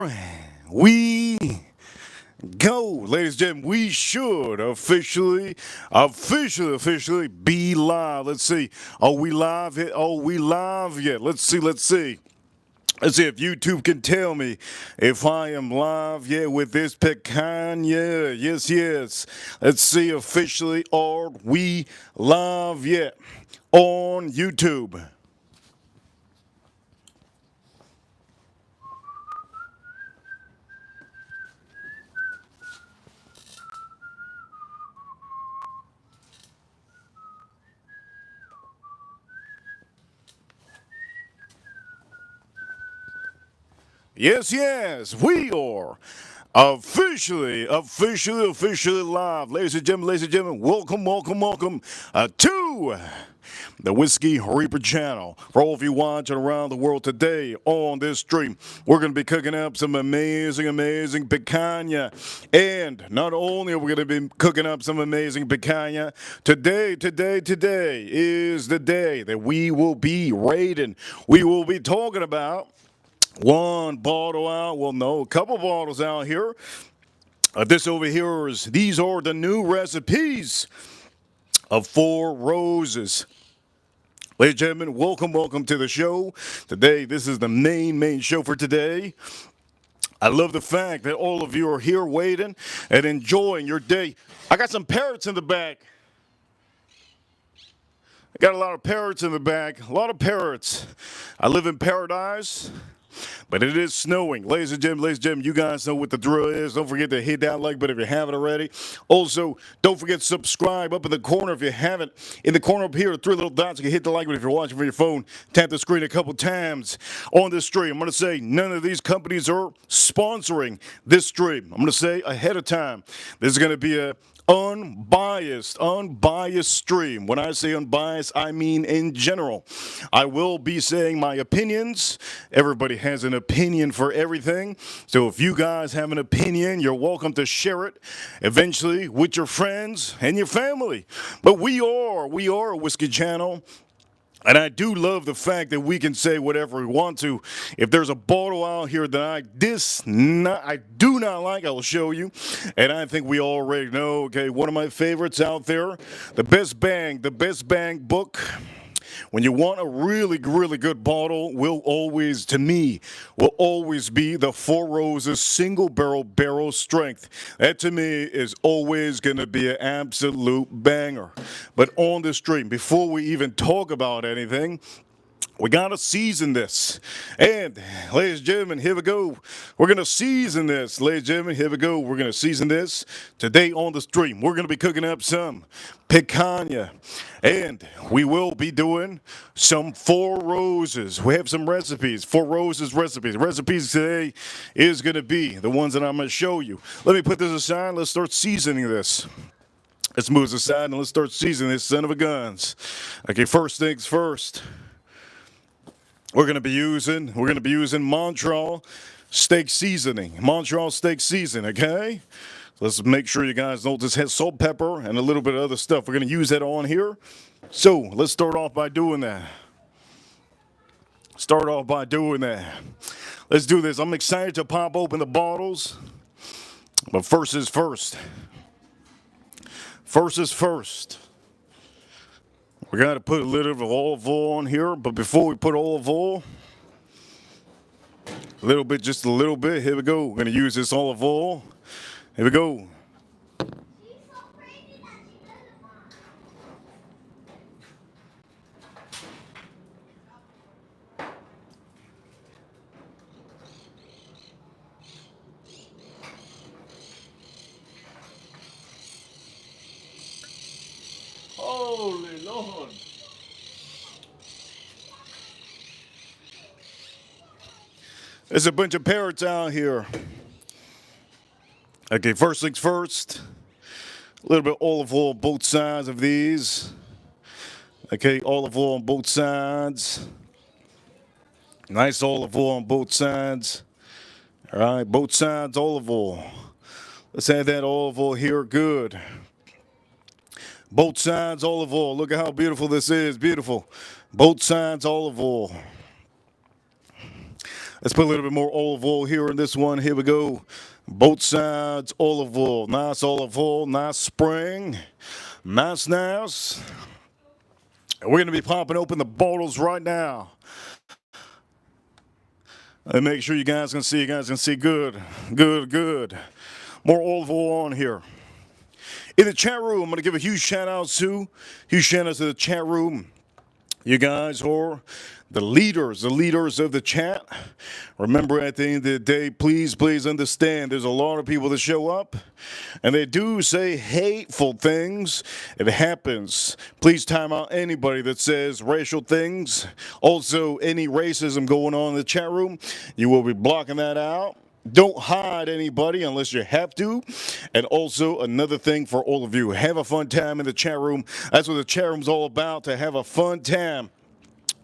We go, ladies and gentlemen. We should officially be live. Let's see. Are we live yet? Are we live yet? Let's see. Let's see if YouTube can tell me if I am live yet with this picanha. Yes. Let's see officially. Are we live yet on YouTube? Yes, we are officially live. Ladies and gentlemen, welcome to the Whiskey Reaper channel. For all of you watching around the world today on this stream, we're going to be cooking up some amazing picanha. And not only are we going to be cooking up some amazing picanha, today is the day that we will be raiding. We will be talking about one bottle out. Well, no, a couple bottles out here. This over here these are the new recipes of Four Roses. Ladies and gentlemen, welcome to the show. Today, this is the main show for today. I love the fact that all of you are here waiting and enjoying your day. I got some parrots in the back. I got a lot of parrots in the back. A lot of parrots. I live in paradise. But it is snowing. Ladies and gentlemen, you guys know what the drill is. Don't forget to hit that like button if you haven't already. Also, don't forget to subscribe up in the corner if you haven't. In the corner up here, three little dots. You can hit the like button if you're watching from your phone. Tap the screen a couple times on this stream. I'm going to say none of these companies are sponsoring this stream. I'm going to say ahead of time, this is going to be a unbiased stream. When I say unbiased, I mean in general. I will be saying my opinions. Everybody has an opinion for everything. So if you guys have an opinion, you're welcome to share it eventually with your friends and your family. But we are a whiskey channel. And I do love the fact that we can say whatever we want to. If there's a bottle out here that I do not like, I'll show you. And I think we already know, okay, one of my favorites out there, the Best Bang book. When you want a really good bottle, to me, will always be the Four Roses single barrel strength. That to me is always going to be an absolute banger. But on the stream, before we even talk about anything, we gotta season this. And, ladies and gentlemen, here we go. We're gonna season this. Ladies and gentlemen, here we go. We're gonna season this today on the stream. We're gonna be cooking up some picanha. And we will be doing some Four Roses. We have some recipes, Four Roses recipes. Recipes today is gonna be the ones that I'm gonna show you. Let me put this aside. Let's start seasoning this. Let's move this aside and let's start seasoning this son of a guns. Okay, first things first. We're going to be using Montreal steak seasoning. Okay? Let's make sure you guys know this has salt, pepper, and a little bit of other stuff. We're going to use that on here. So, let's start off by doing that. Let's do this. I'm excited to pop open the bottles. But first is first. We got to put a little bit of olive oil on here, but before we put olive oil, just a little bit. Here we go. We're going to use this olive oil. Here we go. Holy Lord. There's a bunch of parrots out here. Okay, first things first. A little bit of olive oil on both sides of these. Okay, olive oil on both sides. Nice olive oil on both sides. All right, both sides olive oil. Let's add that olive oil here. Good. Both sides olive oil. Look at how beautiful this is. Beautiful. Both sides olive oil. Let's put a little bit more olive oil here in this one. Here we go. Both sides olive oil. Nice olive oil. Nice spring. Nice, nice. We're going to be popping open the bottles right now. And make sure you guys can see. You guys can see good. Good, good. More olive oil on here. In the chat room, I'm going to give a huge shout out to the chat room. You guys are the leaders of the chat. Remember, at the end of the day, please understand there's a lot of people that show up and they do say hateful things. It happens. Please time out anybody that says racial things. Also, any racism going on in the chat room, you will be blocking that out. Don't hide anybody unless you have to. And also, another thing for all of you, have a fun time in the chat room. That's what the chat room's all about, to have a fun time.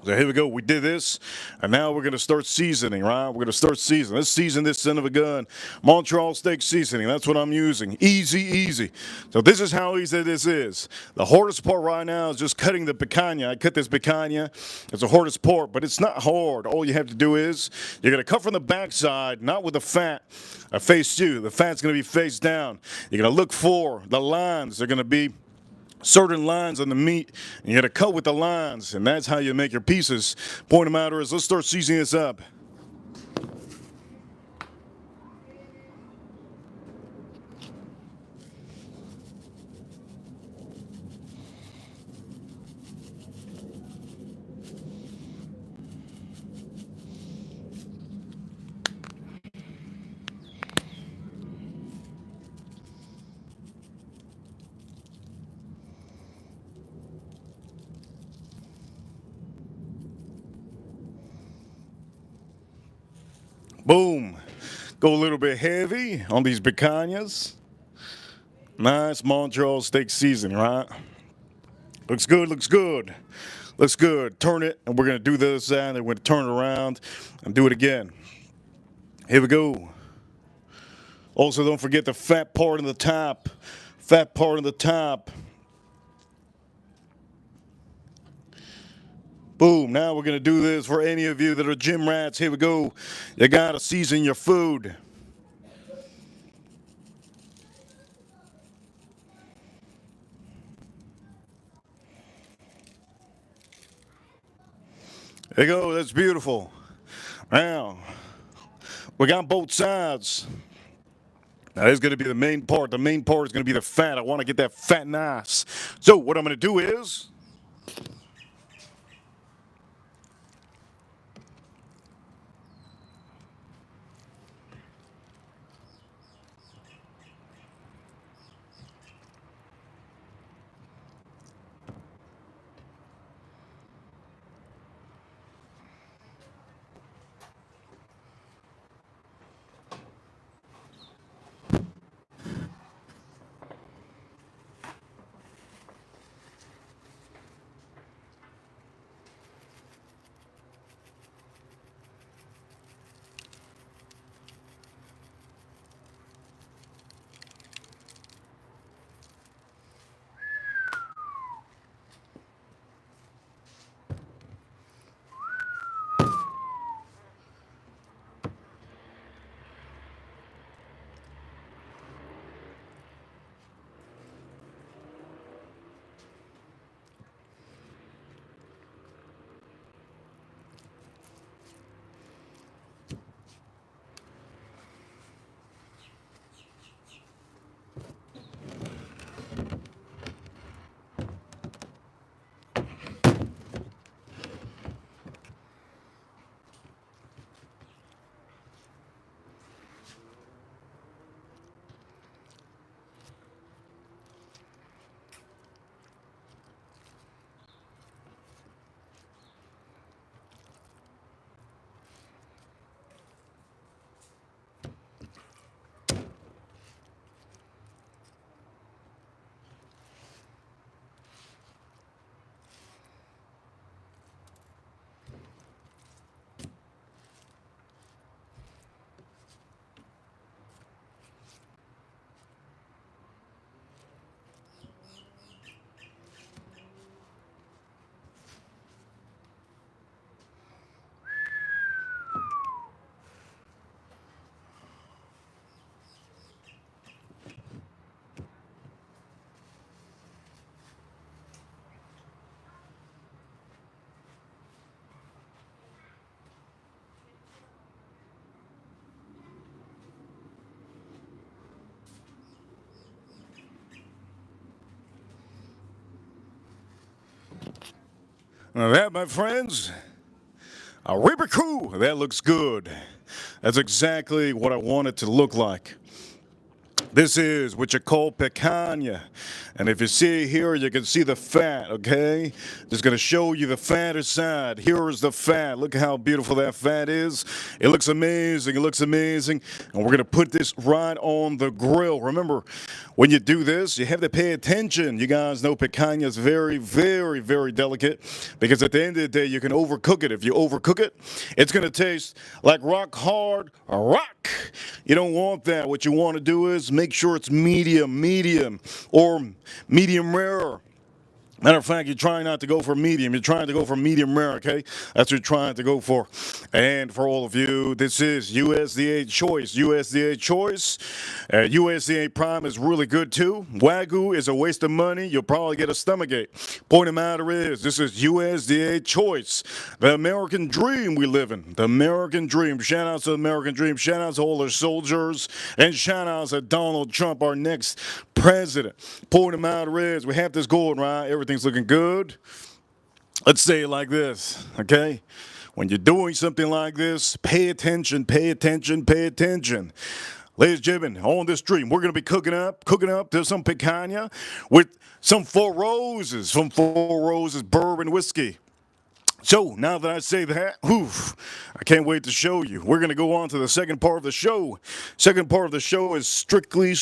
So here we go. We did this, and now we're going to start seasoning, right? We're going to start seasoning. Let's season this son of a gun. Montreal steak seasoning. That's what I'm using. Easy, easy. So this is how easy this is. The hardest part right now is just cutting the picanha. I cut this picanha. It's the hardest part, but it's not hard. All you have to do is you're going to cut from the backside, not with the fat. Face two. The fat's going to be face down. You're going to look for the lines. They're going to be certain lines on the meat, and you got to cut with the lines, and that's how you make your pieces. Point of matter is, let's start seasoning this up. Boom. Go a little bit heavy on these picanhas. Nice Montreal steak seasoning, right? Looks good, looks good. Looks good. Turn it, and we're going to do the other side, and then we're going to turn it around and do it again. Here we go. Also, don't forget the fat part on the top. Fat part on the top. Boom. Now we're going to do this for any of you that are gym rats. Here we go. You got to season your food. There you go. That's beautiful. Now, we got both sides. Now, this is going to be the main part. The main part is going to be the fat. I want to get that fat nice. So what I'm going to do is, Now that, my friends, a Reaper Crew, that looks good. That's exactly what I want it to look like. This is what you call picanha. And if you see here, you can see the fat, okay? Just gonna show you the fatter side. Here is the fat. Look how beautiful that fat is. It looks amazing, it looks amazing. And we're gonna put this right on the grill. Remember, when you do this, you have to pay attention. You guys know picanha is very, very, very delicate because at the end of the day, you can overcook it. If you overcook it, it's gonna taste like rock hard rock. You don't want that. What you want to do is make sure it's medium, or medium rare. Matter of fact, you're trying not to go for medium. You're trying to go for medium rare, okay? That's what you're trying to go for. And for all of you, this is USDA choice. USDA choice. USDA Prime is really good too. Wagyu is a waste of money. You'll probably get a stomachache. Point of matter is, this is USDA choice. The American dream we live in. The American dream. Shout out to the American dream. Shout out to all our soldiers. And shout out to Donald Trump, our next president. Point of matter is, we have this going, right? Everything's looking good. Let's say it like this, okay? When you're doing something like this, pay attention, pay attention, pay attention. Ladies and gentlemen, on this stream, we're going to be cooking up to some picanha with some Four Roses, bourbon whiskey. So, now that I say that, I can't wait to show you. We're going to go on to the second part of the show. Second part of the show is strictly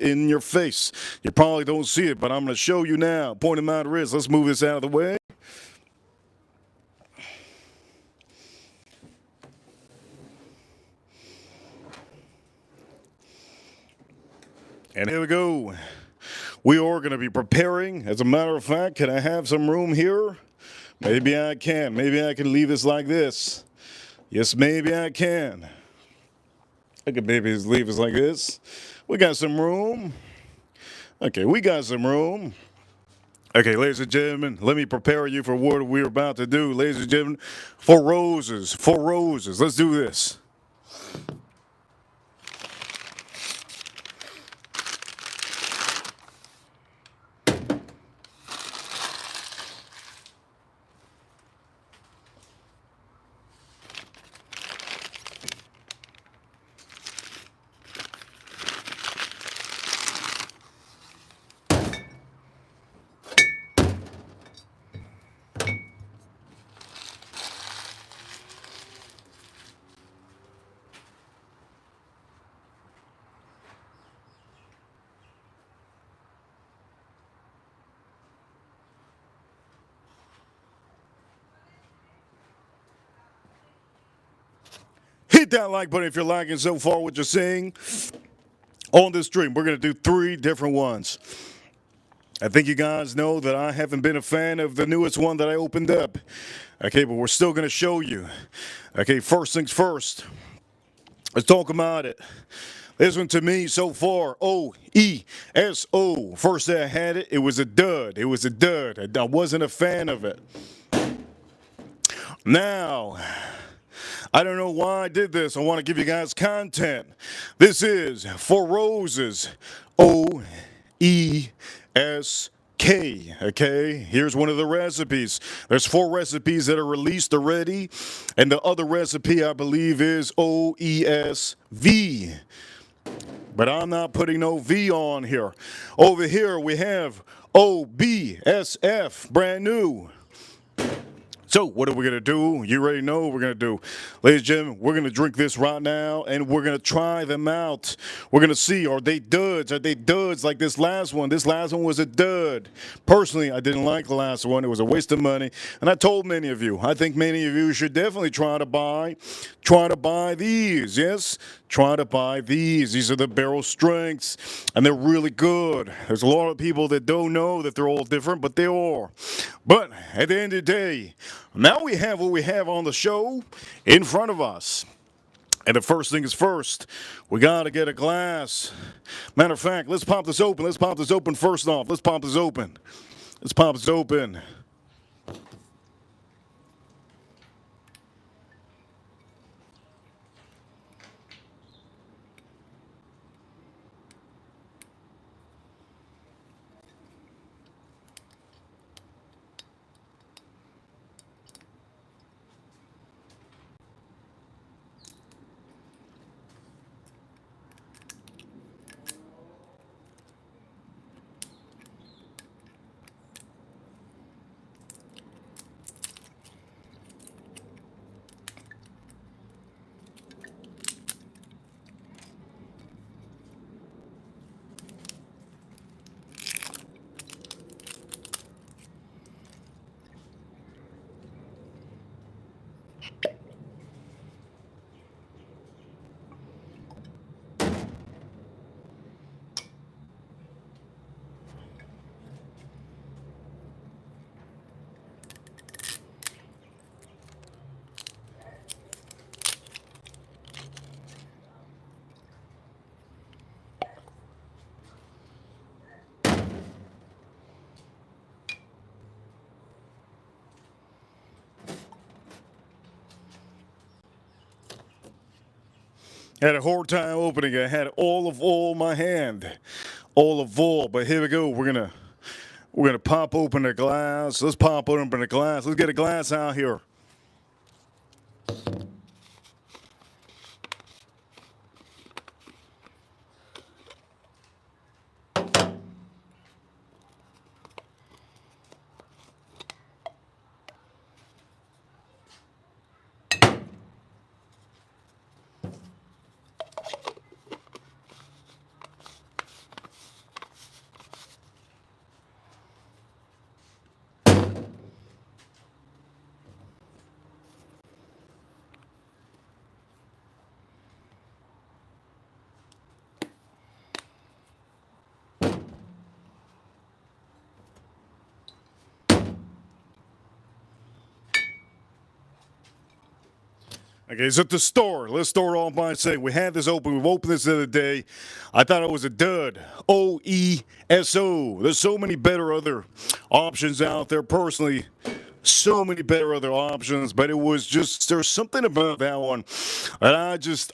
in your face. You probably don't see it, but I'm going to show you now. Point of matter is, let's move this out of the way. And here we go. We are going to be preparing. As a matter of fact, can I have some room here? Maybe I can. Maybe I can leave this like this. Yes, maybe I can. I could maybe leave this like this. We got some room. Okay, we got some room. Okay, ladies and gentlemen, let me prepare you for what we're about to do. Ladies and gentlemen, Four Roses. Let's do this. Hit that like button if you're liking so far what you're seeing. On this stream, we're going to do 3 different ones. I think you guys know that I haven't been a fan of the newest one that I opened up. Okay, but we're still going to show you. Okay, first things first. Let's talk about it. This one to me so far, O-E-S-O. First day I had it, it was a dud. It was a dud. I wasn't a fan of it. Now, I don't know why I did this. I want to give you guys content. This is Four Roses, O-E-S-K, okay? Here's one of the recipes. There's 4 recipes that are released already, and the other recipe, I believe, is O-E-S-V. But I'm not putting no V on here. Over here, we have O-B-S-F, brand new. So, what are we going to do? You already know what we're going to do. Ladies and gentlemen, we're going to drink this right now, and we're going to try them out. We're going to see, are they duds? Are they duds like this last one? This last one was a dud. Personally, I didn't like the last one. It was a waste of money. And I told many of you, I think many of you should definitely try to buy these, yes? Try to buy these. These are the barrel strengths, and they're really good. There's a lot of people that don't know that they're all different, but they are. But at the end of the day, now we have what we have on the show in front of us. And the first thing is first, we got to get a glass. Matter of fact, let's pop this open. Let's pop this open first off. Let's pop this open. Let's pop this open. Had a hard time opening. I had all of all my hand, all of all. But here we go. We're gonna pop open the glass. Let's pop open the glass. Let's get a glass out here. Okay, so at the store, let's start off by saying we had this open. We've opened this the other day. I thought it was a dud. OESO. There's so many better other options out there. Personally, so many better other options, but it was just there's something about that one that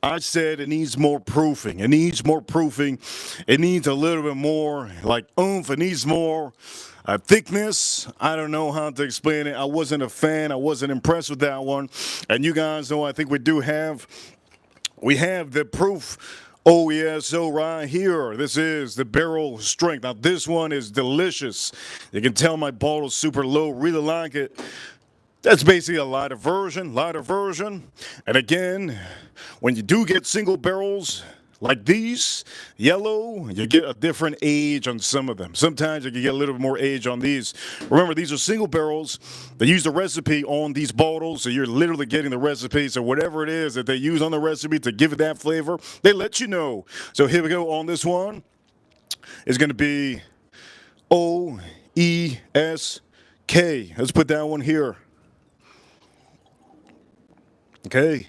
I said it needs more proofing. It needs more proofing. It needs a little bit more like oomph. It needs more thickness. I don't know how to explain it. I wasn't a fan. I wasn't impressed with that one. And you guys know I think we have the proof. Oh, yeah, so right here, this is the barrel strength. Now, this one is delicious. You can tell my bottle's super low. Really like it. That's basically a lighter version. And again, when you do get single barrels like these, yellow, you get a different age on some of them. Sometimes you can get a little bit more age on these. Remember, these are single barrels. They use the recipe on these bottles, so you're literally getting the recipe. So whatever it is that they use on the recipe to give it that flavor, they let you know. So here we go on this one. It's going to be O-E-S-K. Let's put that one here. Okay,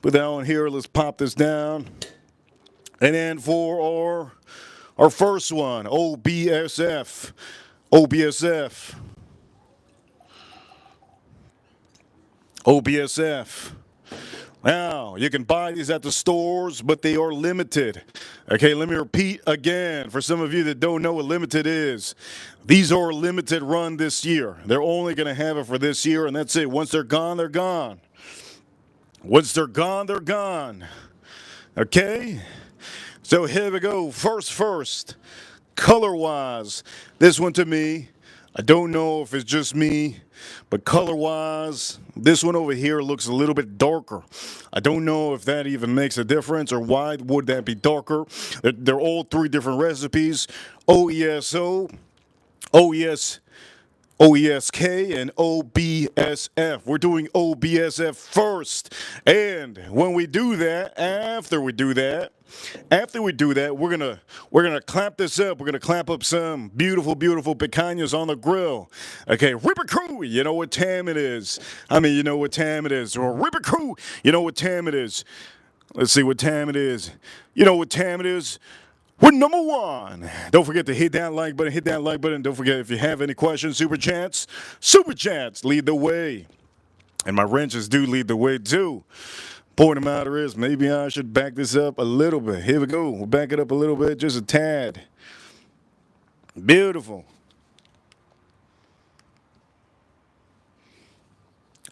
put that one here. Let's pop this down. And then for our first one, OBSF. Now, you can buy these at the stores, but they are limited. Okay, let me repeat again for some of you that don't know what limited is. These are a limited run this year. They're only going to have it for this year, and that's it. Once they're gone, they're gone. Once they're gone, they're gone. Okay? So here we go. First, color-wise, this one to me, I don't know if it's just me, but color-wise, this one over here looks a little bit darker. I don't know if that even makes a difference or why would that be darker. They're all three different recipes. OESO, OESK, and OBSF. We're doing OBSF first. And when we do that, after we do that, we're gonna clamp this up. We're gonna clamp up some beautiful picanhas on the grill. Okay, Ripper Crew, you know what time it is. You know what time it is. Or Ripper Crew, you know what time it is. Let's see what time it is. You know what time it is. We're number one. Don't forget to hit that like button. Don't forget, if you have any questions, super chats lead the way. And my wrenches do lead the way too. Point of matter is, maybe I should back this up a little bit. Here we go. We'll back it up a little bit, just a tad. Beautiful.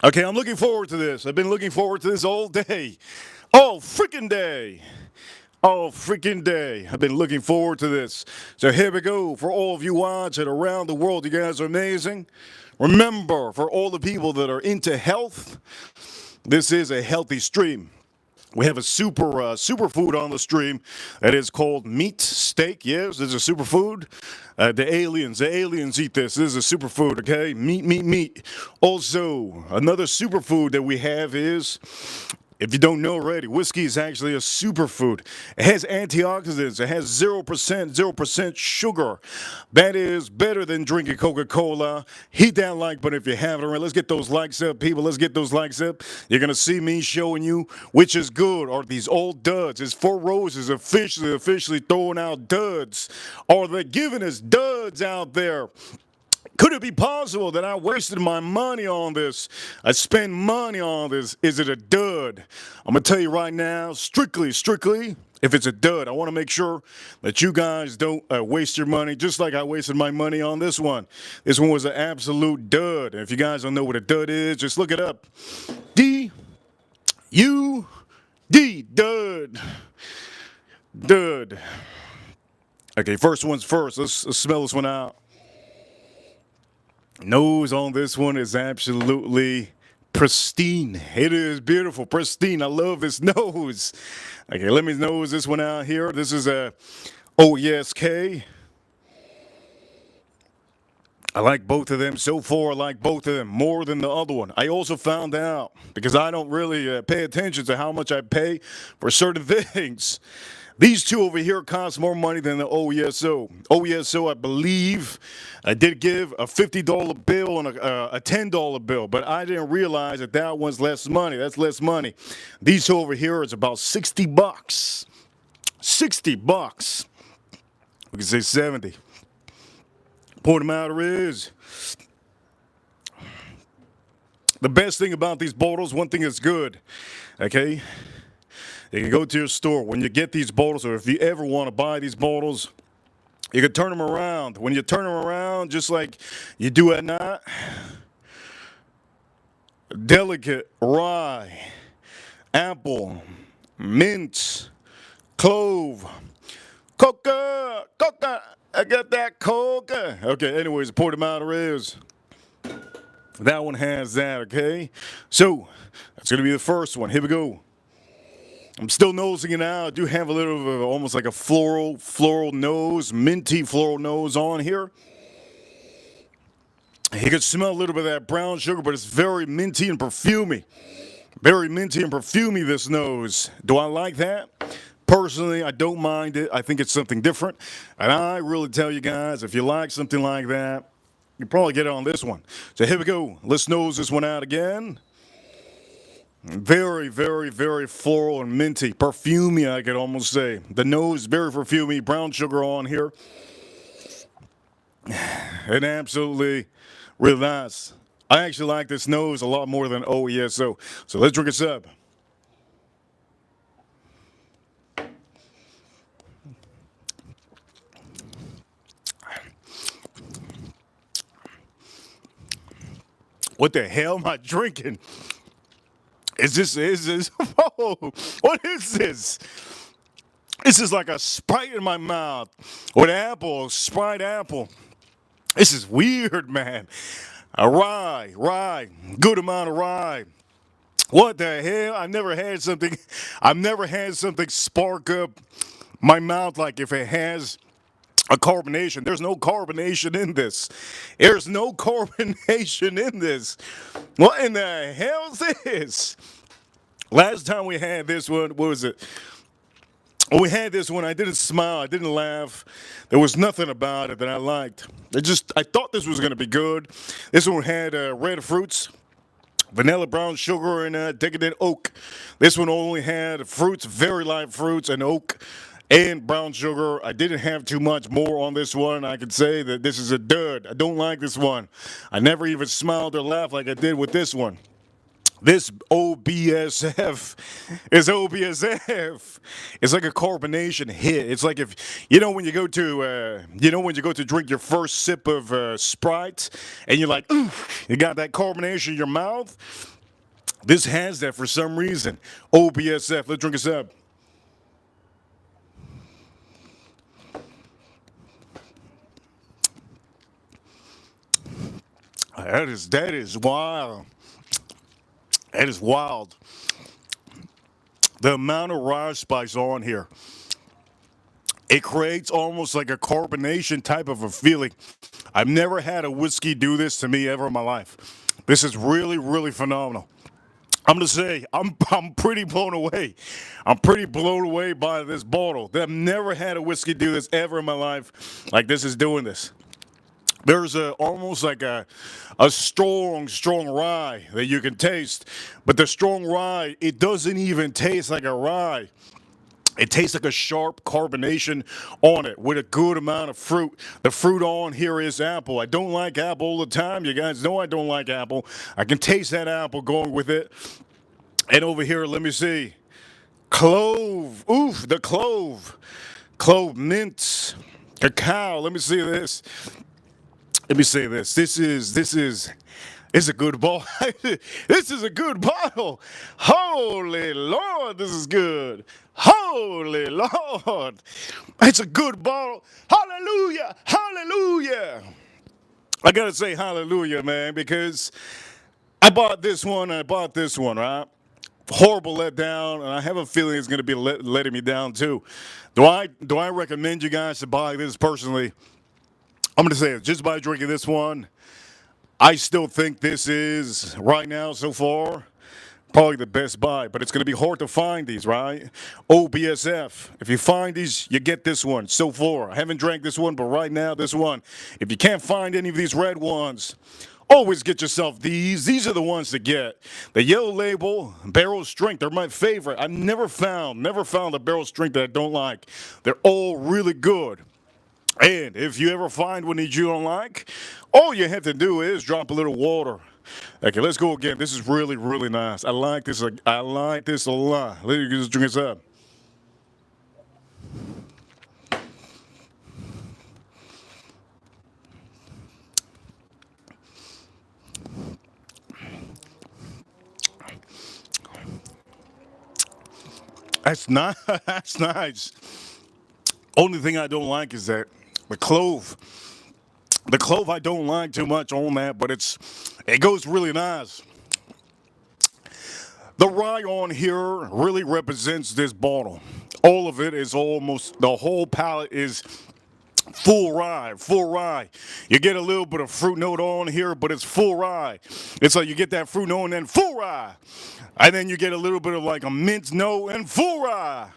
Okay, I'm looking forward to this. I've been looking forward to this all day. All freaking day. I've been looking forward to this. So here we go. For all of you watching around the world, you guys are amazing. Remember, for all the people that are into health, this is a healthy stream. We have a superfood on the stream that is called meat steak. Yes, this is a superfood. The aliens eat this. This is a superfood, okay? Meat. Also, another superfood that we have is, if you don't know already, whiskey is actually a superfood. It has antioxidants. It has 0% sugar. That is better than drinking Coca-Cola. Hit that like button if you haven't already. Let's get those likes up, people. Let's get those likes up. You're going to see me showing you which is good. Are these old duds? Is Four Roses officially throwing out duds? Are they giving us duds out there? Could it be possible that I wasted my money on this? I spent money on this. Is it a dud? I'm going to tell you right now, strictly, if it's a dud, I want to make sure that you guys don't waste your money just like I wasted my money on this one. This one was an absolute dud. And if you guys don't know what a dud is, just look it up. D-U-D, dud. Dud. Okay, first one's first. Let's smell this one out. Nose on this one is absolutely pristine. It is beautiful, pristine. I love this nose. Okay, let me nose this one out here. This is a OESK. I like both of them. So far, I like both of them more than the other one. I also found out, because I don't really pay attention to how much I pay for certain things, these two over here cost more money than the OESO. OESO, I believe, I did give a $50 bill and a $10 bill, but I didn't realize that that one's less money. That's less money. These two over here is about 60 bucks. 60 bucks. We can say 70. Point of the matter is, the best thing about these bottles, one thing is good, okay? You can go to your store. When you get these bottles, or if you ever want to buy these bottles, you can turn them around. When you turn them around, just like you do at night, delicate rye, apple, mint, clove, coca, I got that coca. Okay, anyways, the point of the matter is, that one has that, okay? So, that's going to be the first one. Here we go. I'm still nosing it out. I do have a little of almost like a floral nose, minty floral nose on here. You can smell a little bit of that brown sugar, but it's very minty and perfumey. Very minty and perfumey, this nose. Do I like that? Personally, I don't mind it. I think it's something different. And I really tell you guys, if you like something like that, you probably get it on this one. So here we go. Let's nose this one out again. Very, very, very floral and minty. Perfumey, I could almost say. The nose, very perfumey. Brown sugar on here. And absolutely really nice. I actually like this nose a lot more than OESO. So let's drink this up. What the hell am I drinking? Is this, oh, what is this? This is like a Sprite in my mouth with apple, Sprite apple. This is weird, man. A rye, good amount of rye. What the hell? I've never had something spark up my mouth like if it has a carbonation. There's no carbonation in this. There's no carbonation in this. What in the hell is this? Last time we had this one, what was it? When we had this one, I didn't smile, I didn't laugh. There was nothing about it that I liked. I thought this was going to be good. This one had red fruits, vanilla brown sugar, and decadent oak. This one only had fruits, very light fruits, and oak, and brown sugar. I didn't have too much more on this one. I could say that this is a dud. I don't like this one. I never even smiled or laughed like I did with this one. This OBSF is OBSF. It's like a carbonation hit. It's like if when you go to drink your first sip of Sprite, and you're like, ooh, you got that carbonation in your mouth. This has that for some reason. OBSF. Let's drink this up. That is wild. That is wild. The amount of rye spice on here. It creates almost like a carbonation type of a feeling. I've never had a whiskey do this to me ever in my life. This is really, really phenomenal. I'm going to say, I'm pretty blown away. I'm pretty blown away by this bottle. I've never had a whiskey do this ever in my life like this is doing this. There's almost like a strong rye that you can taste. But the strong rye, it doesn't even taste like a rye. It tastes like a sharp carbonation on it with a good amount of fruit. The fruit on here is apple. I don't like apple all the time. You guys know I don't like apple. I can taste that apple going with it. And over here, let me see. Clove. Oof, the clove. Clove mints. Cacao. Let me see this. Let me say this. It's a good bottle. This is a good bottle. Holy Lord, this is good. Holy Lord. It's a good bottle. Hallelujah. Hallelujah. I got to say hallelujah, man, because I bought this one and I bought this one, right? Horrible letdown, and I have a feeling it's going to be letting me down too. Do I recommend you guys to buy this personally? I'm going to say it. Just by drinking this one, I still think this is, right now so far, probably the best buy. But it's going to be hard to find these, right? OBSF. If you find these, you get this one so far. I haven't drank this one, but right now, this one. If you can't find any of these red ones, always get yourself these. These are the ones to get. The yellow label, barrel strength, they're my favorite. I've never found a barrel strength that I don't like. They're all really good. And if you ever find one that you don't like, all you have to do is drop a little water. Okay, let's go again. This is really, really nice. I like this. I like this a lot. Let me just drink this up. That's nice. That's nice. Only thing I don't like is that the clove. The clove I don't like too much on that, but it goes really nice. The rye on here really represents this bottle. All of it is almost, the whole palate is full rye, full rye. You get a little bit of fruit note on here, but it's full rye. It's like you get that fruit note and then full rye. And then you get a little bit of like a mint note and full rye.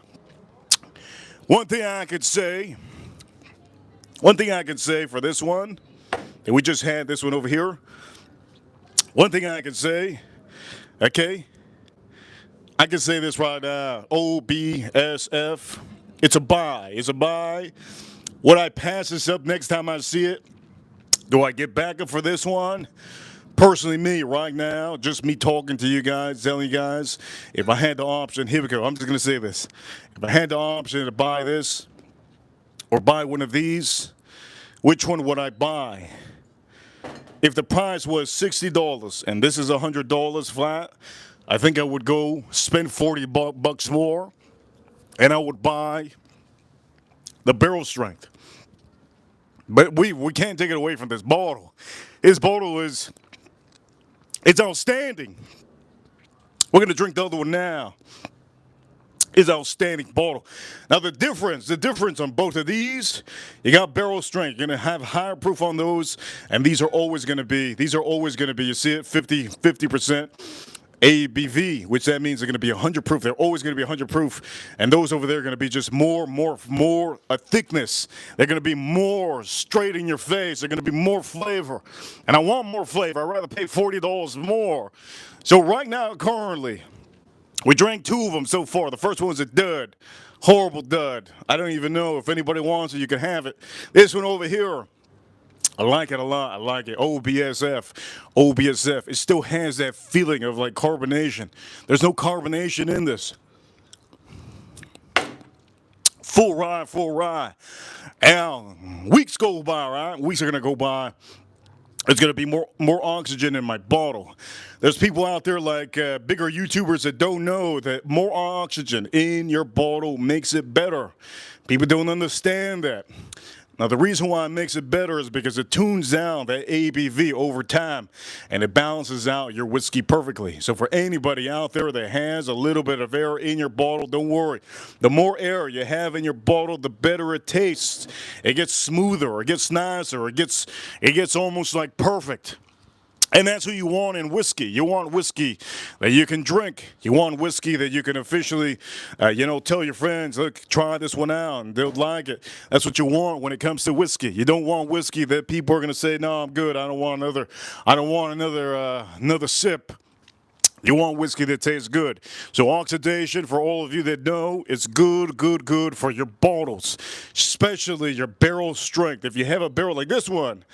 One thing I could say for this one, and we just had this one over here. One thing I could say, okay, I can say this right now, OBSF, it's a buy. It's a buy. Would I pass this up next time I see it? Do I get back up for this one? Personally, me, right now, just me talking to you guys, telling you guys, if I had the option, here we go, I'm just going to say this. If I had the option to buy this or buy one of these, which one would I buy? If the price was $60 and this is $100 flat, I think I would go spend 40 bucks more and I would buy the barrel strength. But we can't take it away from this bottle. This bottle is, it's outstanding. We're going to drink the other one now. It's outstanding bottle. Now the difference on both of these, you got barrel strength. You're going to have higher proof on those, and these are always going to be, you see it, 50% ABV, which that means they're going to be 100 proof. They're always going to be 100 proof. And those over there are going to be just more thickness. They're going to be more straight in your face. They're going to be more flavor. And I want more flavor. I'd rather pay $40 more. So right now, currently, we drank two of them so far. The first one was a dud. Horrible dud. I don't even know if anybody wants it, you can have it. This one over here, I like it a lot. I like it. OBSF. OBSF. It still has that feeling of like carbonation. There's no carbonation in this. Full rye, full rye. And weeks go by, right? Weeks are going to go by. There's going to be more oxygen in my bottle. There's people out there like bigger YouTubers that don't know that more oxygen in your bottle makes it better. People don't understand that. Now, the reason why it makes it better is because it tunes down that ABV over time, and it balances out your whiskey perfectly. So for anybody out there that has a little bit of air in your bottle, don't worry. The more air you have in your bottle, the better it tastes. It gets smoother, it gets nicer, it gets almost like perfect. And that's who you want in whiskey. You want whiskey that you can drink. You want whiskey that you can officially, tell your friends, look, try this one out, and they'll like it. That's what you want when it comes to whiskey. You don't want whiskey that people are going to say, no, I'm good. I don't want another sip. You want whiskey that tastes good. So oxidation, for all of you that know, it's good, good, good for your bottles, especially your barrel strength. If you have a barrel like this one,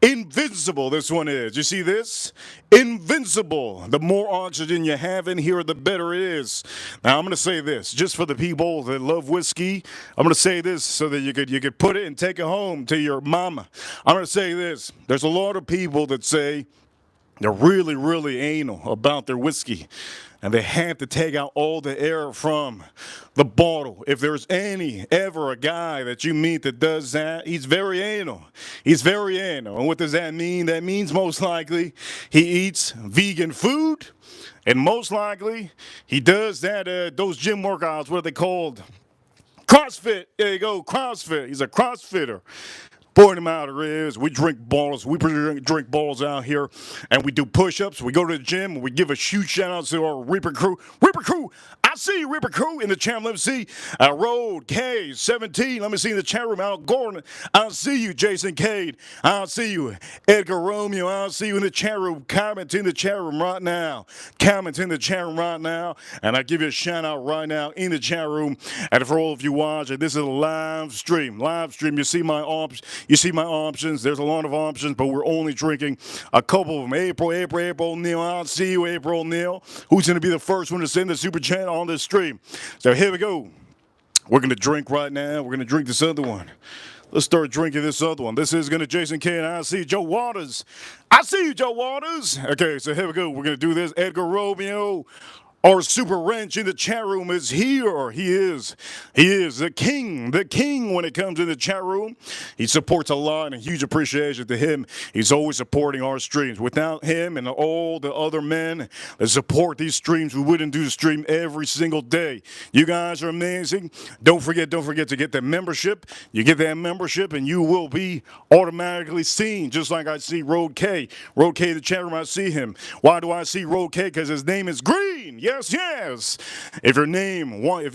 invincible this one is. You see this? Invincible. The more oxygen you have in here, the better it is. Now I'm going to say this, just for the people that love whiskey. I'm going to say this so that you could put it and take it home to your mama. I'm going to say this. There's a lot of people that say they're really, really anal about their whiskey. And they have to take out all the air from the bottle. If there's ever a guy that you meet that does that, he's very anal. He's very anal. And what does that mean? That means most likely he eats vegan food. And most likely he does that, those gym workouts, what are they called? CrossFit. There you go, CrossFit. He's a CrossFitter. Point them out is we drink balls. We drink balls out here, and we do push-ups. We go to the gym. We give a huge shout-out to our Reaper crew. Reaper crew, I see you, Reaper crew, in the chat. Let me see. Road K17. Let me see in the chat room. Al Gordon. I'll see you, Jason Cade. I'll see you, Edgar Romeo. I'll see you in the chat room. Comment in the chat room right now. Comment in the chat room right now, and I give you a shout-out right now in the chat room. And for all of you watching, this is a live stream. Live stream. You see my options. You see my options. There's a lot of options, but we're only drinking a couple of them. April Neal. I'll see you, April Neal. Who's going to be the first one to send the super chat on this stream? So here we go. We're going to drink right now. We're going to drink this other one. Let's start drinking this other one. This is going to Jason K, and I see Joe Waters. I see you, Joe Waters. Okay, so here we go. We're going to do this. Edgar Romeo. Our super wrench in the chat room is here. He is the king when it comes to the chat room. He supports a lot, and a huge appreciation to him. He's always supporting our streams. Without him and all the other men that support these streams, we wouldn't do the stream every single day. You guys are amazing. Don't forget to get that membership. You get that membership, and you will be automatically seen, just like I see Road K. Road K in the chat room, I see him. Why do I see Road K? Because his name is green. Yes. If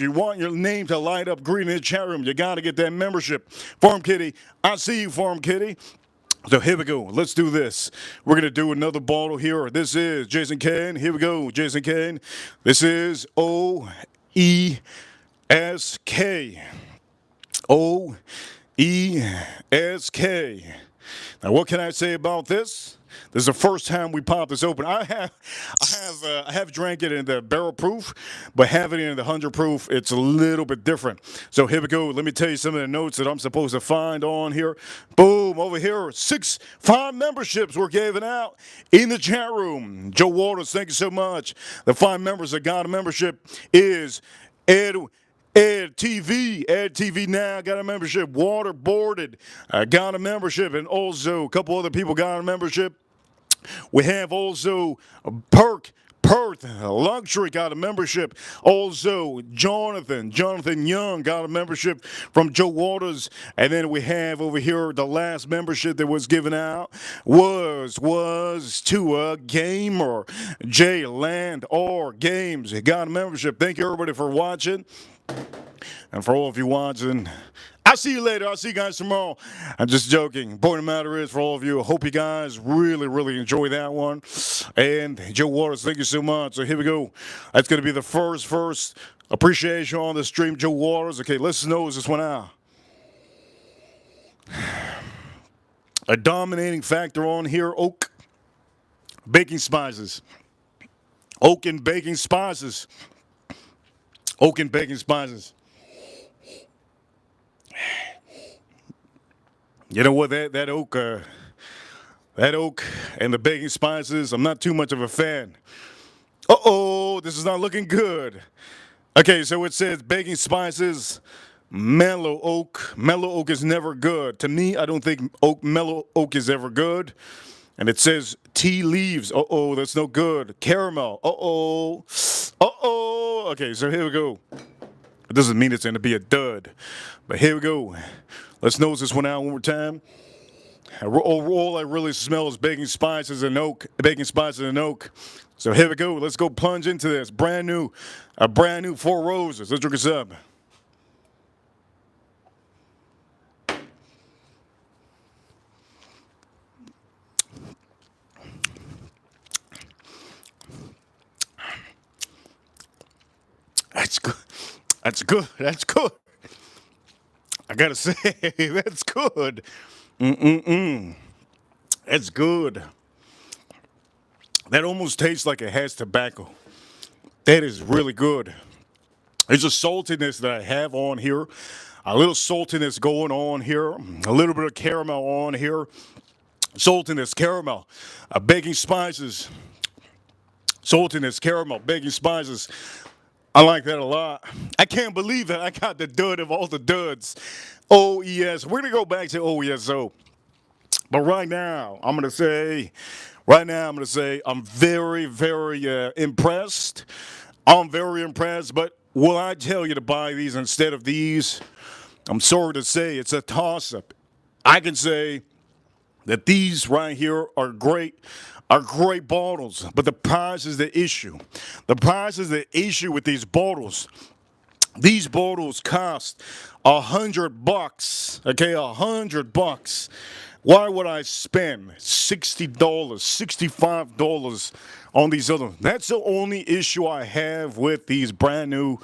you want your name to light up green in the chat room, you got to get that membership. Farm Kitty, I see you, Farm Kitty. So here we go. Let's do this. We're going to do another bottle here. This is Jason Kane. Here we go, Jason Kane. This is O-E-S-K. O-E-S-K. Now, what can I say about this? This is the first time we pop this open. I have drank it in the barrel proof, but having it in the 100 proof, it's a little bit different. So here we go. Let me tell you some of the notes that I'm supposed to find on here. Boom, over here, 5 memberships were given out in the chat room. Joe Waters, thank you so much. The 5 members that got a membership is Ed TV now got a membership. Waterboarded got a membership, and also a couple other people got a membership. We have also Perth Luxury got a membership. Also, Jonathan Young got a membership from Joe Waters. And then we have over here the last membership that was given out was to a gamer. J Land or Games got a membership. Thank you everybody for watching. And for all of you watching, I'll see you later. I'll see you guys tomorrow. I'm just joking. Point of the matter is, for all of you, I hope you guys really, really enjoy that one. And Joe Waters, thank you so much. So here we go. That's going to be the first appreciation on the stream. Joe Waters. Okay, let's nose this one out. A dominating factor on here, oak, baking spices. Oak and baking spices. Oak and baking spices. You know what, that oak and the baking spices, I'm not too much of a fan. Uh-oh, this is not looking good. Okay, so it says baking spices, mellow oak. Mellow oak is never good. To me, I don't think mellow oak is ever good. And it says tea leaves. Uh-oh, that's no good. Caramel. Uh-oh. Uh-oh. Okay, so here we go. It doesn't mean it's going to be a dud. But here we go. Let's nose this one out one more time. All I really smell is baking spices and oak. Baking spices and oak. So here we go. Let's go plunge into this. A brand new Four Roses. Let's drink this up. That's good. That's good. That's good. I gotta say, that's good. That's good. That almost tastes like it has tobacco. That is really good. There's a saltiness that I have on here. A little saltiness going on here. A little bit of caramel on here. Saltiness, caramel. Baking spices. Saltiness, caramel, baking spices. I like that a lot. I can't believe it. I got the dud of all the duds. OES. We're going to go back to OESO. But right now, I'm going to say I'm very, very impressed. I'm very impressed. But will I tell you to buy these instead of these? I'm sorry to say it's a toss-up. I can say that these right here are great bottles, but the price is the issue. The price is the issue with these bottles. These bottles cost $100. Okay, $100. Why would I spend $60, $65 on these other ones? That's the only issue I have with these brand new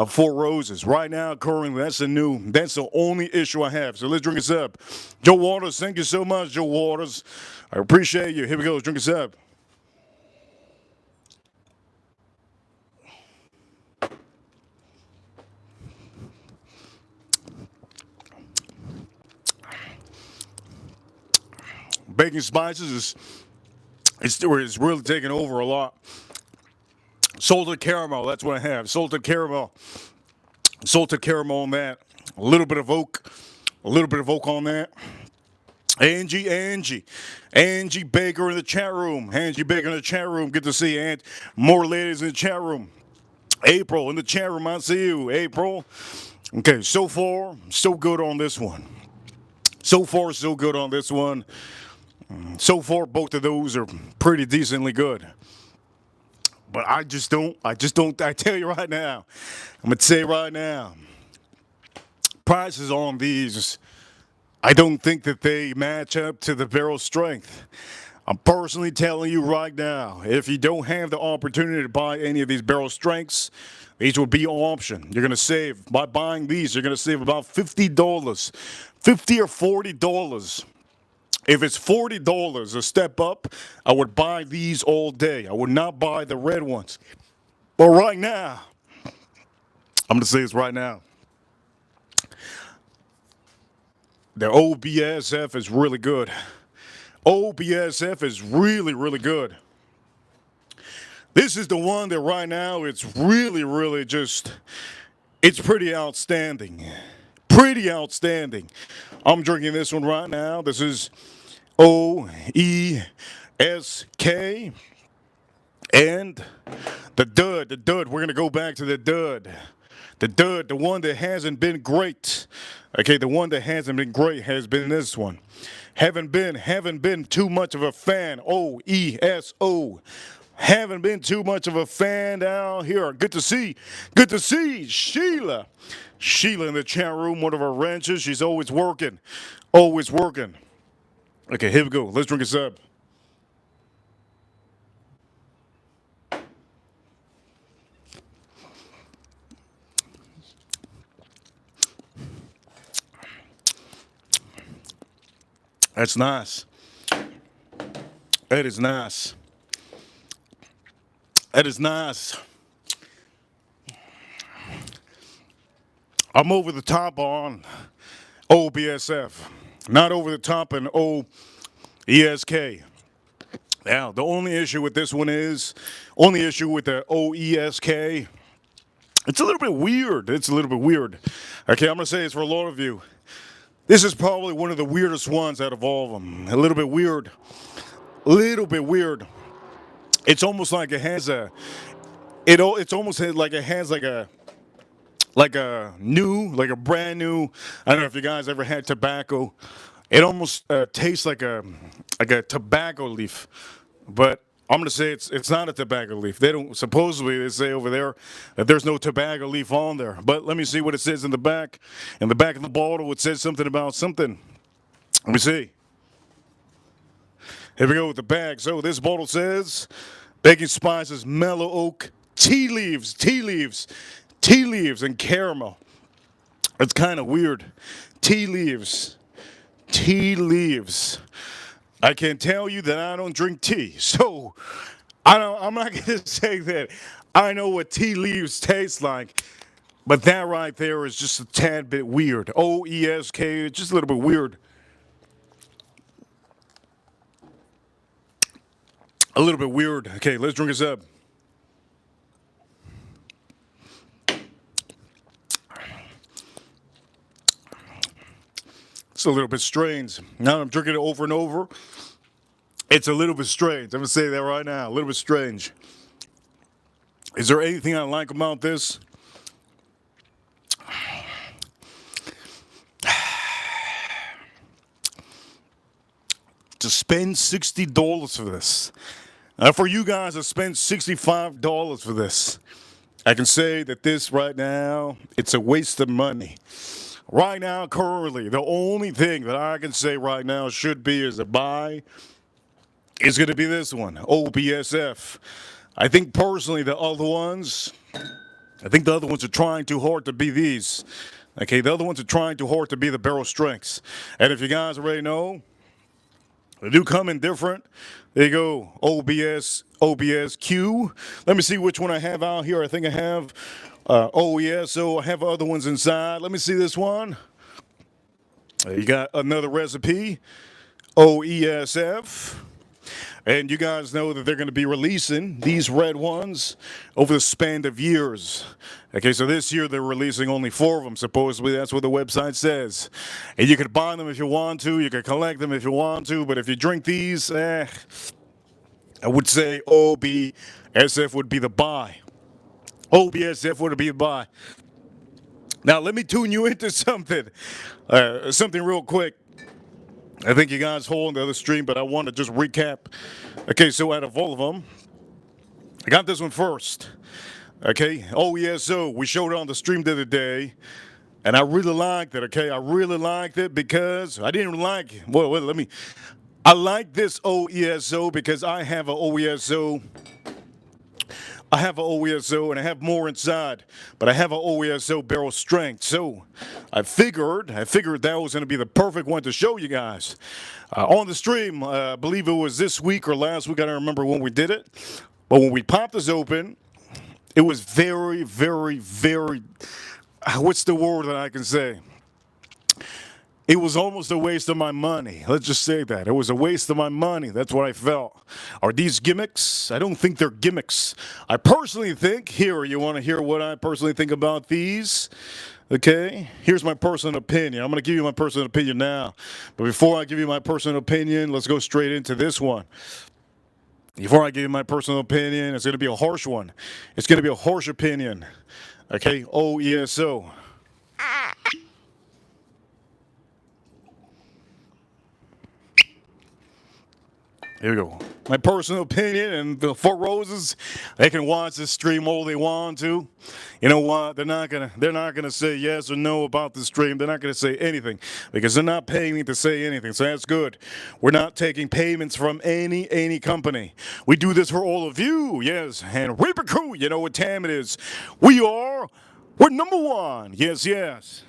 Four Roses. Right now, currently, that's the only issue I have. So let's drink this up. Joe Waters, thank you so much, Joe Waters. I appreciate you. Here we go, let's drink this up. Baking spices is really taking over a lot. Salted caramel, that's what I have. Salted caramel on that. A little bit of oak on that. Angie Baker in the chat room. Angie Baker in the chat room. Good to see you. More ladies in the chat room. April in the chat room. I see you, April. Okay, so far, so good on this one. So far, so good on this one. So far, both of those are pretty decently good. But I tell you right now, I'm going to say right now, prices on these, I don't think that they match up to the barrel strength. I'm personally telling you right now, if you don't have the opportunity to buy any of these barrel strengths, these would be an option. You're going to save, by buying these, you're going to save about $50, $50 or $40. If it's $40 a step up, I would buy these all day. I would not buy the red ones. But right now, I'm going to say this right now. The OBSF is really good. OBSF is really, really good. This is the one that right now it's really, really just, it's pretty outstanding. Pretty outstanding. I'm drinking this one right now. This is OESK. And the dud. We're going to go back to the dud. The one that hasn't been great. Okay, the one that hasn't been great has been this one. Haven't been too much of a fan. OESO. Haven't been too much of a fan down here. Good to see Sheila. Sheila in the chat room, one of our ranchers. She's always working. Always working. Okay, here we go. Let's drink this up. That's nice. That is nice. That is nice. I'm over the top on OBSF. Not over the top in OESK. Now, the only issue with this one is, only issue with the OESK, it's a little bit weird. It's a little bit weird. Okay, I'm going to say this for a lot of you. This is probably one of the weirdest ones out of all of them. A little bit weird. A little bit weird. It's almost like it has a, it's almost like it has like a brand new, I don't know if you guys ever had tobacco. It almost tastes like a tobacco leaf, but I'm gonna say it's not a tobacco leaf. They don't, supposedly they say over there that there's no tobacco leaf on there. But let me see what it says in the back. In the back of the bottle, it says something about something. Let me see. Here we go with the bag. So this bottle says baking spices, mellow oak, tea leaves, Tea leaves and caramel. It's kind of weird. Tea leaves. Tea leaves. I can tell you that I don't drink tea, so I'm not going to say that I know what tea leaves taste like, but that right there is just a tad bit weird. OESK, it's just a little bit weird. A little bit weird. Okay, let's drink this up. It's a little bit strange. Now I'm drinking it over and over. It's a little bit strange. I'm going to say that right now. A little bit strange. Is there anything I like about this? To spend $60 for this. For you guys to spend $65 for this. I can say that this right now, it's a waste of money. Right now, currently, the only thing that I can say right now should be is a buy is going to be this one, OBSF. I think personally the other ones are trying too hard to be these. Okay, the other ones are trying too hard to be the barrel strengths. And if you guys already know, they do come in different. There you go, OBSQ. Let me see which one I have out here. I think I have OESO. I have other ones inside. Let me see this one. You got another recipe, OESF. And you guys know that they're going to be releasing these red ones over the span of years. Okay, so this year they're releasing only 4 of them, supposedly. That's what the website says. And you could buy them if you want to. You could collect them if you want to. But if you drink these, I would say OBSF would be the buy. OBSF would be the buy. Now, let me tune you into something. Something real quick. I think you guys hold the other stream, but I want to just recap. Okay, so out of all of them, I got this one first. Okay, OESO, we showed it on the stream the other day, and I really liked it, okay? I really liked it because I didn't like it. I like this OESO because I have an OESO. I have an OESO and I have more inside, but I have an OESO barrel strength. So I figured that was going to be the perfect one to show you guys. On the stream, I believe it was this week or last week, I don't remember when we did it. But when we popped this open, it was very, very, very, what's the word that I can say? It was almost a waste of my money. Let's just say that. It was a waste of my money. That's what I felt. Are these gimmicks? I don't think they're gimmicks. I personally think, you want to hear what I personally think about these? Okay, here's my personal opinion. I'm going to give you my personal opinion now. But before I give you my personal opinion, let's go straight into this one. Before I give you my personal opinion, it's going to be a harsh one. It's going to be a harsh opinion. Okay, OESO. Here we go. My personal opinion, and the Four Roses, they can watch this stream all they want to. You know what? They're not gonna say yes or no about the stream. They're not gonna say anything because they're not paying me to say anything. So that's good. We're not taking payments from any company. We do this for all of you. Yes, and Reaper Crew, you know what time it is. We're number one. Yes, yes.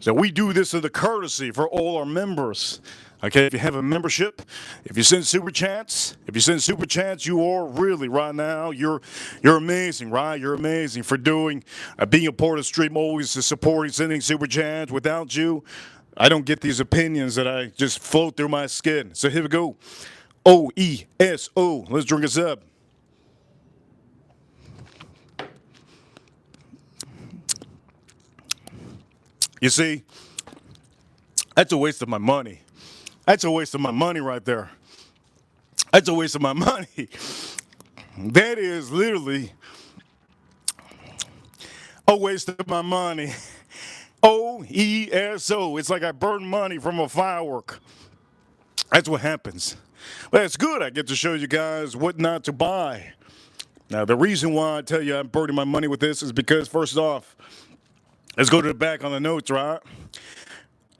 So we do this as a courtesy for all our members. Okay, if you have a membership, if you send super chats, you are really right now, you're amazing, right? You're amazing for being a part of the stream, always supporting, sending super chats. Without you, I don't get these opinions that I just float through my skin. So here we go. OESO. Let's drink this up. You see, that's a waste of my money. That's a waste of my money right there. That's a waste of my money. That is literally a waste of my money. OESO. It's like I burned money from a firework. That's what happens. But it's good. I get to show you guys what not to buy. Now, the reason why I tell you I'm burning my money with this is because, first off, let's go to the back on the notes, right?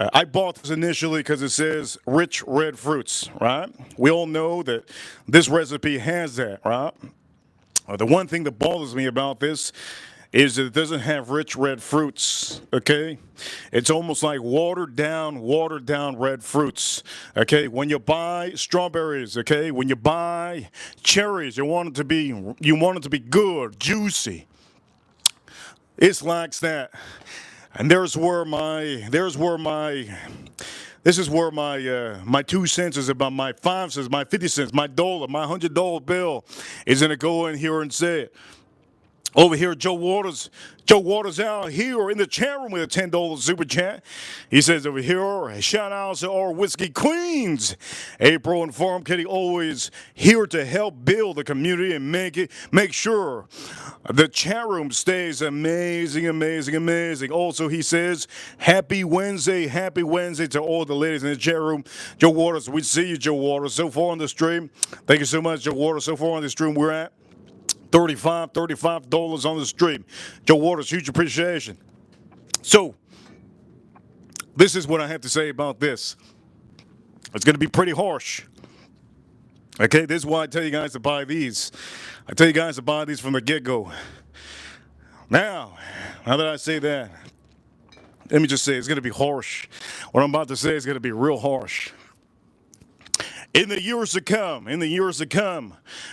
I bought this initially because it says rich red fruits, right? We all know that this recipe has that, right? The one thing that bothers me about this is that it doesn't have rich red fruits, okay? It's almost like watered down red fruits, okay? When you buy strawberries, okay? When you buy cherries, you want it to be good, juicy. It's like that. And this is where my 2 cents is about, my 5 cents, my 50 cents, my dollar, my $100 bill is gonna go in here and say it. Over here, Joe Waters out here in the chat room with a $10 super chat. He says over here, shout out to our whiskey queens. April and Farm Kitty always here to help build the community and make sure the chat room stays amazing, amazing, amazing. Also, he says, happy Wednesday to all the ladies in the chat room. Joe Waters, we see you, Joe Waters, so far on the stream. Thank you so much, Joe Waters. So far on the stream, we're at $35 on the stream. Joe Waters, huge appreciation. So, this is what I have to say about this. It's going to be pretty harsh. Okay, this is why I tell you guys to buy these. I tell you guys to buy these from the get-go. Now that I say that, let me just say it's going to be harsh. What I'm about to say is going to be real harsh. In the years to come,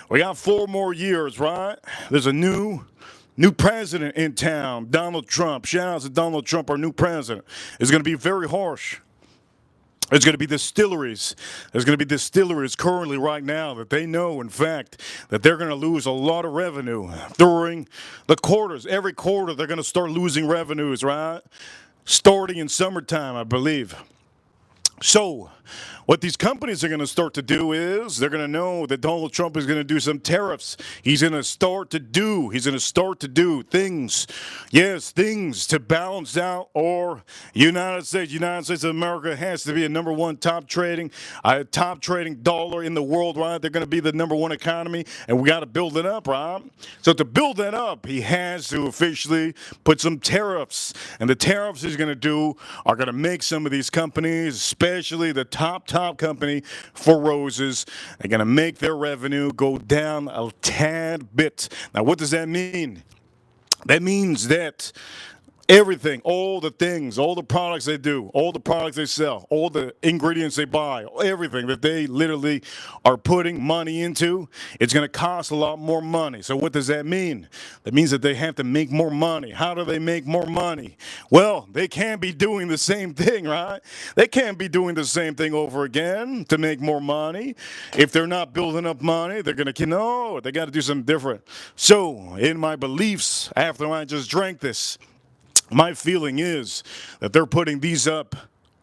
we got 4 more years, right? There's a new president in town, Donald Trump. Shout out to Donald Trump, our new president. It's going to be very harsh. There's going to be distilleries. There's going to be distilleries currently right now that they know, in fact, that they're going to lose a lot of revenue during the quarters. Every quarter, they're going to start losing revenues, right? Starting in summertime, I believe. So, what these companies are going to start to do is they're going to know that Donald Trump is going to do some tariffs. He's going to start to do things, yes, things to balance out our United States of America has to be a number one top trading dollar in the world, right? They're going to be the number one economy, and we got to build it up, right? So to build that up, he has to officially put some tariffs, and the tariffs he's going to do are going to make some of these companies, especially the top company for roses, they're going to make their revenue go down a tad bit. Now, what does that mean? That means that everything, all the things, all the products they do, all the products they sell, all the ingredients they buy, everything that they literally are putting money into, it's going to cost a lot more money. So what does that mean? That means that they have to make more money. How do they make more money? Well, they can't be doing the same thing, right? They can't be doing the same thing over again to make more money. If they're not building up money, they're going to, they got to do something different. So in my beliefs, after I just drank this, my feeling is that they're putting these up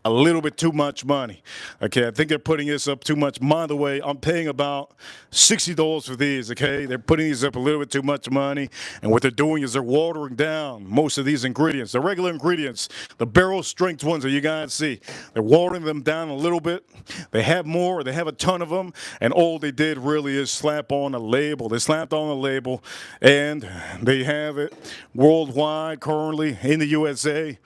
a little bit too much money. Okay, I think they're putting this up too much. By the way, I'm paying about $60 for these, okay? They're putting these up a little bit too much money, and what they're doing is they're watering down most of these ingredients. The regular ingredients, the barrel strength ones that you guys see, they're watering them down a little bit. They have more, they have a ton of them, and all they did really is slap on a label. They slapped on a label, and they have it worldwide currently in the USA.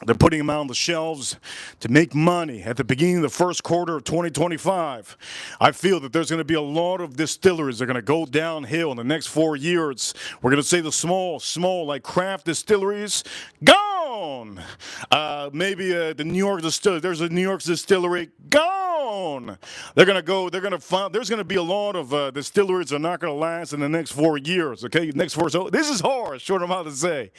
They're putting them out on the shelves to make money at the beginning of the first quarter of 2025. I feel that there's going to be a lot of distilleries that are going to go downhill in the next 4 years. We're going to say the small, like craft distilleries, gone. Maybe the New York distillery. There's a New York distillery, gone. They're going to find, there's going to be a lot of distilleries that are not going to last in the next 4 years, okay? So this is harsh, what I'm about to say.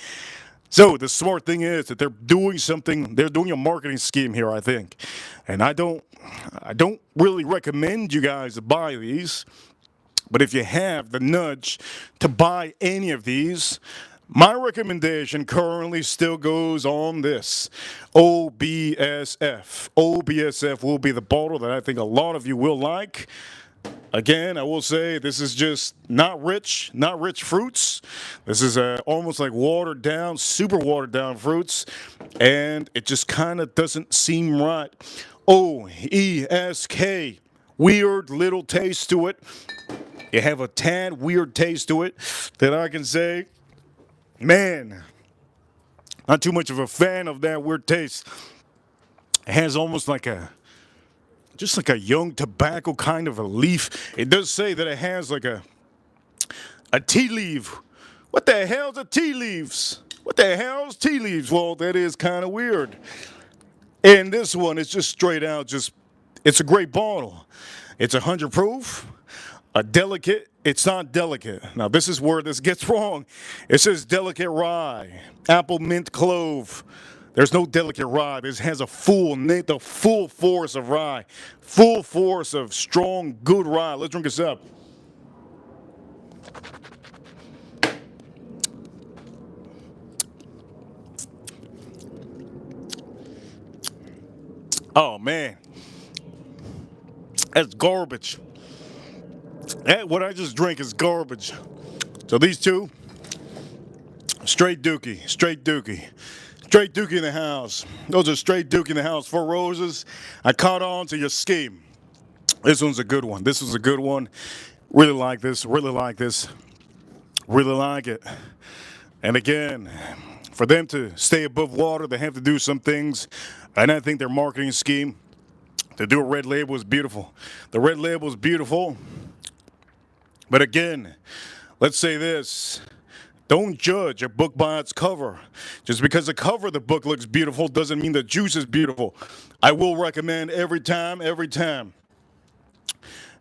So the smart thing is that they're doing something, they're doing a marketing scheme here, I think. And I don't really recommend you guys to buy these, but if you have the nudge to buy any of these, my recommendation currently still goes on this, OBSF. OBSF will be the bottle that I think a lot of you will like. Again, I will say this is just not rich fruits. This is almost like watered down, super watered down fruits, and it just kind of doesn't seem right. OESK, weird little taste to it. You have a tad weird taste to it that I can say, man, not too much of a fan of that weird taste. It has almost like just like a young tobacco kind of a leaf. It does say that it has like a tea leaf. What the hell's a tea leaves? What the hell's tea leaves? Well, that is kind of weird. And this one is just straight out, it's a great bottle. It's 100 proof, a delicate. It's not delicate. Now, this is where this gets wrong. It says delicate rye, apple mint clove. There's no delicate rye. This has the full force of rye, full force of strong, good rye. Let's drink this up. Oh, man. That's garbage. What I just drank is garbage. So these two, straight dookie, straight dookie. Straight dookie in the house. Those are straight dookie in the house. 4 roses. I caught on to your scheme. This one's a good one. This was a good one. Really like this. Really like this. Really like it. And again, for them to stay above water, they have to do some things. And I think their marketing scheme to do a red label is beautiful. The red label is beautiful. But again, let's say this. Don't judge a book by its cover. Just because the cover of the book looks beautiful doesn't mean the juice is beautiful. I will recommend every time.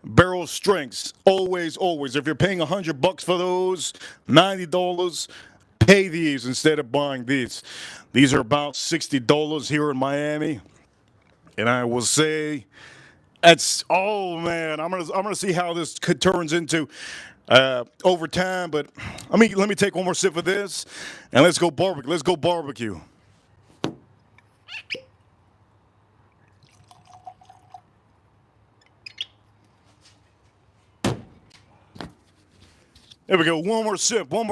Barrel strengths, always. If you're paying $100 for those, $90, pay these instead of buying these. These are about $60 here in Miami, and I will say, oh man, I'm gonna see how this turns into over time. But let me take one more sip of this, and let's go barbecue. Let's go barbecue. There we go. One more sip, and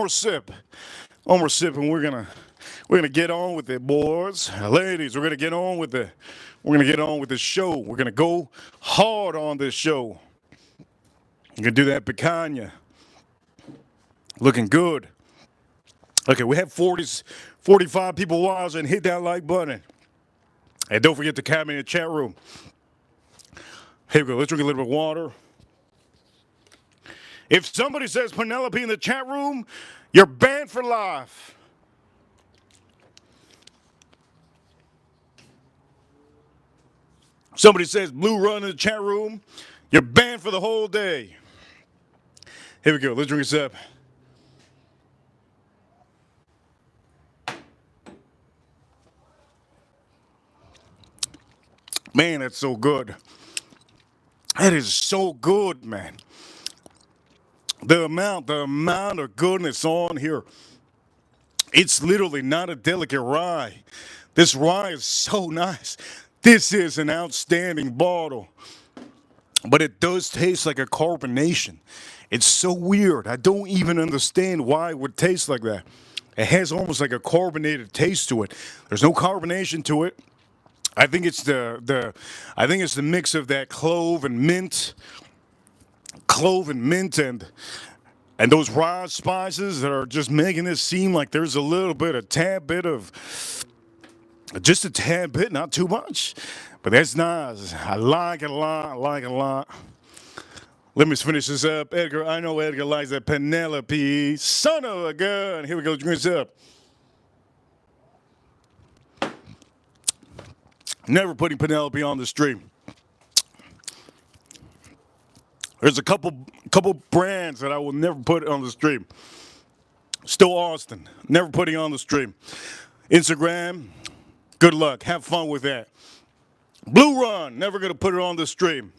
we're gonna get on with it, boys, ladies. We're gonna get on with it. We're gonna get on with the show. We're gonna go hard on this show. We're gonna do that picanha. Looking good. Okay, we have 45 people watching. Hit that like button, and don't forget to comment in the chat room. Here we go. Let's drink a little bit of water. If somebody says Penelope in the chat room, you're banned for life. Somebody says Blue Run in the chat room, you're banned for the whole day. Here we go. Let's drink this up. Man, that's so good. That is so good, man. The amount of goodness on here. It's literally not a delicate rye. This rye is so nice. This is an outstanding bottle. But it does taste like a carbonation. It's so weird. I don't even understand why it would taste like that. It has almost like a carbonated taste to it. There's no carbonation to it. I think it's the mix of that clove and mint and those raw spices that are just making this seem like there's a tad bit of, just a tad bit, not too much. But that's nice. I like it a lot. Let me finish this up. Edgar, I know Edgar likes that Penelope. Son of a gun. Here we go, drink this up. Never putting Penelope on the stream. There's a couple brands that I will never put on the stream. Still Austin, never putting on the stream. Instagram, good luck. Have fun with that. Blue Run, never going to put it on the stream.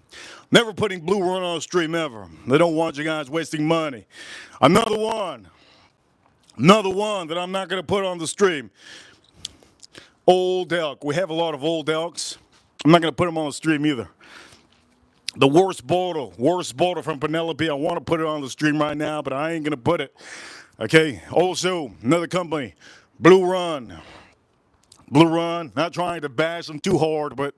Never putting Blue Run on the stream ever. They don't want you guys wasting money. Another one that I'm not going to put on the stream. Old Elk. We have a lot of Old Elks. I'm not going to put them on the stream either. The worst bottle from Penelope. I want to put it on the stream right now, but I ain't going to put it. Okay. Also, another company, Blue Run. Blue Run, not trying to bash them too hard, but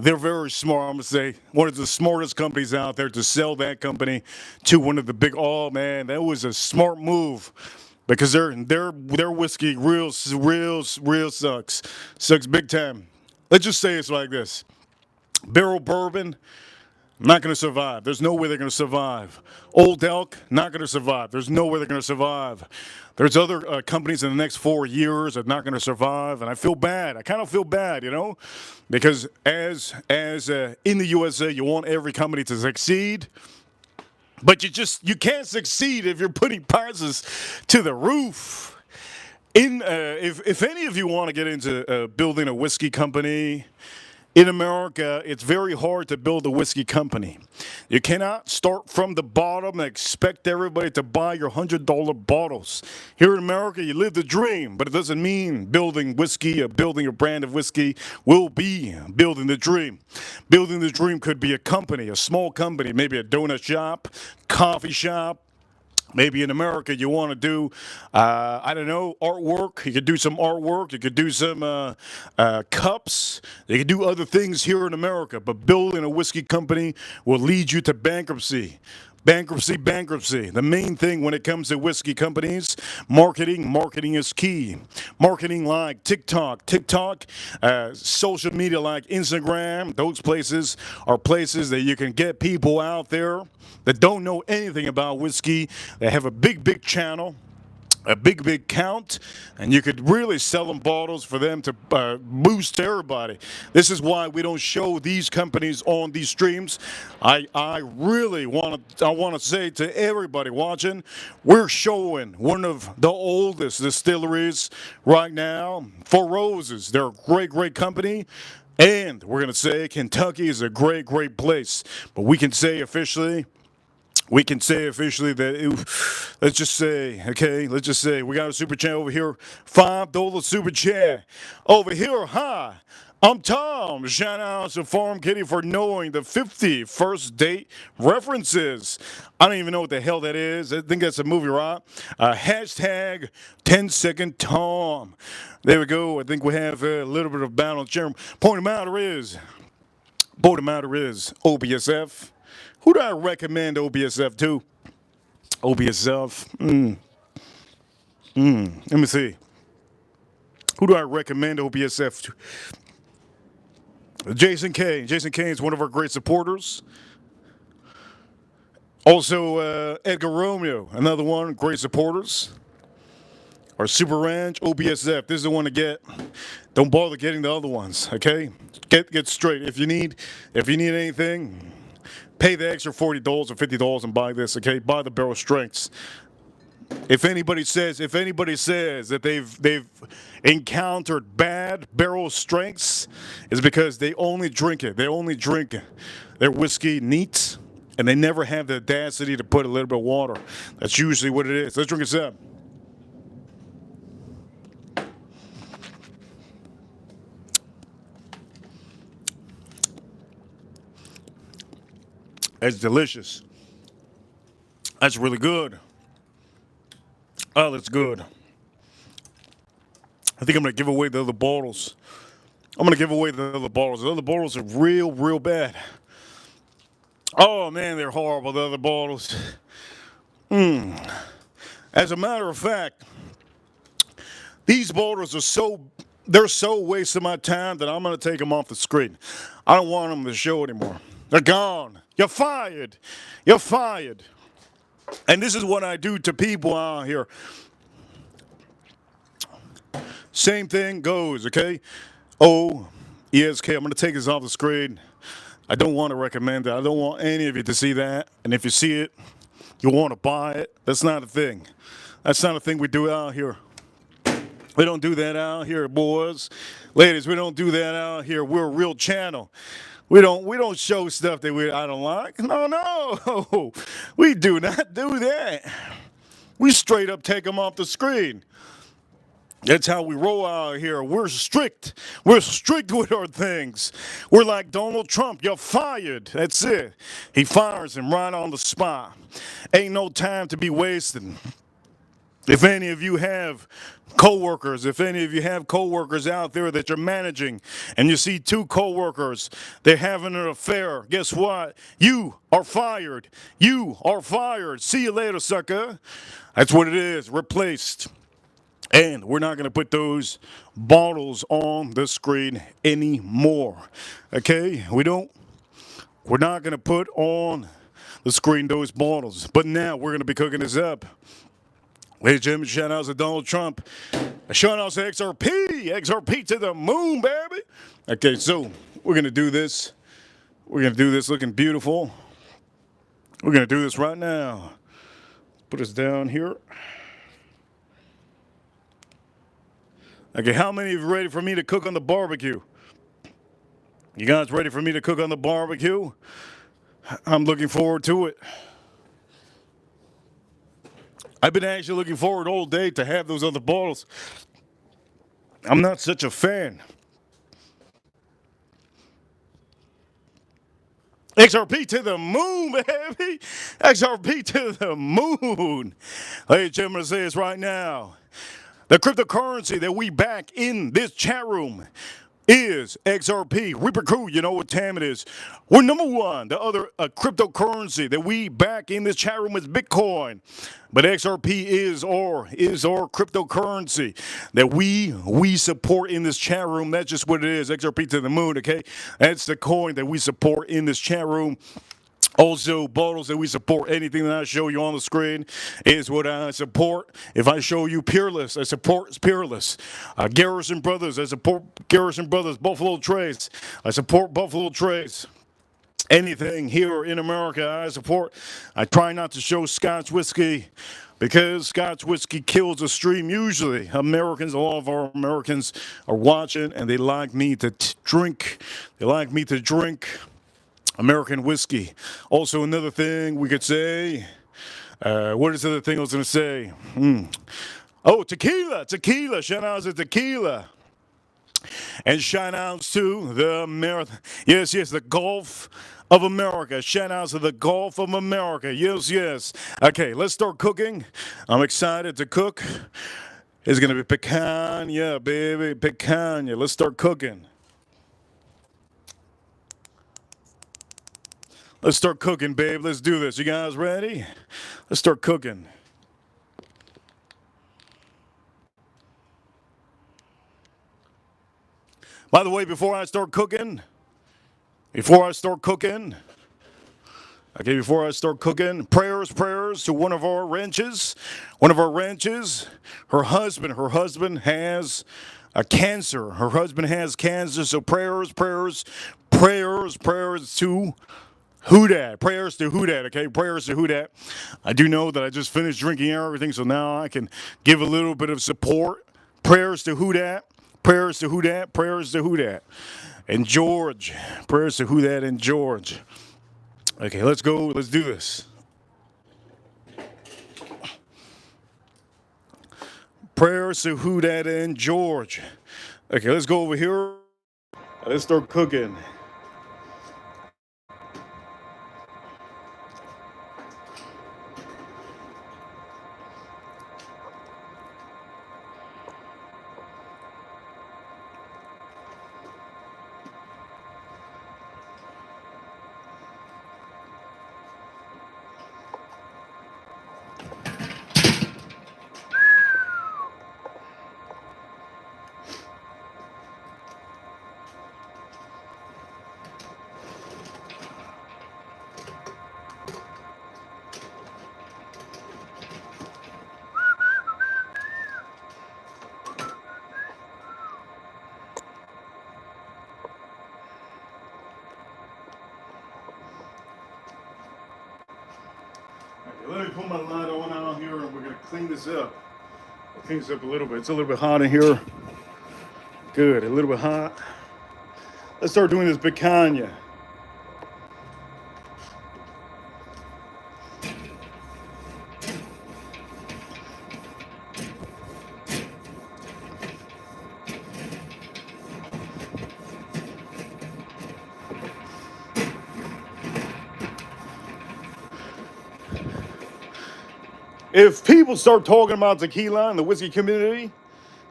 they're very smart. I'm going to say one of the smartest companies out there to sell that company to one of the big, oh man, that was a smart move because their whiskey real sucks big time. let's just say it's like this. Barrel bourbon, not going to survive. There's no way they're going to survive. Old Elk, not going to survive. There's no way they're going to survive. There's other companies in the next 4 years that are not going to survive, and I feel bad. I kind of feel bad, because as in the USA, you want every company to succeed, but you can't succeed if you're putting prices to the roof. If any of you want to get into building a whiskey company, in America, it's very hard to build a whiskey company. You cannot start from the bottom and expect everybody to buy your $100 bottles. Here in America, you live the dream, but it doesn't mean building whiskey or building a brand of whiskey will be building the dream. Building the dream could be a company, a small company, maybe a donut shop, coffee shop. Maybe in America you want to do, I don't know, artwork. You could do some artwork. You could do some cups. You could do other things here in America. But building a whiskey company will lead you to bankruptcy. Bankruptcy. The main thing when it comes to whiskey companies, marketing. Marketing is key. Marketing like TikTok, social media like Instagram. Those places are places that you can get people out there that don't know anything about whiskey. They have a big channel, a big count, and you could really sell them bottles for them to boost to everybody. This is why we don't show these companies on these streams. I really want to say to everybody watching, we're showing one of the oldest distilleries right now, Four Roses. They're a great company. And we're going to say Kentucky is a great place. But we can say officially that, let's just say, we got a super chat over here, $5 super chat. Over here, hi, I'm Tom. Shout out to Farm Kitty for knowing the 50 first date references. I don't even know what the hell that is. I think that's a movie, right? Hashtag 10-second Tom. There we go. I think we have a little bit of battle on the chair. Point of matter is OBSF. Who do I recommend OBSF to? OBSF. Let me see. Who do I recommend OBSF to? Jason K. Jason K is one of our great supporters. Also, Edgar Romeo, another one, great supporters. Our Super Ranch, OBSF. This is the one to get. Don't bother getting the other ones, okay? Get straight. If you need anything, pay the extra $40 or $50 and buy this, okay? Buy the barrel strengths. If anybody says that they've encountered bad barrel strengths, it's because they only drink it. They only drink their whiskey neat, and they never have the audacity to put a little bit of water. That's usually what it is. Let's drink this up. That's delicious. That's really good. Oh, that's good. I think I'm going to give away the other bottles. The other bottles are real bad. Oh, man, they're horrible, the other bottles. As a matter of fact, these bottles are they're so wasting my time that I'm going to take them off the screen. I don't want them to show anymore. They're gone. You're fired. And this is what I do to people out here. Same thing goes, okay? ESK, I'm going to take this off the screen. I don't want to recommend it. I don't want any of you to see that. And if you see it, you want to buy it. That's not a thing. That's not a thing we do out here. We don't do that out here, boys. Ladies, we don't do that out here. We're a real channel. We don't show stuff that I don't like. No. We do not do that. We straight up take them off the screen. That's how we roll out here. We're strict. We're strict with our things. We're like Donald Trump. You're fired. That's it. He fires him right on the spot. Ain't no time to be wasted. If any of you have coworkers out there that you're managing, and you see two coworkers, they're having an affair, guess what? You are fired. See you later, sucker. That's what it is. Replaced. And we're not going to put those bottles on the screen anymore. Okay? We're not going to put on the screen those bottles. But now we're going to be cooking this up. Ladies and gentlemen, shout outs to Donald Trump. Shout outs to XRP. XRP to the moon, baby. Okay, so we're going to do this. We're going to do this looking beautiful. We're going to do this right now. Put us down here. Okay, how many of you ready for me to cook on the barbecue? You guys ready for me to cook on the barbecue? I'm looking forward to it. I've been actually looking forward all day to have those other bottles. I'm not such a fan. XRP to the moon, baby. XRP to the moon. Ladies and gentlemen, I say this right now. The cryptocurrency that we back in this chat room is XRP. Reaper Crew, you know what time it is. We're number one. The other cryptocurrency that we back in this chat room is Bitcoin. But XRP is our cryptocurrency that we support in this chat room. That's just what it is. XRP to the moon, okay? That's the coin that we support in this chat room. Also, bottles that we support, anything that I show you on the screen is what I support. If I show you Peerless, I support Peerless. Garrison Brothers, I support Garrison Brothers. Buffalo Trace, I support Buffalo Trace. Anything here in America, I support. I try not to show Scotch whiskey because Scotch whiskey kills the stream. Usually, Americans, a lot of our Americans are watching and they like me to drink. They like me to drink American whiskey. Also, another thing we could say, what is the other thing I was going to say? Oh, tequila. Shout out to tequila. And shout outs to the marathon. Yes, the Gulf of America. Shout outs to the Gulf of America. Yes. Okay, let's start cooking. I'm excited to cook. It's going to be picanha, baby. Picanha. Let's start cooking. Let's start cooking, babe. Let's do this. You guys ready? Let's start cooking. By the way, before I start cooking, prayers to one of our ranches. Her husband has a cancer. Her husband has cancer, so prayers to who dat? Prayers to who dat, okay? Prayers to who dat. I do know that I just finished drinking everything, so now I can give a little bit of support. Prayers to who dat. Prayers to who dat. Prayers to who dat. And George. Prayers to who dat and George. Okay, let's go. Let's do this. Prayers to who dat and George. Okay, let's go over here. Let's start cooking. Let me put my light on out here and we're going to clean this up. Clean this up a little bit. It's a little bit hot in here. Good, a little bit hot. Let's start doing this picanha. If people start talking about tequila in the whiskey community,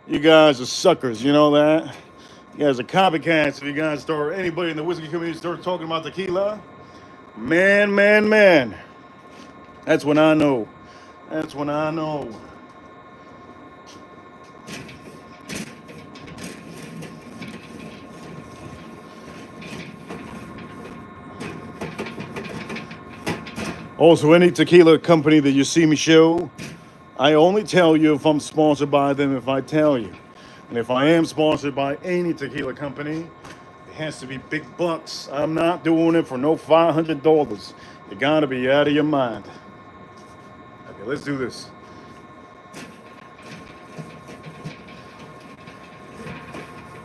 you guys are suckers, you know that? You guys are copycats. If you guys start, anybody in the whiskey community starts talking about tequila, man. That's when I know. Also, any tequila company that you see me show, I only tell you if I'm sponsored by them if I tell you. And if I am sponsored by any tequila company, it has to be big bucks. I'm not doing it for no $500. You gotta be out of your mind. Okay, let's do this.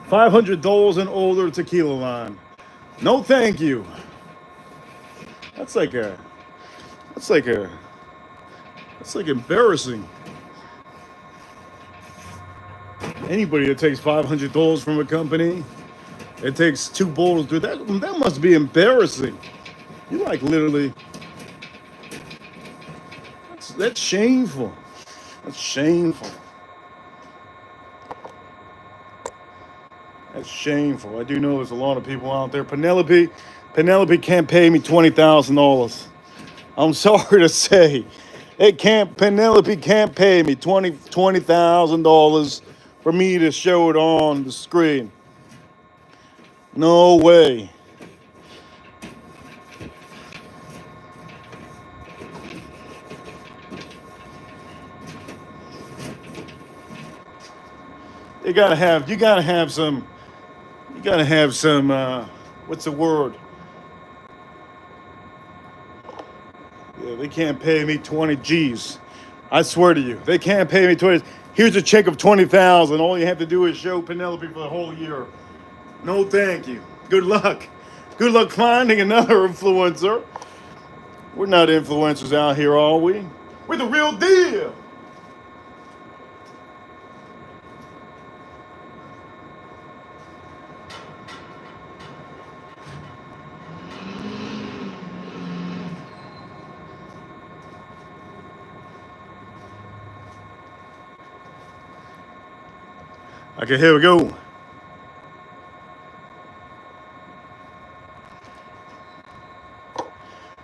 $500 and older tequila line. No, thank you. That's like embarrassing. Anybody that takes $500 from a company, it takes 2 bottles. Dude, that must be embarrassing. You like literally. That's shameful. That's shameful. That's shameful. I do know there's a lot of people out there. Penelope can't pay me $20,000. I'm sorry to say, Penelope can't pay me $20,000 for me to show it on the screen. No way. You gotta have some, what's the word? Yeah, they can't pay me 20 G's. I swear to you, they can't pay me 20. Here's a check of 20,000. All you have to do is show Penelope for the whole year. No, thank you. Good luck. Good luck finding another influencer. We're not influencers out here, are we? We're the real deal. Okay, here we go.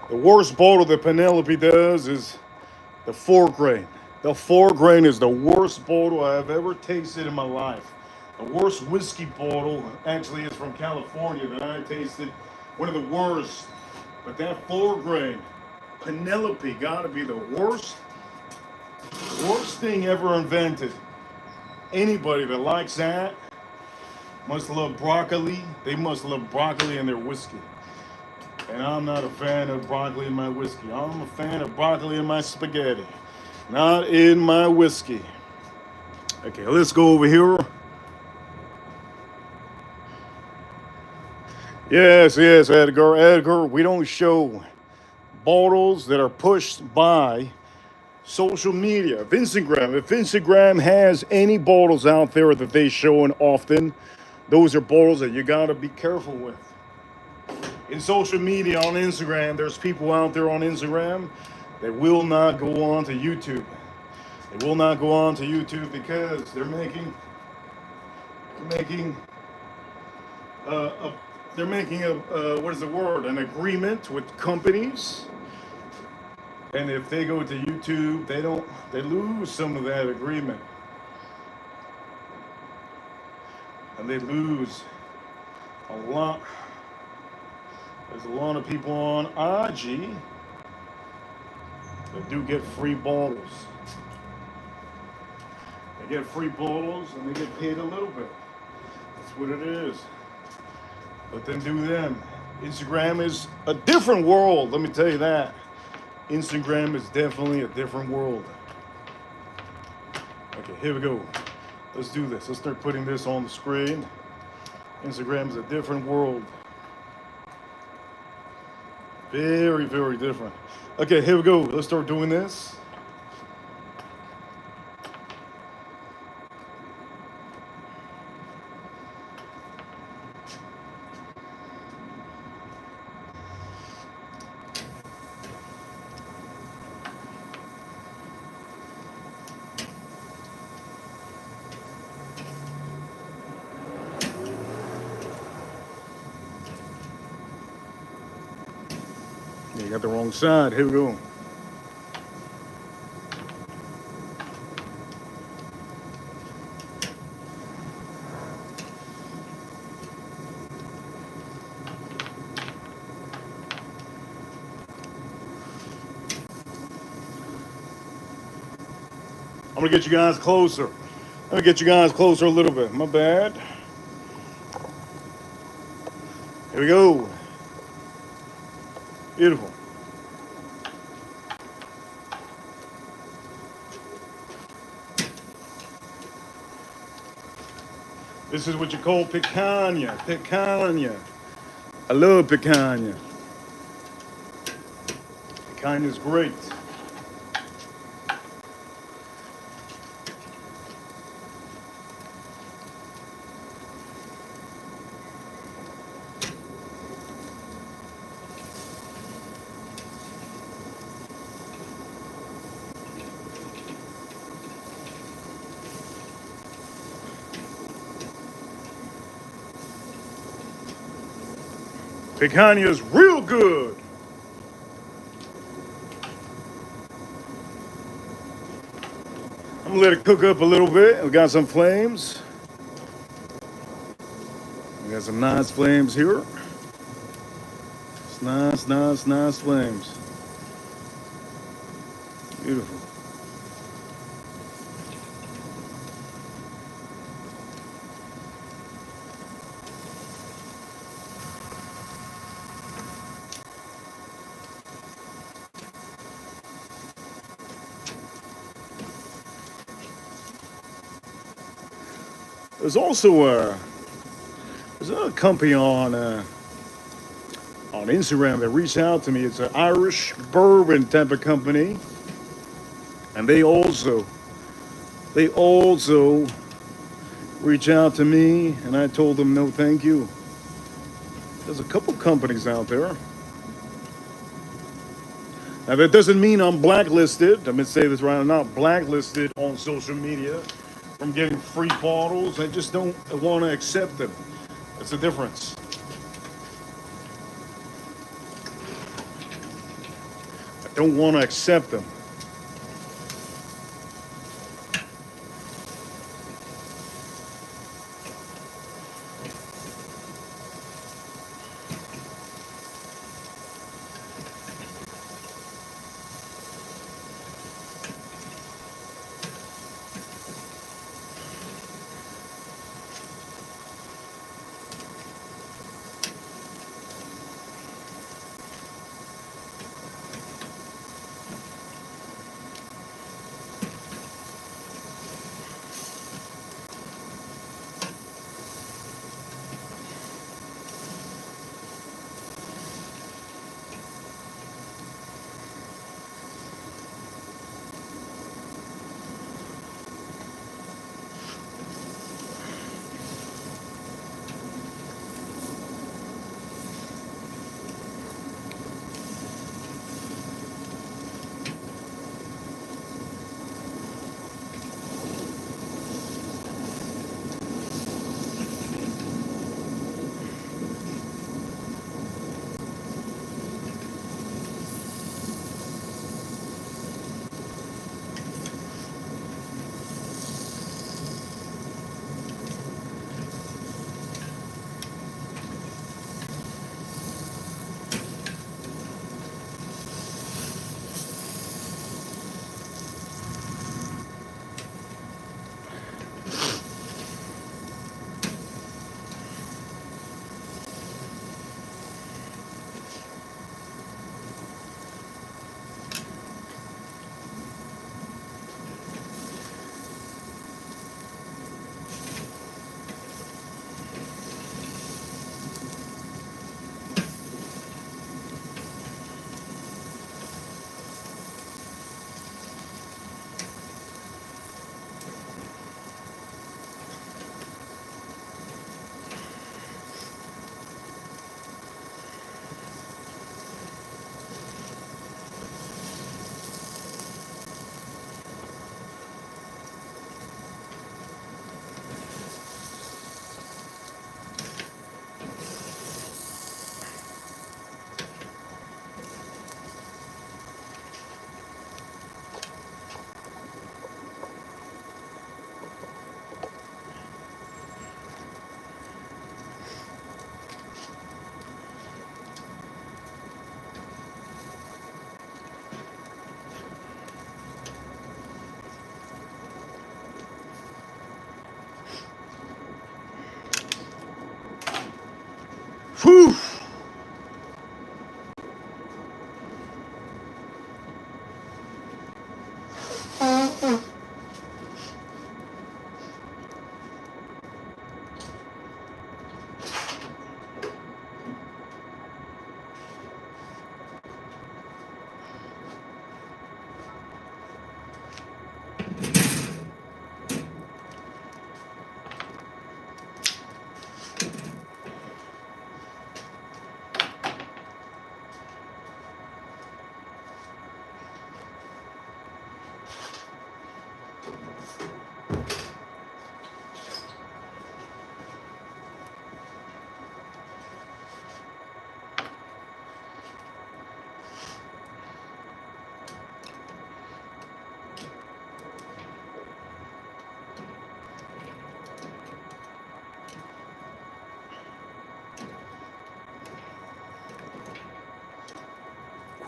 The worst bottle that Penelope does is the 4-grain. The 4-grain is the worst bottle I've ever tasted in my life. The worst whiskey bottle actually is from California that I tasted. One of the worst. But that 4-grain, Penelope gotta be the worst thing ever invented. Anybody that likes that must love broccoli. They must love broccoli in their whiskey. And I'm not a fan of broccoli in my whiskey. I'm a fan of broccoli in my spaghetti, not in my whiskey. Okay, let's go over here. Yes, Edgar. Edgar, we don't show bottles that are pushed by social media. If Instagram has any bottles out there that they show often, those are bottles that you gotta be careful with. In social media on Instagram, there's people out there on Instagram that will not go on to YouTube. They will not go on to YouTube because they're making what is the word? An agreement with companies. And if they go to YouTube, they lose some of that agreement. And they lose a lot. There's a lot of people on IG that do get free bottles. They get free bottles and they get paid a little bit. That's what it is. But then do them. Instagram is a different world, let me tell you that. Instagram is definitely a different world. Okay, here we go. Let's do this. Let's start putting this on the screen. Instagram is a different world. Very, very different. Okay, here we go. Let's start doing this. Yeah, you got the wrong side. Here we go. gonna get you guys closer. Let me get you guys closer a little bit. My bad. Here we go. Beautiful. This is what you call picanha. Picanha. I love picanha. Picanha is great. Picanha is real good. I'm gonna let it cook up a little bit. We got some flames. We got some nice flames here. It's nice, nice, nice flames. Beautiful. There's also there's another company on Instagram that reached out to me. It's an Irish bourbon type of company, and they also reach out to me, and I told them no, thank you. There's a couple companies out there. Now that doesn't mean I'm blacklisted. I'm gonna say this right. I'm not blacklisted on social media from getting free bottles. I just don't want to accept them. That's the difference. I don't want to accept them.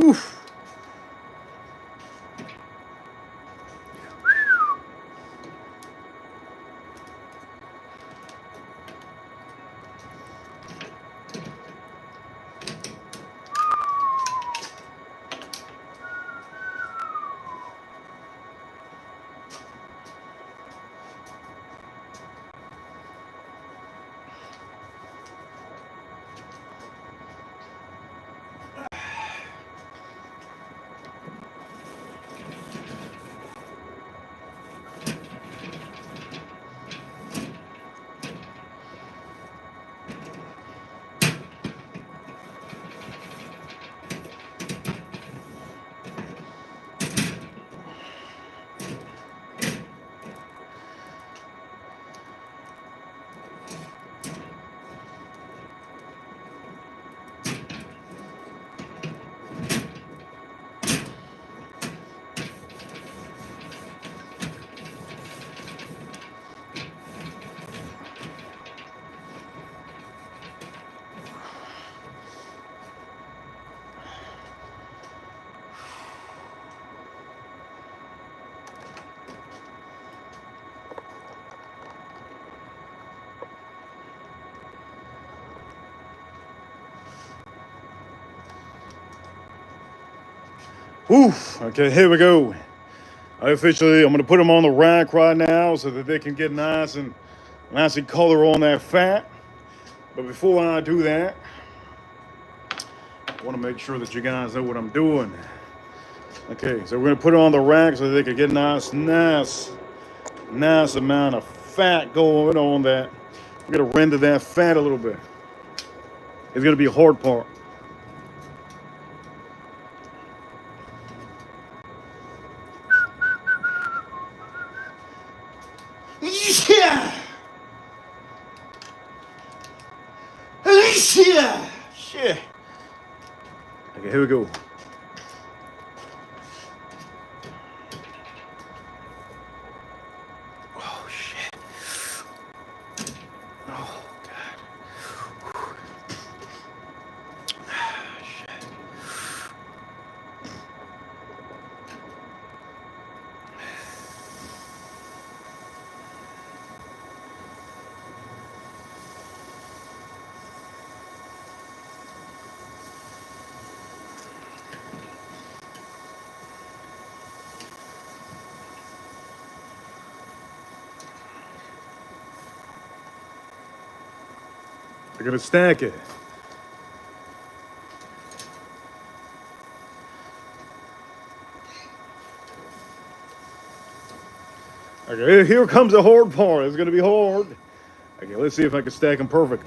Oof. Oof. Okay, here we go. I'm going to put them on the rack right now so that they can get nice and color on that fat. But before I do that, I want to make sure that you guys know what I'm doing. Okay, so we're going to put it on the rack so that they can get nice amount of fat going on that. We're going to render that fat a little bit. It's going to be a hard part. Yeah! Yeah! Shit! Okay, here we go. Oh, shit. Oh, God. Shit. They're gonna stack it. Okay, here comes the hard part. It's gonna be hard. Okay, let's see if I can stack them perfect.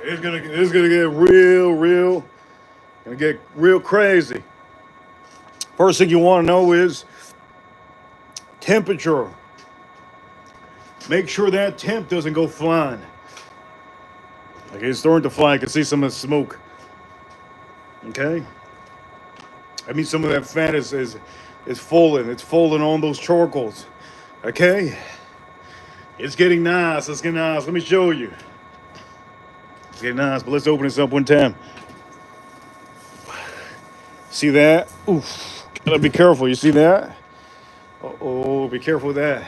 It's gonna get real crazy. First thing you want to know is temperature. Make sure that temp doesn't go flying. Okay, it's starting to fly. I can see some of the smoke. Okay, I mean some of that fat is falling. It's falling on those charcoals. Okay, it's getting nice. It's getting nice. Let me show you. It's getting nice, but let's open this up one time. See that? Oof. Gotta be careful. You see that? Uh-oh, be careful with that.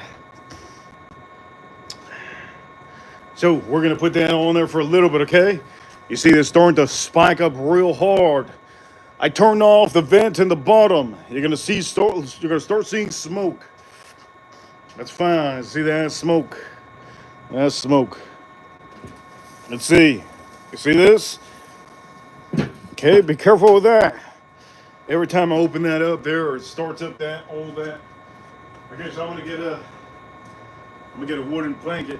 So we're gonna put that on there for a little bit, okay? You see it's starting to spike up real hard. I turned off the vent in the bottom. You're gonna start seeing smoke. That's fine. See that? Smoke. That's smoke. Let's see. You see this? Okay, be careful with that. Every time I open that up there, it starts up all that. Okay, so I'm gonna get a wooden blanket.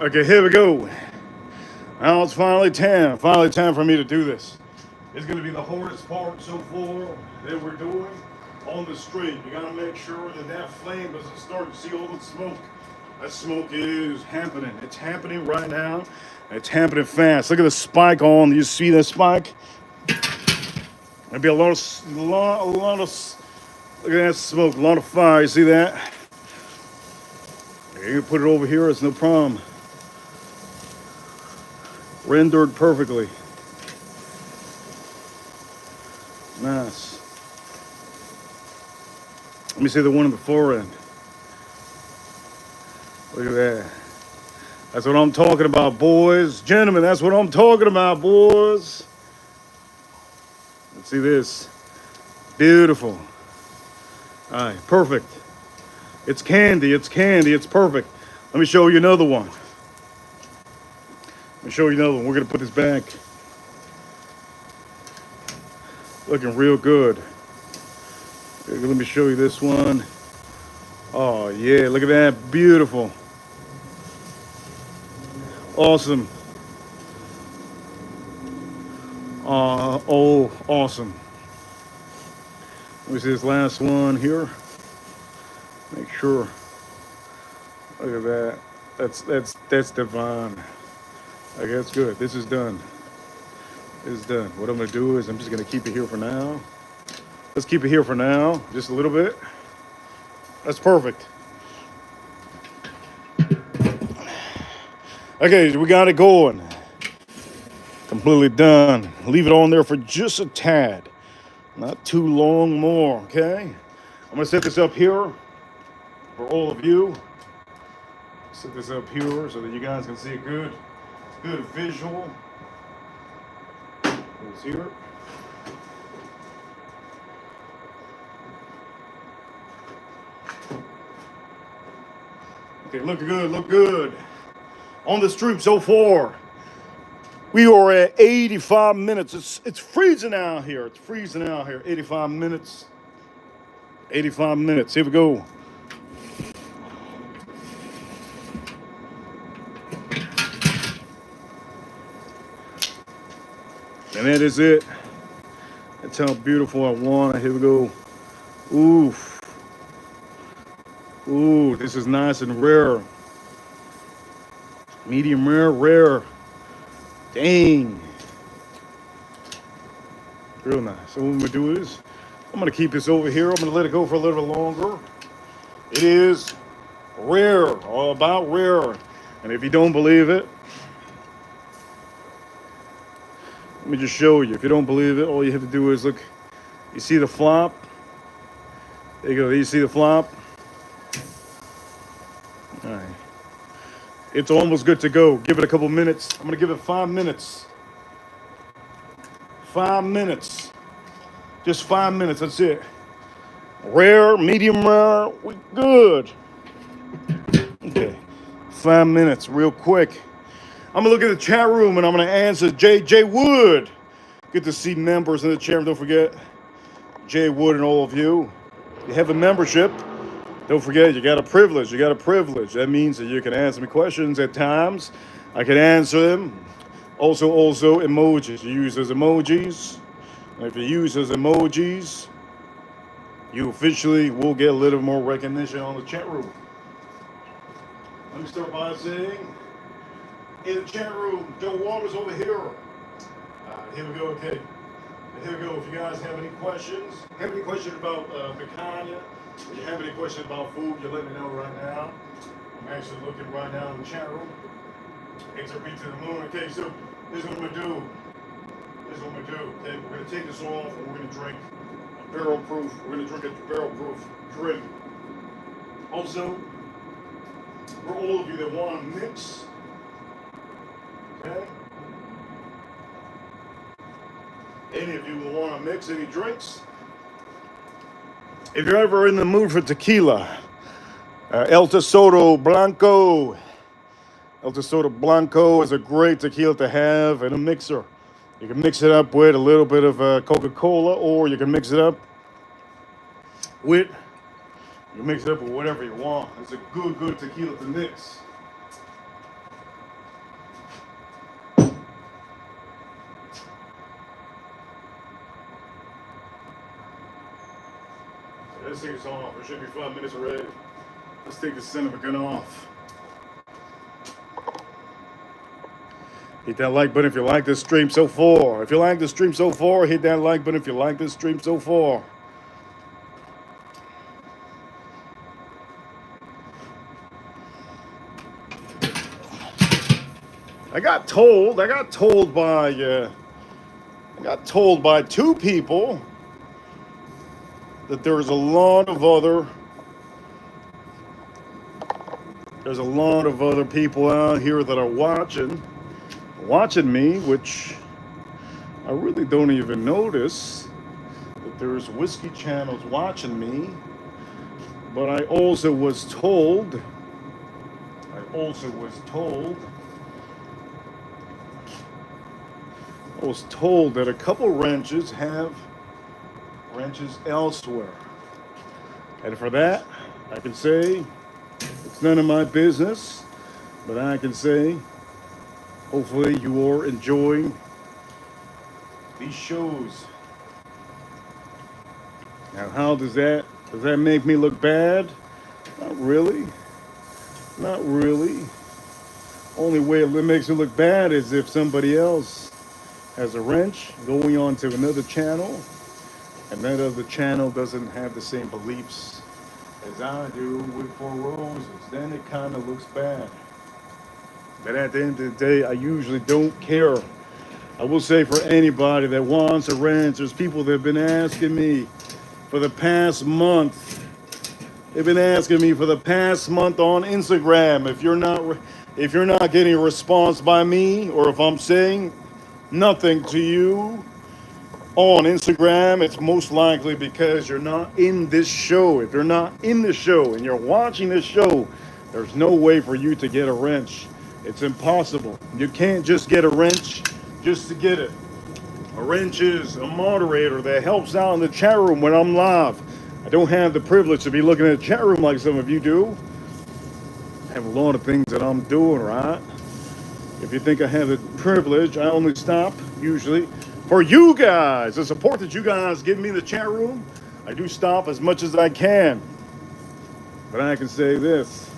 Okay, here we go. Now it's finally time. Finally time for me to do this. It's gonna be the hardest part so far that we're doing on the street. You gotta make sure that flame doesn't start to see all the smoke. That smoke is happening. It's happening right now. It's happening fast. Look at the spike on. You see that spike? There'll be a lot of, look at that smoke, a lot of fire. You see that? You can put it over here. It's no problem. Rendered perfectly. Nice. Let me see the one on the far end. Look at that. That's what I'm talking about, boys. Gentlemen, that's what I'm talking about, boys. Let's see this. Beautiful. All right, perfect. It's candy, it's candy, it's perfect. Let me show you another one. Let me show you another one. We're gonna put this back. Looking real good. Let me show you this one. Oh yeah, look at that, beautiful. Awesome. Oh, awesome. Let me see this last one here. Make sure. Look at that. That's divine. Okay, that's good. This is done. This is done. What I'm gonna do is I'm just gonna keep it here for now. Let's keep it here for now, just a little bit. That's perfect. Okay, we got it going. Completely done. Leave it on there for just a tad. Not too long more, okay? I'm gonna set this up here for all of you. Set this up here so that you guys can see a good visual. It's here. Okay, look good, look good. On the stream so far, we are at 85 minutes. It's freezing out here. It's freezing out here. 85 minutes. 85 minutes. Here we go. And that is it. That's how beautiful I want it. Here we go. Oof. Ooh, this is nice and rare. Medium rare, rare. Dang. Real nice. So what I'm gonna do is, I'm gonna keep this over here. I'm gonna let it go for a little bit longer. It is rare, all about rare. And if you don't believe it, let me just show you. If you don't believe it, all you have to do is look. You see the flop? There you go. You see the flop? All right. It's almost good to go. Give it a couple minutes. I'm gonna give it 5 minutes. 5 minutes. Just 5 minutes. That's it. Rare, medium rare. We good. Okay. 5 minutes, real quick. I'm gonna look at the chat room and I'm gonna answer J Wood. Good to see members in the chat room. Don't forget J Wood and all of you. You have a membership. Don't forget, you got a privilege. You got a privilege. That means that you can answer me questions at times. I can answer them. Also, emojis. You use those emojis. And if you use those emojis, you officially will get a little more recognition on the chat room. Let me start by saying, in the chat room, Joe Waters over here. Here we go, okay. Here we go. If you guys have any questions about picanha, If you have any questions about food, you let me know right now. I'm actually looking right now in the chat room. It's a beat to the moon. Okay, so this is what we're gonna do. This is what we're gonna do. Okay, we're gonna take this off and we're gonna drink a barrel proof. We're gonna drink a barrel proof drink. Also, for all of you that want to mix, okay? Any of you will want to mix any drinks. If you're ever in the mood for tequila, El Tesoro Blanco. El Tesoro Blanco is a great tequila to have in a mixer. You can mix it up with a little bit of Coca-Cola, or you can mix it up with, whatever you want. It's a good tequila to mix. Let's take this off. It should be 5 minutes already. Let's take this son of a gun off. Hit that like button if you like this stream so far. If you like this stream so far, hit that like button if you like this stream so far. I got told by two people that there's a lot of other people out here that are watching me, which I really don't even notice that there's whiskey channels watching me. But I also was told that a couple ranches have ranches elsewhere. And for that, I can say it's none of my business, but I can say hopefully you are enjoying these shows. Now, how does that make me look bad? Not really. Not really. Only way it makes it look bad is if somebody else has a wrench going on to another channel, and that other channel doesn't have the same beliefs as I do with Four Roses. Then it kind of looks bad. But at the end of the day, I usually don't care. I will say, for anybody that wants a wrench, there's people that have been asking me for the past month. They've been asking me for the past month on Instagram. If you're not getting a response by me, or if I'm saying nothing to you on Instagram, it's most likely because you're not in this show. If you're not in the show and you're watching this show, there's no way for you to get a wrench. It's impossible. You can't just get a wrench just to get it. A wrench is a moderator that helps out in the chat room when I'm live. I don't have the privilege to be looking at the chat room like some of you do. I have a lot of things that I'm doing, right? If you think I have the privilege, I only stop usually for you guys. The support that you guys give me in the chat room, I do stop as much as I can. But I can say this.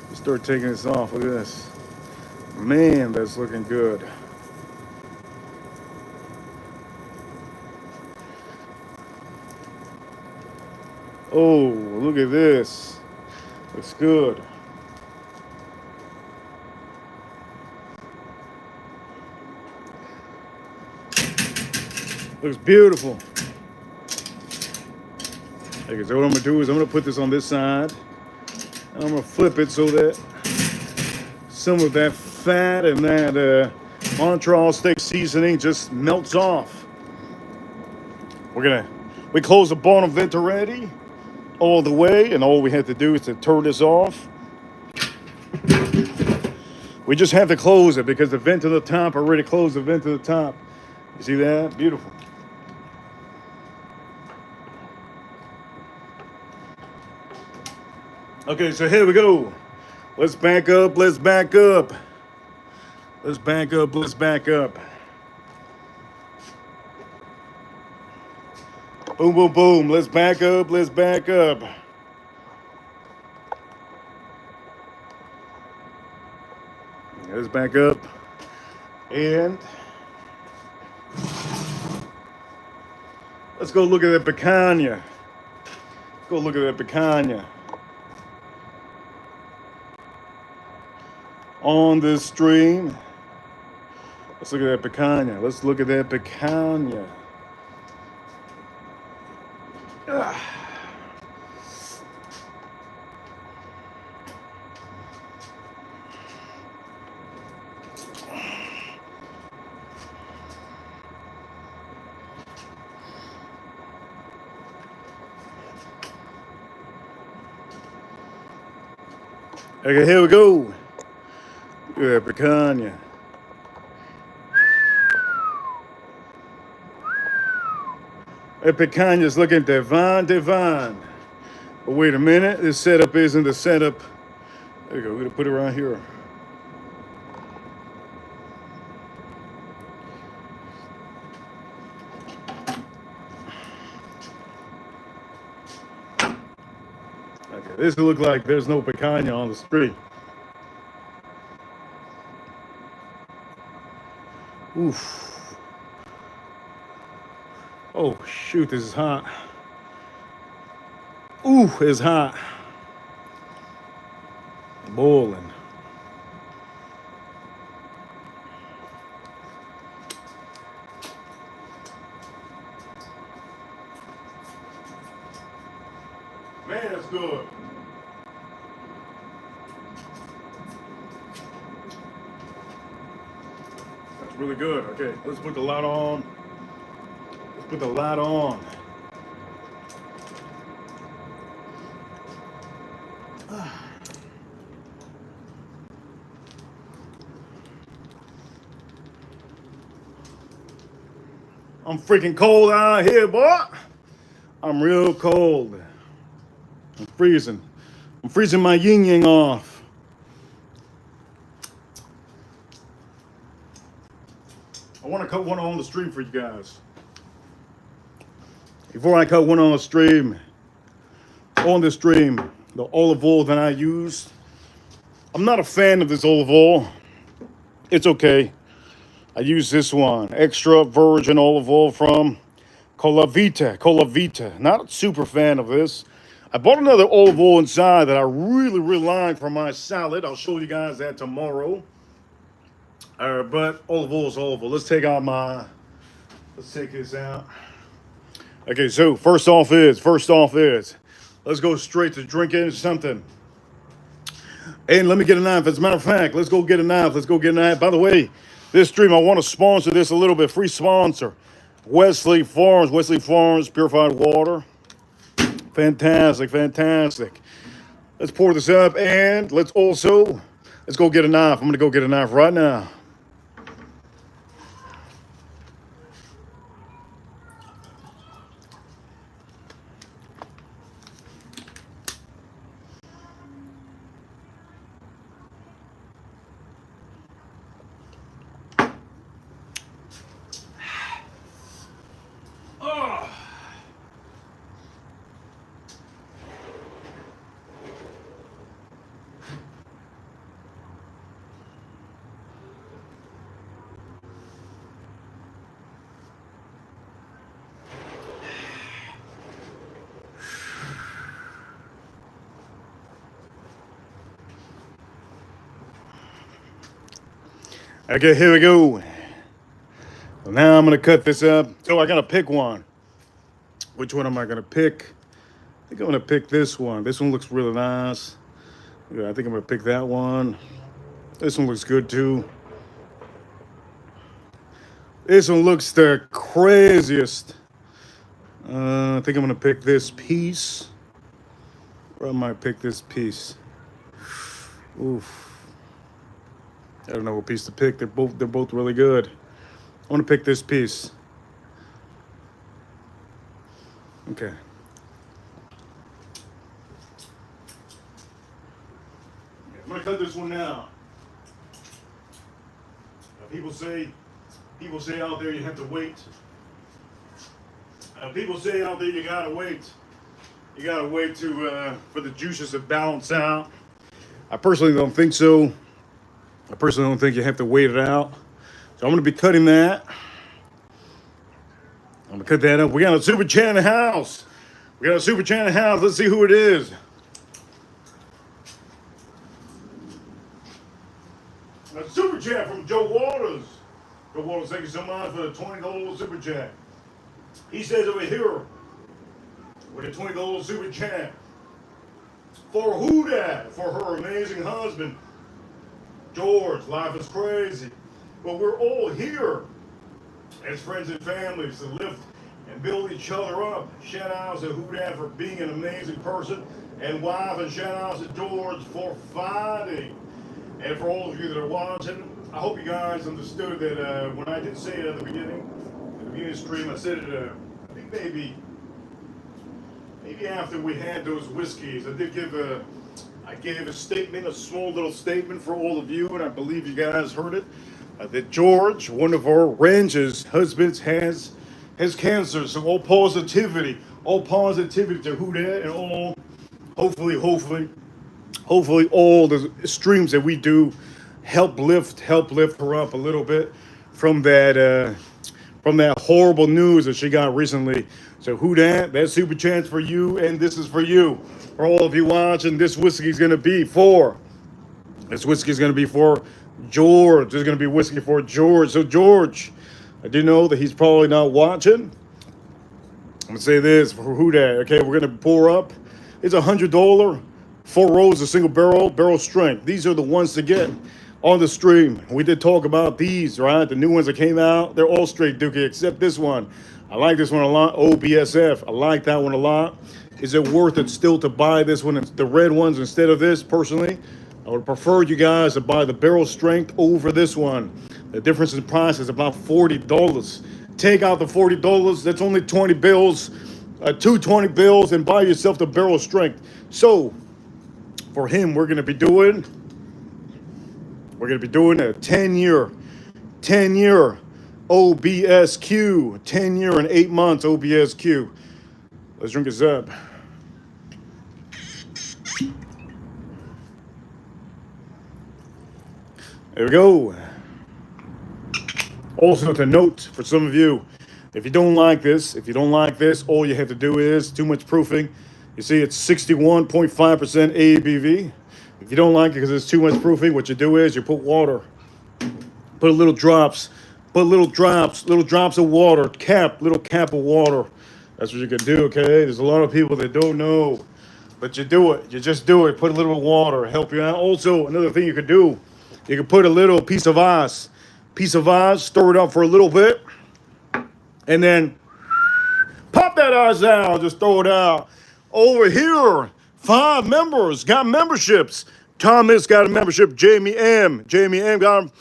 Let's start taking this off. Look at this. Man, that's looking good. Oh, look at this. Looks good. Looks beautiful. Okay, so what I'm gonna do is I'm gonna put this on this side. And I'm gonna flip it so that some of that fat and that Montreal steak seasoning just melts off. We close the bottom vent already, all the way, and all we have to do is to turn this off. We just have to close it because the vent to the top, I already closed the vent to the top. You see that? Beautiful. Okay, so here we go. Let's back up, let's back up. Let's back up, let's back up. Boom, boom, boom. Let's back up, let's back up. Let's back up. And let's go look at the picanha. Go look at that picanha. On this stream. Let's look at that picanha. Let's look at that picanha. Okay, here we go. Look at that picanha. That picanha's looking divine, divine. But wait a minute, this setup isn't the setup. There you go, we're gonna put it right here. Okay, this looks like there's no picanha on the street. Oof. Oh, shoot, this is hot. Ooh, it's hot. Boiling. Man, that's good. That's really good. Okay, let's put the light on. Let's put the light on. I'm freaking cold out here, boy. I'm real cold. I'm freezing. I'm freezing my yin yang off. I want to cut one on the stream for you guys. Before I cut one on the stream, the olive oil that I use, I'm not a fan of this olive oil. It's okay. I use this one, extra virgin olive oil from Colavita. Not a super fan of this. I bought another olive oil inside that I really like for my salad. I'll show you guys that tomorrow. But olive oil is olive oil. Let's take this out. Okay, so first off is, let's go straight to drinking something. And let me get a knife. As a matter of fact, let's go get a knife. By the way, this stream, I want to sponsor this a little bit. Free sponsor. Wesley Farms Purified Water. Fantastic. Let's pour this up and let's go get a knife. I'm going to go get a knife right now. Okay, here we go. So now I'm going to cut this up. So I got to pick one. Which one am I going to pick? I think I'm going to pick this one. This one looks really nice. Yeah, I think I'm going to pick that one. This one looks good too. This one looks the craziest. I think I'm going to pick this piece. Or I might pick this piece. Oof. I don't know what piece to pick. They're both really good. I want to pick this piece. Okay. I'm gonna cut this one now. People say out there you have to wait. People say out there you gotta wait. You gotta wait for the juices to balance out. I personally don't think so. I personally don't think you have to wait it out. So I'm going to be cutting that. I'm going to cut that up. We got a super chat in the house. We got a super chat in the house. Let's see who it is. A super chat from Joe Waters. Joe Waters, thank you so much for the $20 super chat. He says over here with a $20 super chat for who that? For her amazing husband, George. Life is crazy, but we're all here as friends and families to lift and build each other up. Shout outs to who that for being an amazing person and wife, and shout outs to George for fighting. And for all of you that are watching, I hope you guys understood that when I did say it at the beginning of the stream, I said it, I think maybe after we had those whiskeys, I gave a statement, a small little statement for all of you, and I believe you guys heard it, that George, one of our ranch's husbands, has cancer. So all positivity to who that, and all, hopefully all the streams that we do help lift her up a little bit from that horrible news that she got recently. So who that? That's super chance for you, and this is for you. For all of you watching, this whiskey is gonna be for George. There's gonna be whiskey for George. So George, I do know that he's probably not watching. I'm gonna say this for who that. Okay, we're gonna pour up. It's $100, 4 rows of single barrel strength. These are the ones to get on the stream. We did talk about these, right? The new ones that came out, they're all straight dookie except this one. I like this one a lot. OBSF. I like that one a lot. Is it worth it still to buy this one, the red ones, instead of this? Personally, I would prefer you guys to buy the barrel strength over this one. The difference in price is about $40. Take out the $40. That's only 20 bills, 220 bills, and buy yourself the barrel strength. So for him, we're gonna be doing a 10-year OBSQ, 10-year and 8 months OBSQ. Let's drink this up. There we go. Also to note for some of you, if you don't like this, all you have to do is too much proofing. You see it's 61.5% ABV. If you don't like it because it's too much proofing, what you do is you put water, put little drops of water, little cap of water. That's what you can do, okay? There's a lot of people that don't know, but you do it. You just do it. Put a little water, help you out. Also, another thing you could do, you can put a little piece of ice, stir it up for a little bit, and then pop that ice out, just throw it out. Over here, 5 members got memberships. Thomas got a membership. Jamie M got him.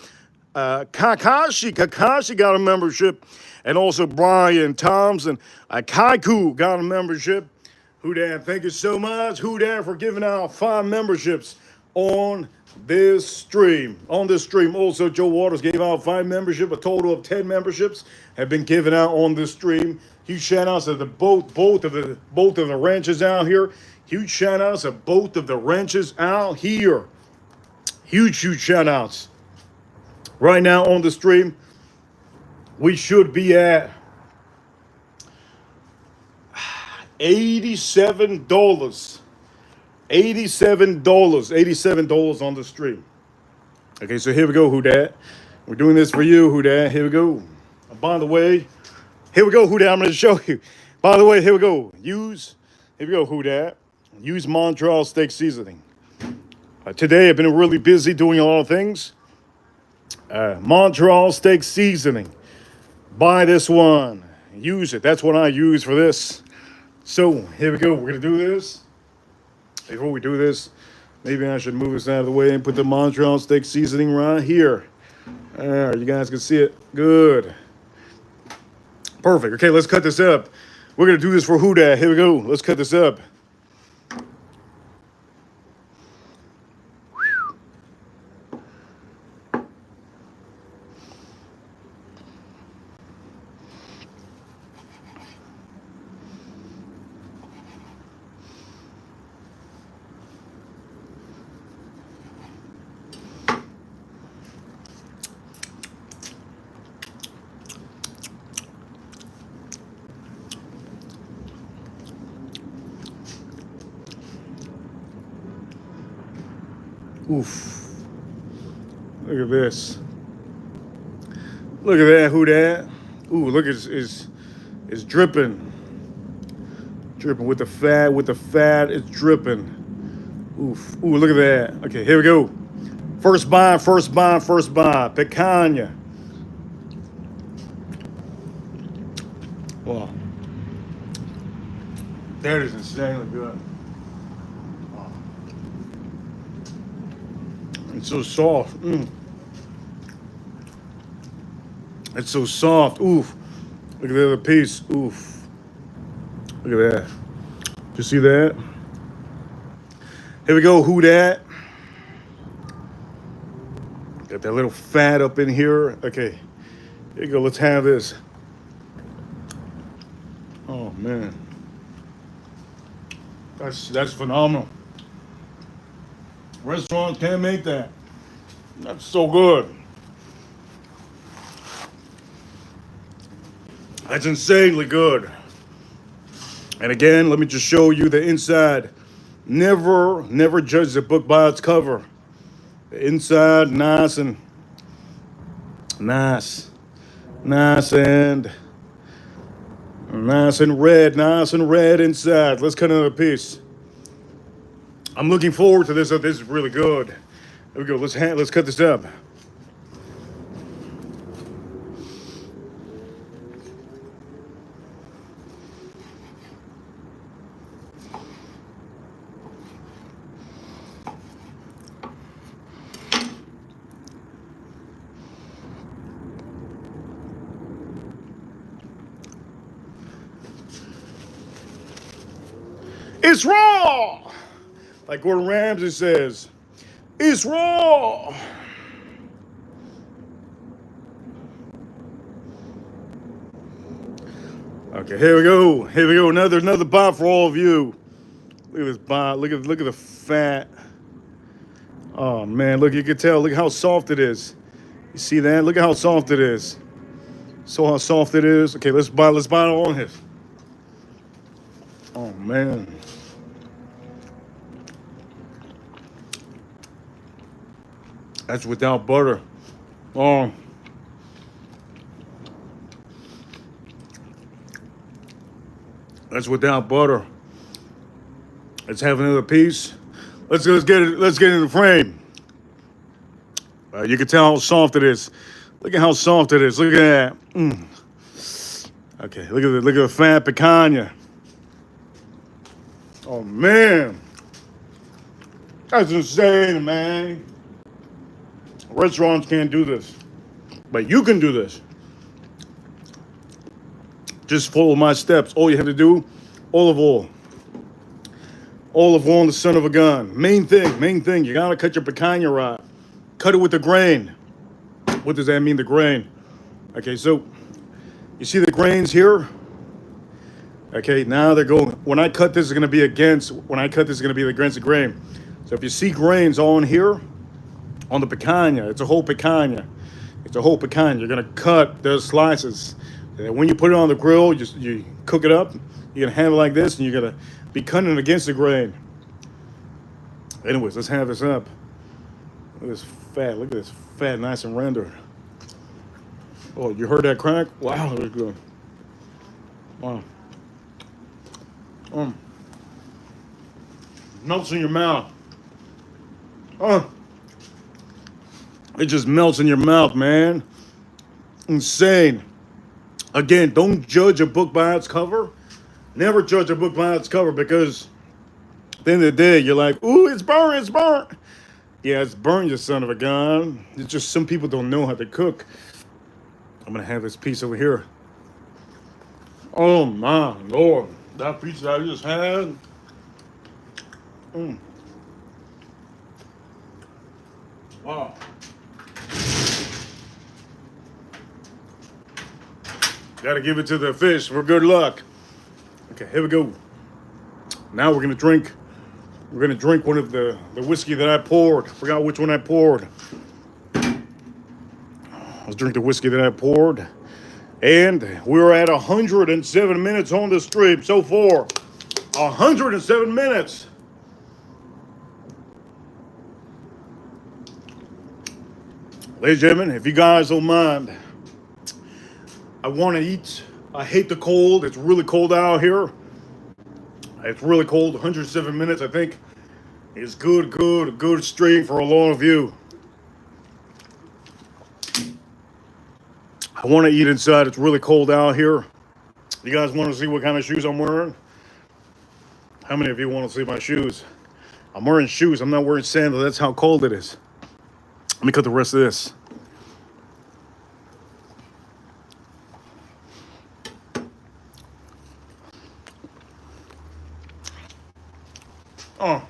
Kakashi got a membership. And also Brian Thompson. Kaiku got a membership. Houdan, thank you so much, Houdan, for giving out 5 memberships on this stream. Also, Joe Waters gave out 5 memberships. A total of 10 memberships have been given out on this stream. Huge shout outs to the both of the ranches out here. Huge shout outs to both of the ranches out here. Huge shout outs. Right now on the stream, we should be at $87. $87 on the stream. Okay, so here we go, Houdan. We're doing this for you, Houdan. Here we go. By the way, here we go, Houdan. I'm going to show you. By the way, here we go. Houdan. Use Montreal steak seasoning. Today, I've been really busy doing a lot of things. Montreal steak seasoning. Buy this one. Use it. That's what I use for this. So, here we go. We're going to do this. Before we do this, maybe I should move this out of the way and put the Montreal steak seasoning right here. There, you guys can see it. Good. Perfect. Okay, let's cut this up. We're going to do this for Houdan. Here we go. Let's cut this up. Oof. Look at this. Look at that. Who that? Ooh, look, it's dripping. Dripping with the fat. With the fat, it's dripping. Oof. Ooh, look at that. Okay, here we go. First bite, first bite, first bite. Picanha. Wow. That is insanely good. Wow. It's so soft. It's so soft. Oof. Look at the other piece. Oof. Look at that. You see that? Here we go. Who that? Got that little fat up in here. Okay. Here you go. Let's have this. Oh man. That's phenomenal. Restaurants can't make that. That's so good. That's insanely good. And again, let me just show you the inside. Never judge the book by its cover. The inside, nice and red, nice and red inside. Let's cut another piece. I'm looking forward to this. This is really good. There we go. Let's cut this up. It's raw! Like Gordon Ramsay says, it's raw! Okay, here we go. Here we go. Another bite for all of you. Look at this bite. Look at the fat. Oh man, look, you can tell. Look how soft it is. You see that? Look at how soft it is. So how soft it is. Okay, let's bite it on here. Oh man. That's without butter. Oh. That's without butter. Let's have another piece. Let's get it in the frame. You can tell how soft it is. Look at how soft it is. Look at that. Okay, look at the fat picanha. Oh man. That's insane, man. Restaurants can't do this, but you can do this. Just follow my steps. All you have to do, olive oil. Olive oil and the son of a gun. Main thing. You gotta cut your picanha right. Cut it with the grain. What does that mean, the grain? Okay, so you see the grains here? Okay, now they're going. When I cut this, it's gonna be against. When I cut this, it's gonna be against the grain. So if you see grains on here, on the picanha, it's a whole picanha. It's a whole picanha. You're gonna cut those slices. And when you put it on the grill, you cook it up. You're gonna have it like this, and you're gonna be cutting it against the grain. Anyways, let's have this up. Look at this fat. Look at this fat, nice and rendered. Oh, you heard that crack? Wow, that was good. Wow. Melts in your mouth. It just melts in your mouth, man. Insane. Again, don't judge a book by its cover. Never judge a book by its cover, because at the end of the day, you're like, ooh, it's burnt, it's burnt. Yeah, it's burnt, you son of a gun. It's just some people don't know how to cook. I'm gonna have this piece over here. Oh my Lord. That piece that I just had. Wow. Gotta give it to the fish for good luck. Okay, here we go. Now we're gonna drink. We're gonna drink one of the whiskey that I poured. Forgot which one I poured. Let's drink the whiskey that I poured. And we're at 107 minutes on the stream so far. 107 minutes. Ladies and gentlemen, if you guys don't mind, I want to eat. I hate the cold. It's really cold out here. It's really cold. 107 minutes, I think. It's good stream for a lot of you. I want to eat inside. It's really cold out here. You guys want to see what kind of shoes I'm wearing? How many of you want to see my shoes? I'm wearing shoes. I'm not wearing sandals. That's how cold it is. Let me cut the rest of this. Oh.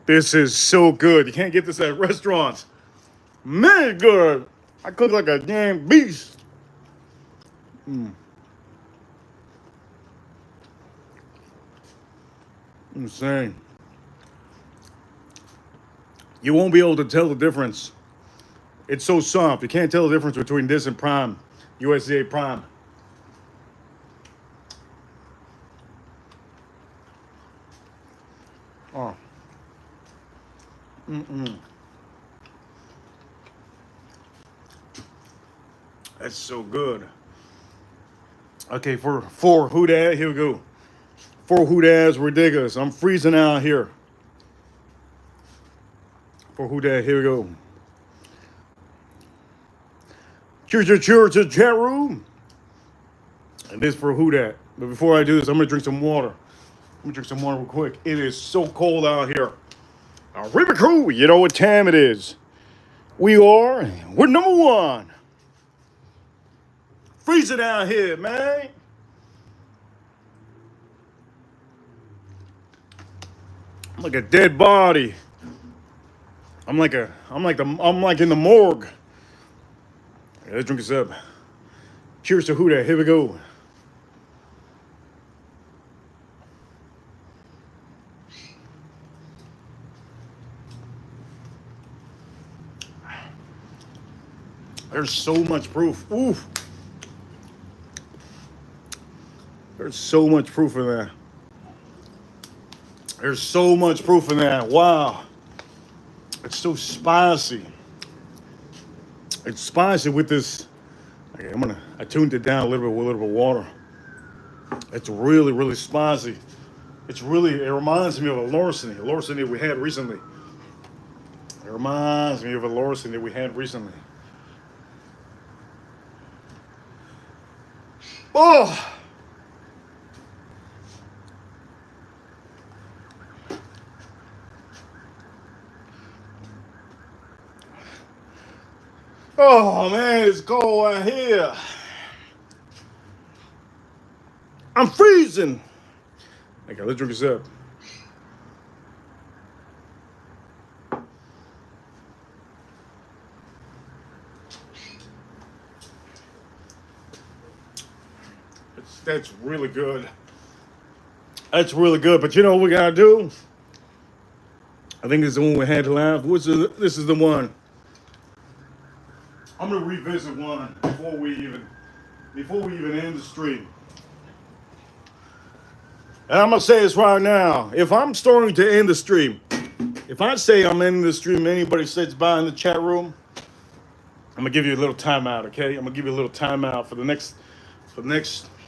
This is so good. You can't get this at restaurants. Man, good. I cook like a damn beast. Insane. You won't be able to tell the difference. It's so soft. You can't tell the difference between this and Prime, USDA Prime. Oh. That's so good. Okay, for who dat? Here we go. For who dat's ridiculous. I'm freezing out here. For who dat? Here we go. Cheers to the chat room. And this for who dat. But before I do this, I'm gonna drink some water. Let me drink some water real quick. It is so cold out here. River Crew, you know what time it is. We're number one. Freezing out here, man. I'm like a dead body. I'm like in the morgue. Okay, let's drink this up. Cheers to who dat. Here we go. There's so much proof. Oof. There's so much proof in that. There's so much proof in that. Wow. It's so spicy. It's spicy with this. Okay, I tuned it down a little bit with a little bit of water. It's really spicy. It reminds me of a larceny we had recently. It reminds me of a larceny we had recently. Oh! Oh man, it's cold out here. I'm freezing. Okay, let's drink this up. That's really good. That's really good. But you know what we gotta do? I think this is the one we had to laugh. This is the one. I'm gonna revisit one before we even end the stream. And I'm gonna say this right now. If I'm starting to end the stream, if I say I'm ending the stream and anybody sits by in the chat room, I'm gonna give you a little timeout, okay? I'm gonna give you a little timeout for the next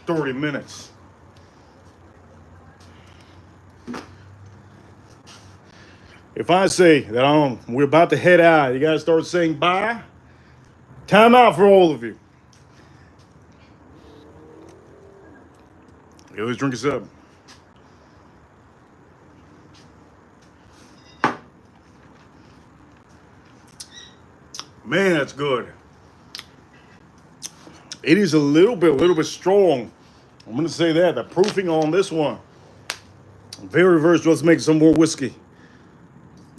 30 minutes. If I say that we're about to head out, you guys start saying bye. Time out for all of you. Okay, let's drink this up. Man, that's good. It is a little bit strong. I'm gonna say that. The proofing on this one. Very versatile. Let's make some more whiskey.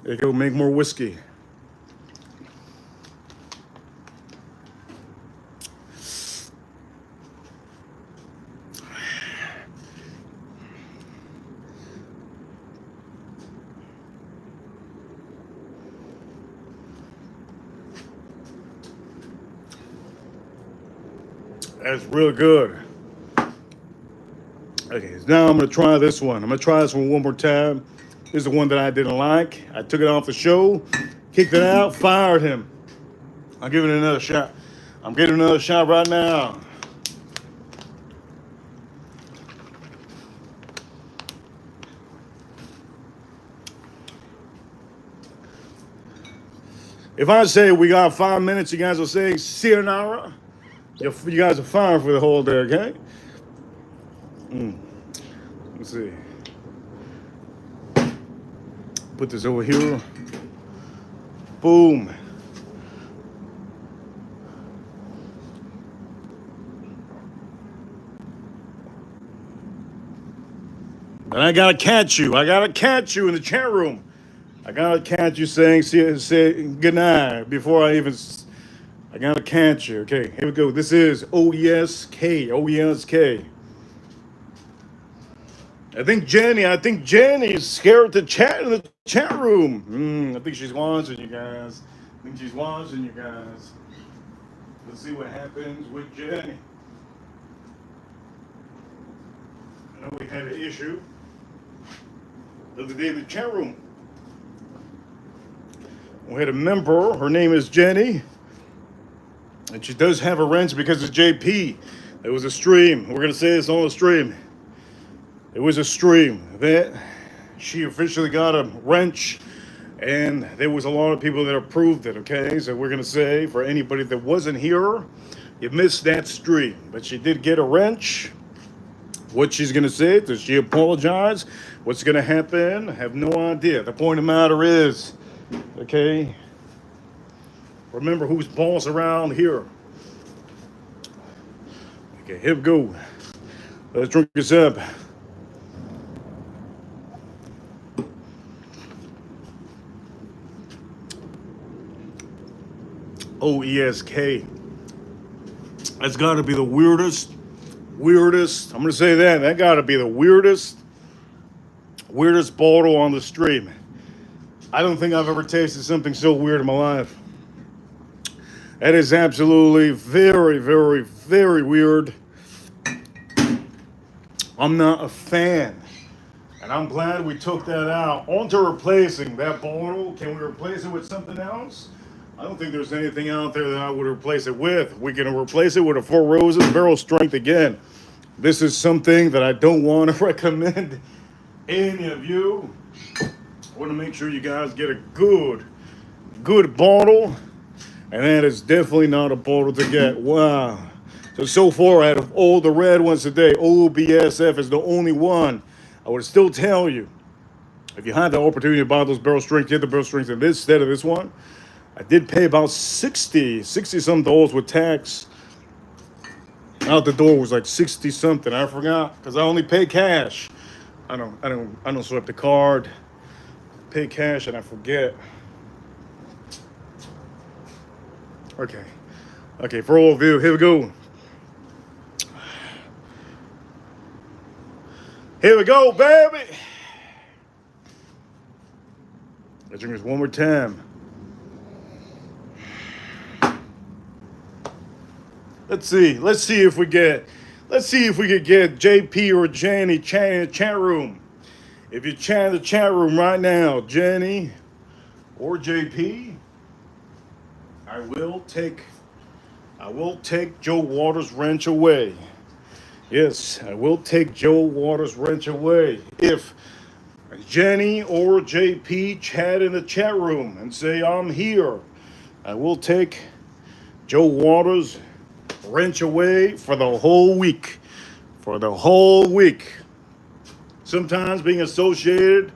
There you go, make more whiskey. That's real good. Okay, so now I'm gonna try this one. I'm gonna try this one more time. This is the one that I didn't like. I took it off the show, kicked it out, fired him. I'll give it another shot. I'm getting another shot right now. If I say we got 5 minutes, you guys will say sayonara. You guys are fine for the whole day, okay? Let's see. Put this over here. Boom. And I gotta catch you. I gotta catch you in the chat room. I gotta catch you saying say good night before I even. I gotta catch you. Okay, here we go. This is OESK. OESK. I think Jenny is scared to chat in the chat room. I think she's watching you guys. Let's see what happens with Jenny. I know we had an issue the other day in the chat room. We had a member, her name is Jenny, and she does have a wrench because it's JP. It was a stream. We're going to say this on the stream. It was a stream that she officially got a wrench, and there was a lot of people that approved it, okay? So we're going to say, for anybody that wasn't here, you missed that stream. But she did get a wrench. What she's going to say, does she apologize? What's going to happen? I have no idea. The point of the matter is, okay, remember who's boss around here. Okay, here we go. Let's drink this up. OESK. That's got to be the weirdest. I'm going to say that. That got to be the weirdest bottle on the stream. I don't think I've ever tasted something so weird in my life. That is absolutely very, very, very weird. I'm not a fan. And I'm glad we took that out. On to replacing that bottle. Can we replace it with something else? I don't think there's anything out there that I would replace it with. We can replace it with a Four Roses barrel strength again. This is something that I don't want to recommend any of you. I want to make sure you guys get a good bottle. And that is definitely not a bottle to get. Wow. So far, out of all the red ones today, OBSF is the only one. I would still tell you, if you had the opportunity to buy those barrel strengths, get the barrel strengths in this instead of this one. I did pay about 60 some dollars with tax. Out the door was like 60 something. I forgot because I only pay cash. I don't swipe the card. Pay cash and I forget. Okay, for all of you, here we go. Here we go, baby. Let's drink this one more time. Let's see if we could get JP or Jenny chatting in the chat room. If you chat in the chat room right now, Jenny or JP, I will take Joe Waters' wrench away. Yes, I will take Joe Waters' wrench away. If Jenny or JP chat in the chat room and say I'm here, I will take Joe Waters' wrench away for the whole week. Sometimes being associated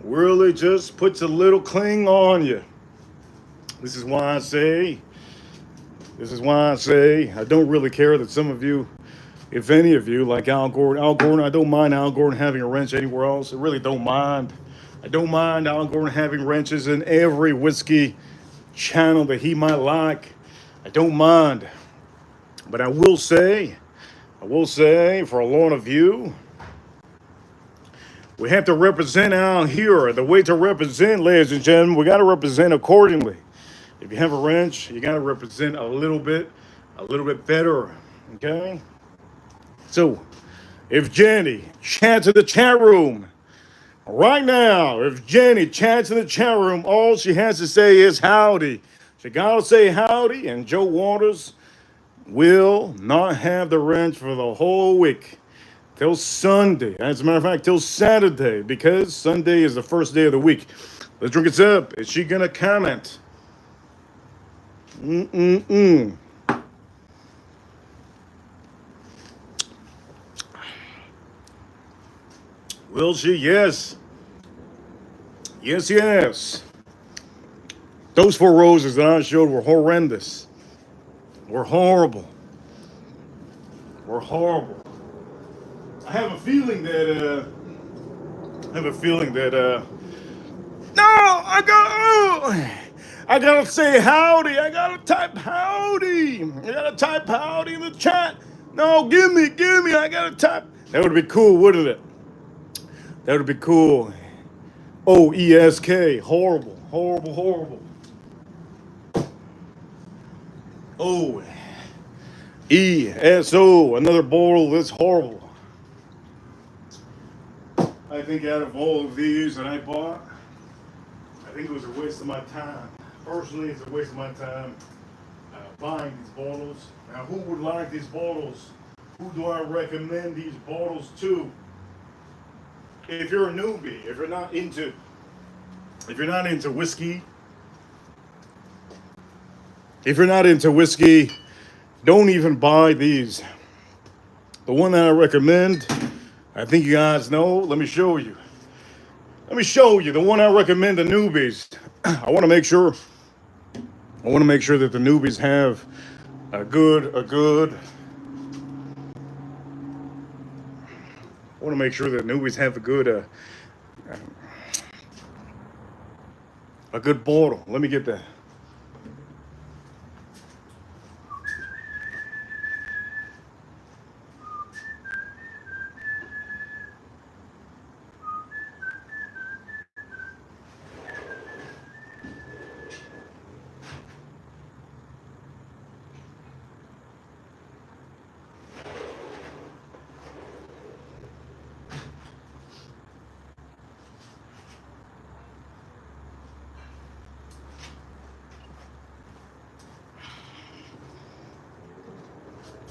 really just puts a little cling on you. This is why I say I don't really care that some of you, if any of you, like Al Gordon, I don't mind Al Gordon having a wrench anywhere else. I really don't mind. I don't mind Algorn having wrenches in every whiskey channel that he might like. I don't mind. But I will say, for a lot of you, we have to represent out here. The way to represent, ladies and gentlemen, we got to represent accordingly. If you have a wrench, you got to represent a little bit better, okay? So, if Jenny chats in the chat room right now, if Jenny chats in the chat room, all she has to say is howdy. She got to say howdy, and Joe Waters will not have the wrench for the whole week. Till Sunday. As a matter of fact, till Saturday, because Sunday is the first day of the week. Let's drink it up. Is she gonna comment? Will she? Yes. Yes. Those 4 roses that I showed were horrendous. Were horrible. I have a feeling that no, I gotta say howdy. I gotta type howdy. I gotta type howdy in the chat. No, give me. I gotta type. That would be cool, wouldn't it? That would be cool. OESK. Horrible. Oh. ESO. Another bottle that's horrible. I think out of all of these that I bought, I think it was a waste of my time. Personally, it's a waste of my time buying these bottles. Now, who would like these bottles? Who do I recommend these bottles to? If you're a newbie, if you're not into whiskey, don't even buy these. The one that I recommend, I think you guys know. Let me show you. The one I recommend to newbies. I want to make sure that the newbies have a good bottle. Let me get that.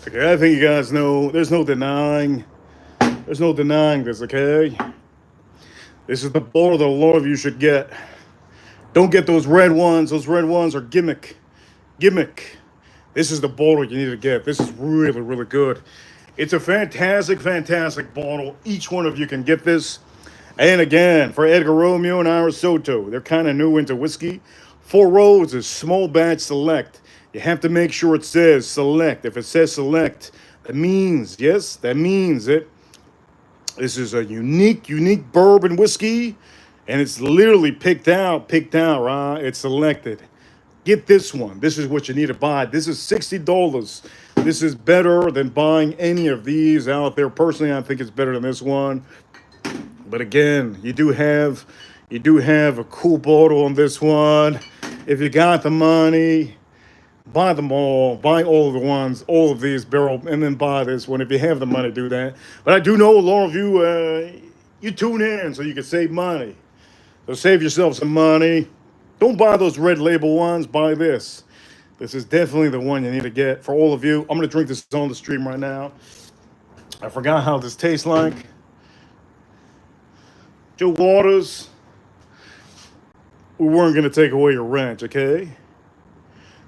Okay, I think you guys know there's no denying this, okay? This is the bottle that a lot of you should get. Don't get those red ones. Those red ones are gimmick. This is the bottle you need to get. This is really good. It's a fantastic bottle. Each one of you can get this. And again, for Edgar Romeo and Ira Soto, they're kind of new into whiskey. 4 Roses, small batch select. You have to make sure it says select. If it says select, that means it. This is a unique bourbon whiskey, and it's literally picked out, right? It's selected. Get this one. This is what you need to buy. This is $60. This is better than buying any of these out there. Personally, I think it's better than this one. But again, you do have a cool bottle on this one. If you got the money, buy them all. Buy all of these barrel, and then buy this one. If you have the money, do that. But I do know a lot of you, you tune in so you can save money. So save yourself some money. Don't buy those red label ones. Buy this. This is definitely the one you need to get for all of you. I'm going to drink this on the stream right now. I forgot how this tastes like. Joe Waters, we weren't going to take away your wrench, okay?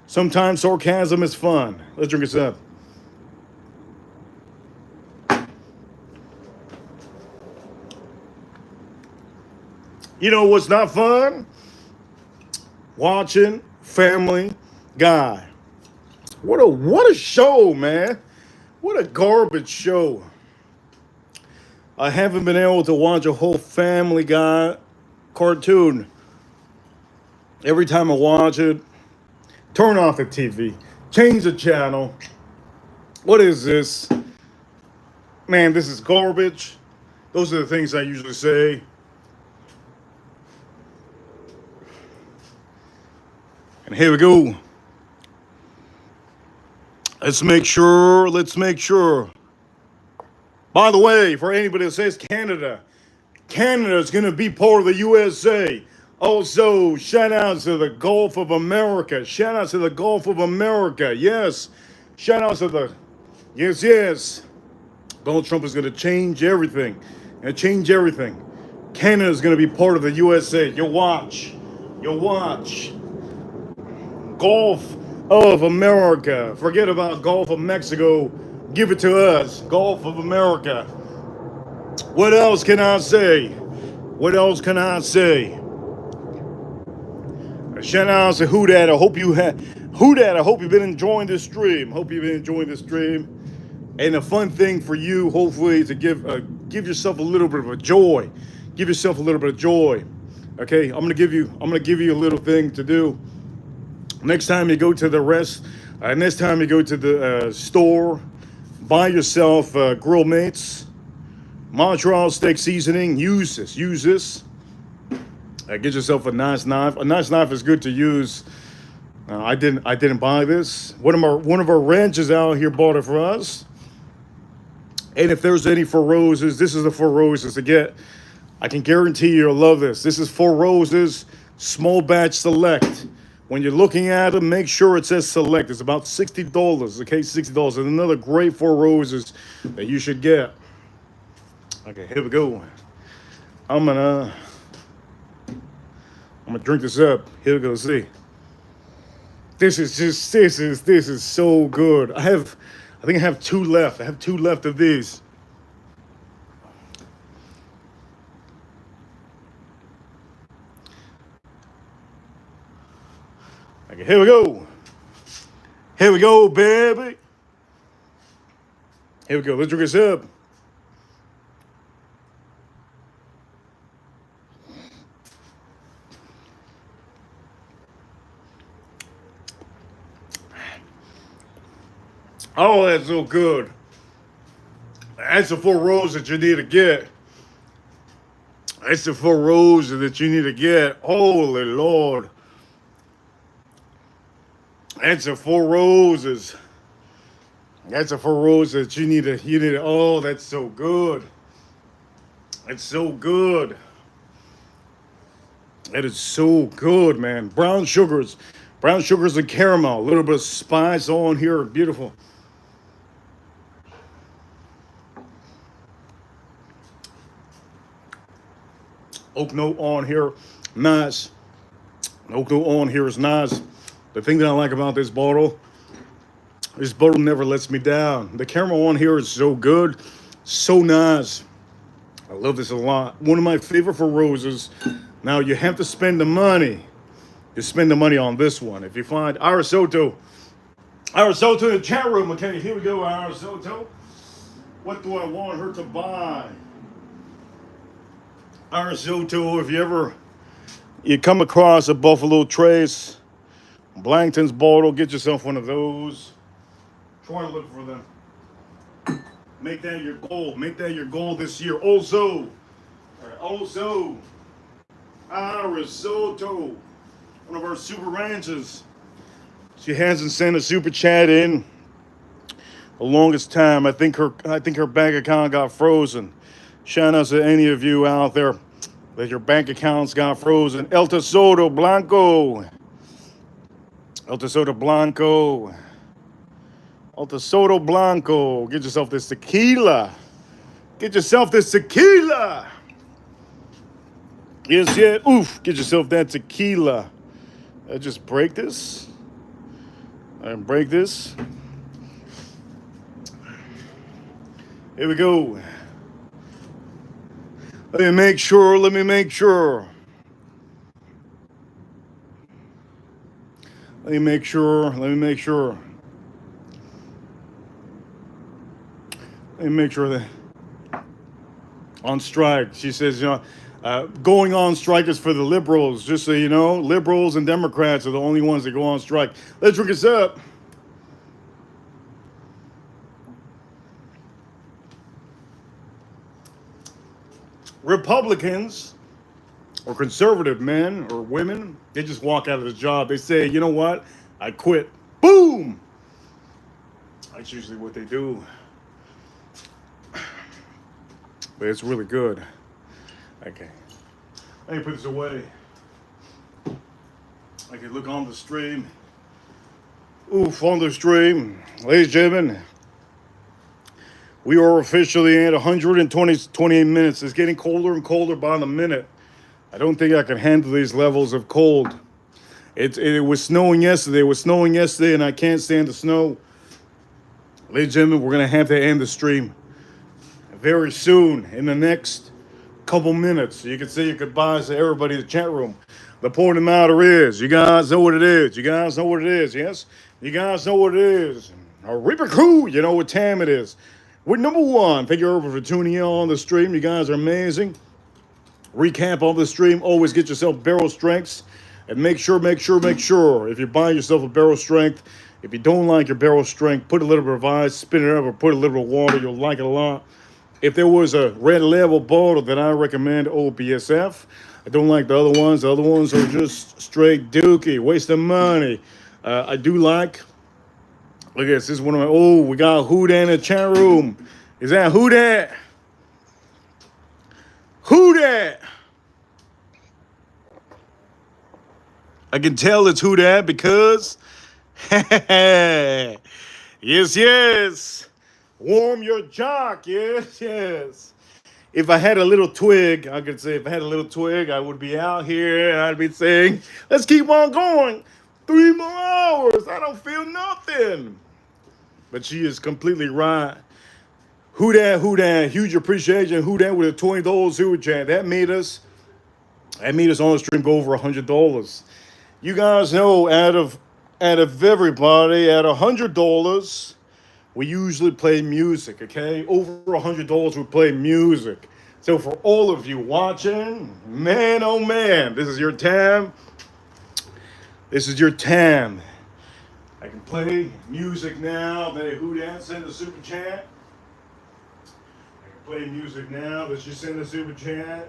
Sometimes sarcasm is fun. Let's drink this up. You know what's not fun? Watching Family Guy. What a show, man. What a garbage show. I haven't been able to watch a whole Family Guy cartoon. Every time I watch it, turn off the TV, change the channel. What is this? Man, this is garbage. Those are the things I usually say. And here we go. Let's make sure. By the way, for anybody that says Canada is going to be part of the USA. Also, shout out to the Gulf of America. Yes. Shout out to the... Yes. Donald Trump is going to change everything. Canada is going to be part of the USA. You'll watch. Gulf of America. Forget about Gulf of Mexico. Give it to us. Gulf of America. What else can I say? Shout out to Who Dat. I hope you've been enjoying this stream. And a fun thing for you, hopefully, to give yourself a little bit of joy. Okay, I'm gonna give you a little thing to do. Next time you go to the store, buy yourself Grill Mates, Montreal steak seasoning. Use this. Get yourself a nice knife. A nice knife is good to use. I didn't buy this. One of our ranches out here bought it for us. And if there's any Four Roses, this is the Four Roses to get. I can guarantee you'll love this. This is Four Roses Small Batch Select. When you're looking at them, make sure it says Select. It's about $60. Okay, $60. And another great Four Roses that you should get. Okay, here we go. I'm gonna drink this up. Here we go. See, this is so good. I think I have two left. Of these. Okay, here we go, baby. Here we go. Let's drink this up. Oh, that's so good. That's the Four Roses that you need to get. Holy Lord. That's the Four Roses. That you need to, oh, that's so good. That is so good, man. Brown sugars and caramel. A little bit of spice on here. Beautiful. Oak note on here. Nice. Oak note on here is nice. The thing that I like about this bottle never lets me down. The caramel on here is so good. So nice. I love this a lot. One of my favorite for roses. Now you have to spend the money. You spend the money on this one. If you find Arisoto in the chat room. Okay, here we go, Arisoto. What do I want her to buy? Arisoto, if you come across a Buffalo Trace, Blankton's bottle, get yourself one of those. Try to look for them. Make that your goal this year. Also, Arisoto, one of our super ranches. She hasn't sent a super chat in the longest time. I think her bank account got frozen. Shout out to any of you out there that your bank accounts got frozen. El Tesoro Blanco. Get yourself this tequila. Yes, yeah. Oof. Get yourself that tequila. Just break this. And break this. Here we go. Let me make sure. Let me make sure that on strike. She says, Going on strike is for the liberals, just so you know. Liberals and Democrats are the only ones that go on strike. Let's drink this up. Republicans or conservative men or women, they just walk out of the job. They say, you know what? I quit. Boom! That's usually what they do. But it's really good. Okay. Let me put this away. I can look on the stream. Oof, on the stream. Ladies and gentlemen, we are officially at 28 minutes. It's getting colder and colder by the minute. I don't think I can handle these levels of cold. It was snowing yesterday. It was snowing yesterday, and I can't stand the snow. Ladies and gentlemen, we're going to have to end the stream very soon, in the next couple minutes. You can say your goodbyes to everybody in the chat room. The point of the matter is, you guys know what it is. You guys know what it is, yes? You guys know what it is. Reaper Crew, you know what time it is. We're number one. Thank you for tuning in on the stream. You guys are amazing. Recap on the stream. Always get yourself barrel strengths. And make sure, if you buy yourself a barrel strength, if you don't like your barrel strength, put a little bit of ice, spin it up, or put a little bit of water. You'll like it a lot. If there was a red label bottle, then I recommend OPSF. I don't like the other ones. The other ones are just straight dookie, waste of money. I do like, look at this. This is one of my, oh, we got Who Dat in the chat room. Is that Who Dat? Who Dat? I can tell it's Who Dat because, yes, yes. Warm your jock, yes, yes. If I had a little twig, I could say if I had a little twig, I would be out here and I'd be saying, let's keep on going. 3 more hours. I don't feel nothing. But she is completely right. Who Dat, Who Dat. Huge appreciation. Who Dat with a $20 super chat. That made us on the stream go over $100. You guys know out of everybody, at $100, we usually play music, okay? Over $100, we play music. So for all of you watching, man, oh man, this is your time. This is your time. I can play music now. Who Dat send a super chat? I can play music now. Let's just send a super chat.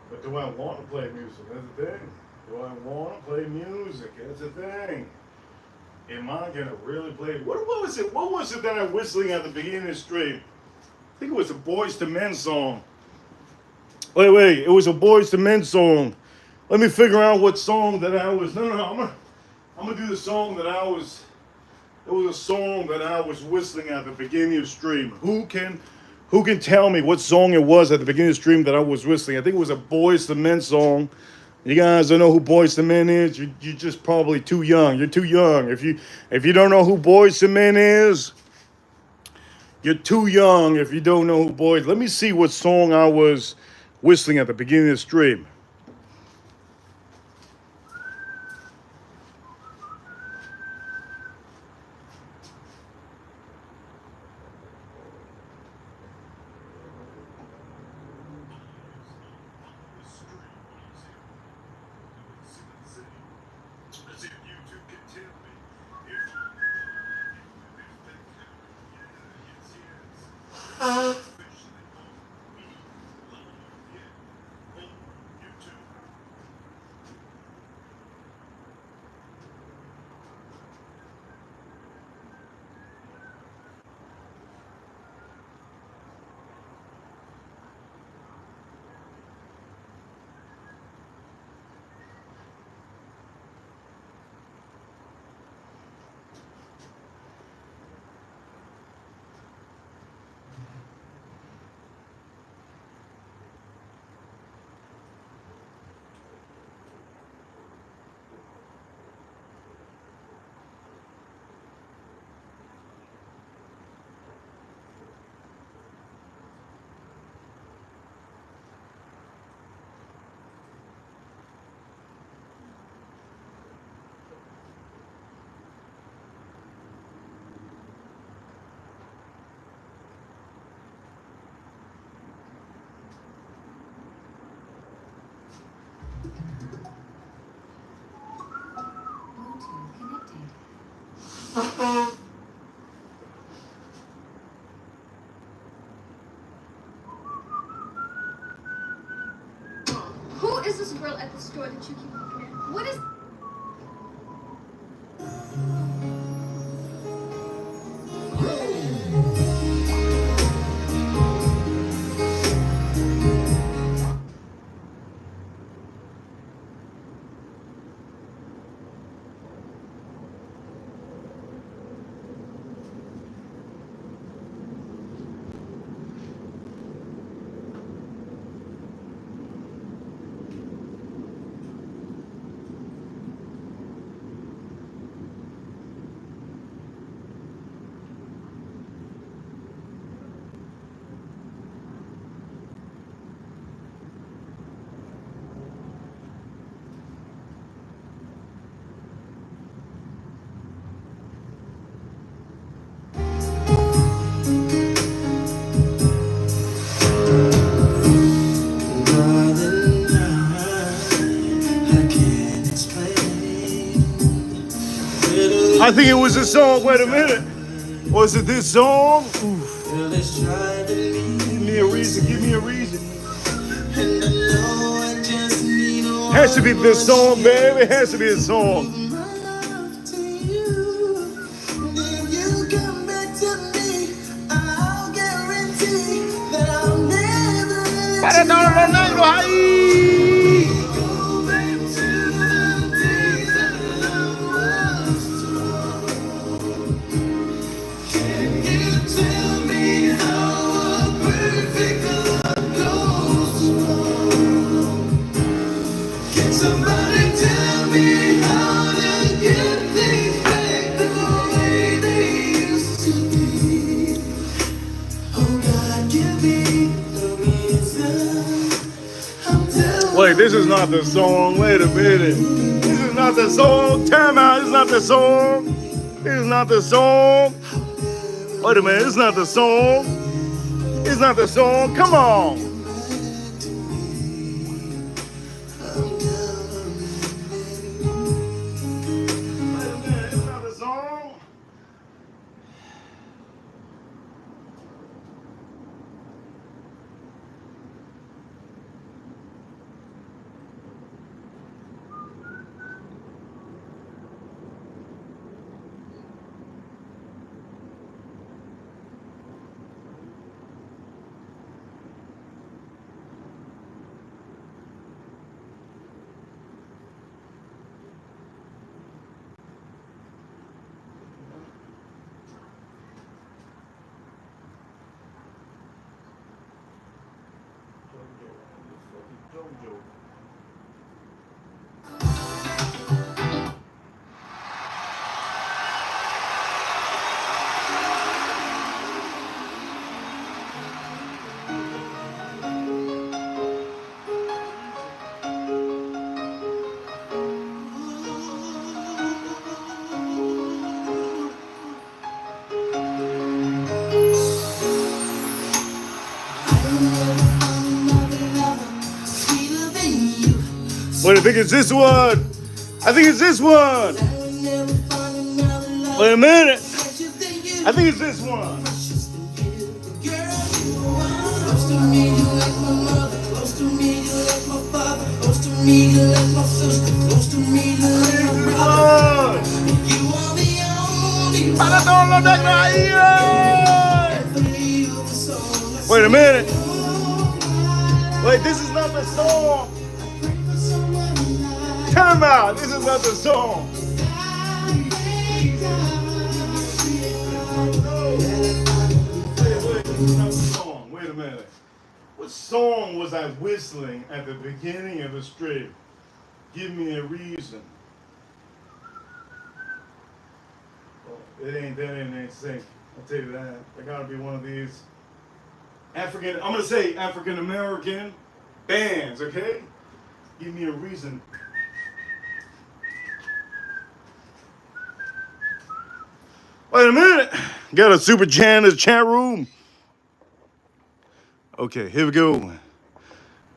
But do I want to play music? That's the thing. Do I want to play music? That's the thing. Am I gonna really play? What was it? What was it that I was whistling at the beginning of the stream? I think it was a Boys to Men song. Wait, it was a Boys to Men song. Let me figure out what song that I was. No, I'm gonna do the song that I was. It was a song that I was whistling at the beginning of the stream. Who can tell me what song it was at the beginning of the stream that I was whistling? I think it was a Boys to Men song. You guys don't know who Boys to Men is? You're just probably too young. You're too young. If you don't know who Boys to Men is, you're too young. If you don't know who Boys, let me see what song I was whistling at the beginning of the stream. Who is this girl at the store that you keep looking at? What is... I think it was this song. Wait a minute. Was it this song? Oof. Give me a reason. Give me a reason. Has to be this song, baby. It has to be this song. Para todos los negros ahí. Somebody tell me how to get things back the way they used to be. Oh God, give me the reason. I'm telling. Wait, this is not the song. Wait a minute. This is not the song. Time out. This is not the song. This is not the song. Wait a minute. It's not the song. It's not the song. Come on. Wait, I think it's this one. I think it's this one. Wait a minute. I think it's this one. Close to me, you like my mother. Close to me, you like my father. Close to me, you like my sister. Close to me, you like my brother. You are the only one. Para todos los negros ahí. Wait a minute. Wait, this is not the song. Time out. This is not the song. Wait a minute. What song was I whistling at the beginning of the strip? Give me a reason. Oh, that ain't sync. I'll tell you that. There gotta be one of these I'm gonna say African American bands, okay? Give me a reason. Wait a minute. Got a super chat in the chat room. Okay, here we go.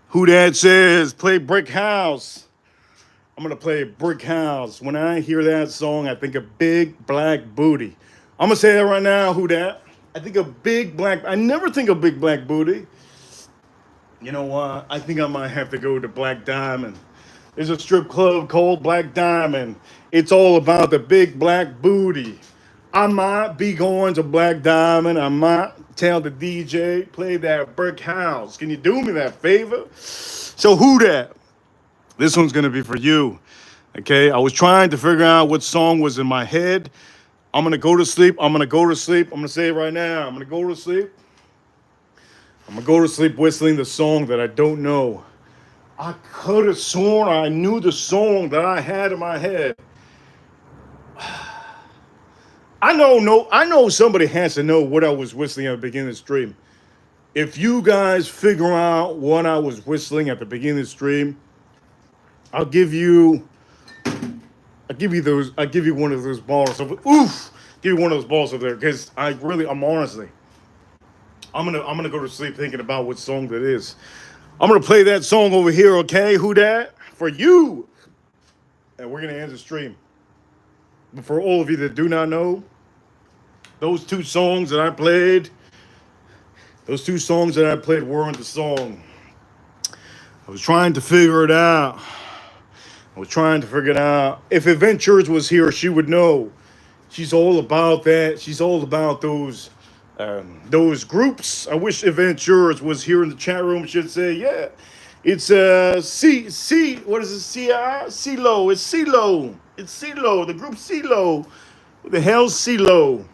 Who that says play Brick House? I'm gonna play Brick House. When I hear that song, I think of Big Black Booty. I'm gonna say that right now. Who that? I think of Big Black. I never think of Big Black Booty. You know what? I think I might have to go to Black Diamond. There's a strip club called Black Diamond. It's all about the big black booty. I might be going to Black Diamond. I might tell the DJ, play that Brick House. Can you do me that favor? So who that? This one's gonna be for you. Okay, I was trying to figure out what song was in my head. I'm gonna go to sleep. I'm gonna go to sleep. I'm gonna say it right now. I'm gonna go to sleep. I'm gonna go to sleep whistling the song that I don't know. I could have sworn I knew the song that I had in my head. I know somebody has to know what I was whistling at the beginning of the stream. If you guys figure out what I was whistling at the beginning of the stream, I'll give you I'll give you one of those balls of oof. Give you one of those balls over there because I'm honestly I'm gonna go to sleep thinking about what song that is. I'm gonna play that song over here, okay? Who that? For you. And we're gonna end the stream. But for all of you that do not know, those two songs that I played, weren't the song. I was trying to figure it out. If Adventures was here, she would know. She's all about that. She's all about those groups. I wish Adventures was here in the chat room. She'd say, yeah, it's what is it? CeeLo. It's CeeLo. It's CeeLo. The group CeeLo. What the hell's CeeLo?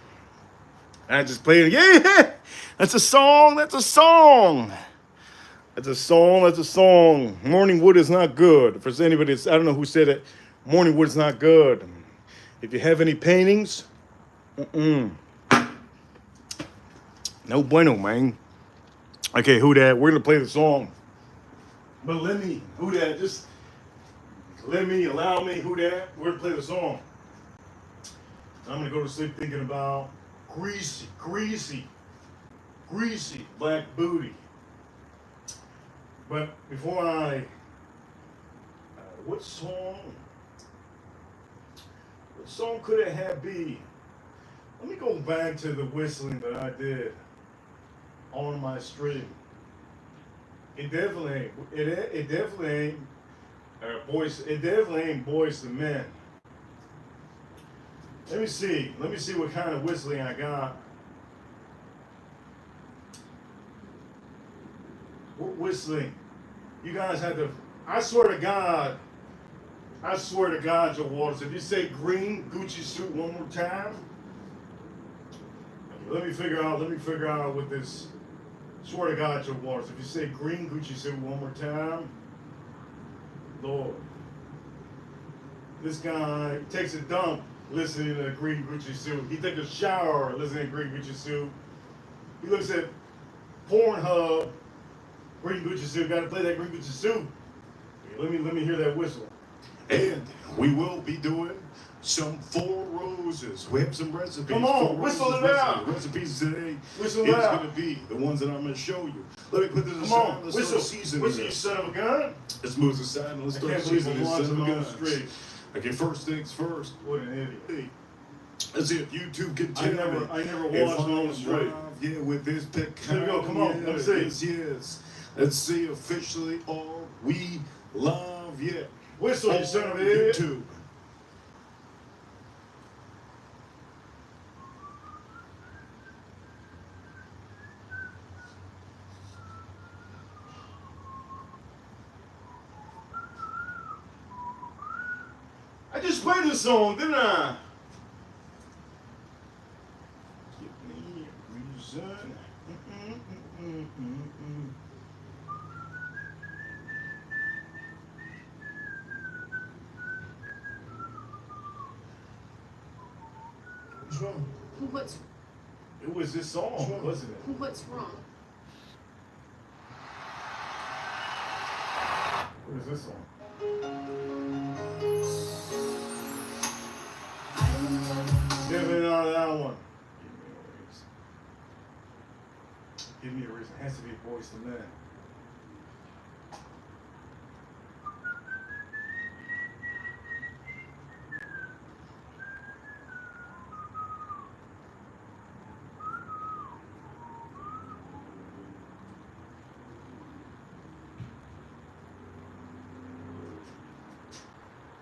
I just played it. Yeah, that's a song. That's a song. That's a song. That's a song. Morning wood is not good. For anybody, I don't know who said it. Morning wood is not good. If you have any paintings, no bueno, man. Okay, who that? We're gonna play the song. But just allow me, who that? We're gonna play the song. I'm gonna go to sleep thinking about greasy black booty. But before what song could it have be? Let me go back to the whistling that I did on my stream. It definitely ain't boys. It definitely ain't Boys to Men. Let me see what kind of whistling I got. What whistling? You guys had to. I swear to God, Joe Waters, if you say green Gucci suit one more time, let me figure out what this. Swear to God, Joe Waters, if you say green Gucci suit one more time, Lord, this guy takes a dump listening to a green Gucci suit. He takes a shower listening to green Gucci suit. He looks at Pornhub, green Gucci suit. Got to play that green Gucci suit. Let me hear that whistle. And we will be doing some Four Roses. We have some recipes. Come on, whistle it out. Recipes today is going to be the ones that I'm going to show you. Let me put this aside. Let's start seasoning. Whistle, you son of a gun. Let's move this aside and let's start seasoning this son of a gun. Okay, first things first. What an idiot. Let's see if YouTube can tell me. I never watched on the straight. Yeah, with this picanha. Here we go. Come on. Let me see. Yes. Let's see officially all we love yet. Whistle, you son of a idiot. YouTube. I just played this song, didn't I? Give me a reason. What's wrong? It was this song, wasn't it? What's wrong? What is this song? Give me that one. Give me a reason. It has to be Boys to Men.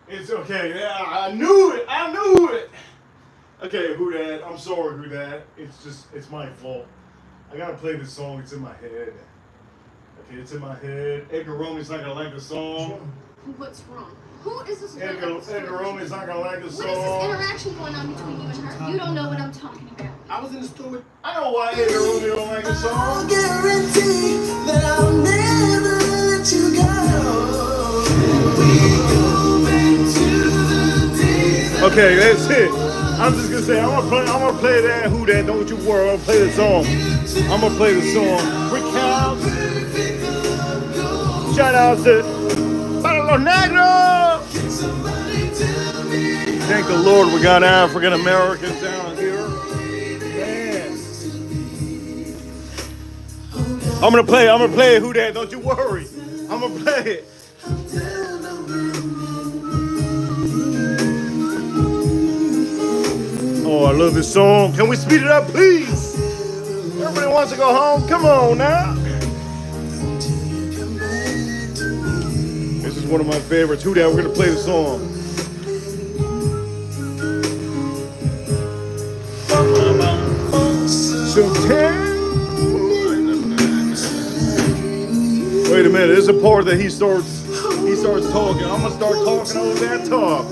It's okay. Yeah, I knew it. I knew it. Okay, who that? I'm sorry, who that? It's my fault. I gotta play this song. It's in my head. Okay, it's in my head. Edgar Romney's not gonna like the song. What's wrong? Who is this girl? Edgar Romney's not gonna like the song. What is this interaction going on between you and her? You don't know what I'm talking about. I was in the store with. I know why Edgar Romney don't like the I'll song. guarantee that I'll never let you go. We go back to the days. Okay, that's it. I'm just gonna say I'm gonna play that who that, don't you worry, I'm gonna play the song. I'm gonna play the song. Recount. Shout out to Palo Negro. Thank the Lord we got African Americans down here. Man. I'm gonna play who that, don't you worry. I'm gonna play it. Oh, I love this song. Can we speed it up, please? Everybody wants to go home. Come on now. This is one of my favorites. Who that? We're gonna play the song. Wait a minute. There's a part that he starts talking. I'm gonna start talking over that talk.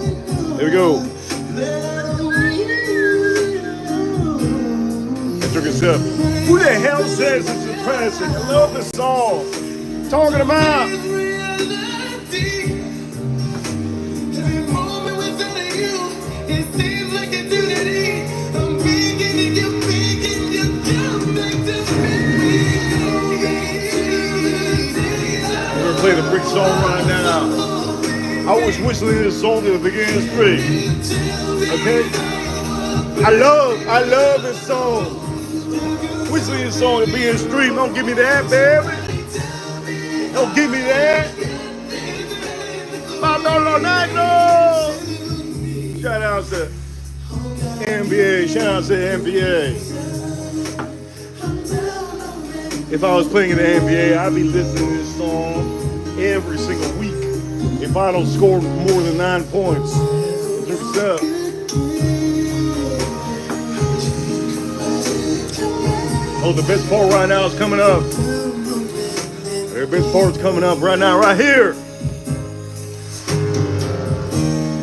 There we go. Who the hell says it's depressing? I love this song. Talking about. We're gonna play the brick song right now. I was whistling this song at the beginning of the street. Okay? I love this song. Whistling this song at the beginning of the street. Don't give me that, baby. Don't give me that. Palo Negro. Shout out to NBA. Shout out to NBA. If I was playing in the NBA, I'd be listening to this song every single week. If I don't score more than 9 points. Check this out. Oh, the best part right now is coming up. The best part's coming up right now, right here.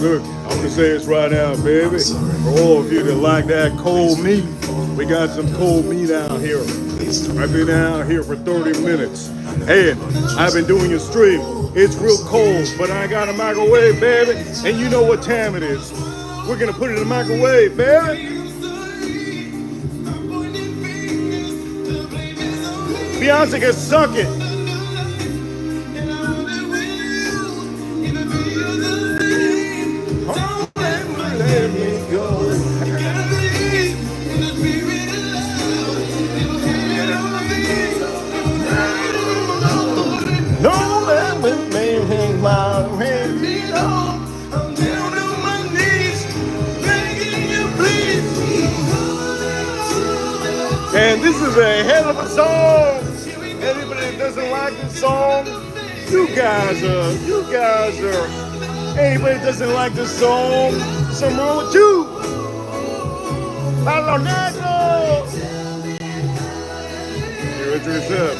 Look, I'm gonna say this right now, baby. For all of you that like that cold meat, we got some cold meat out here. I've been out here for 30 minutes. And I've been doing a stream. It's real cold, but I got a microwave, baby. And you know what time it is. We're gonna put it in the microwave, baby. Beyonce can suck it. Let me go. Don't let me hang my head. I'm down on my knees, begging you, please. And this is a hell of a song. Anybody that doesn't like this song, you guys are. Anybody that doesn't like this song, something wrong with you. Palo Negro. Here it is up.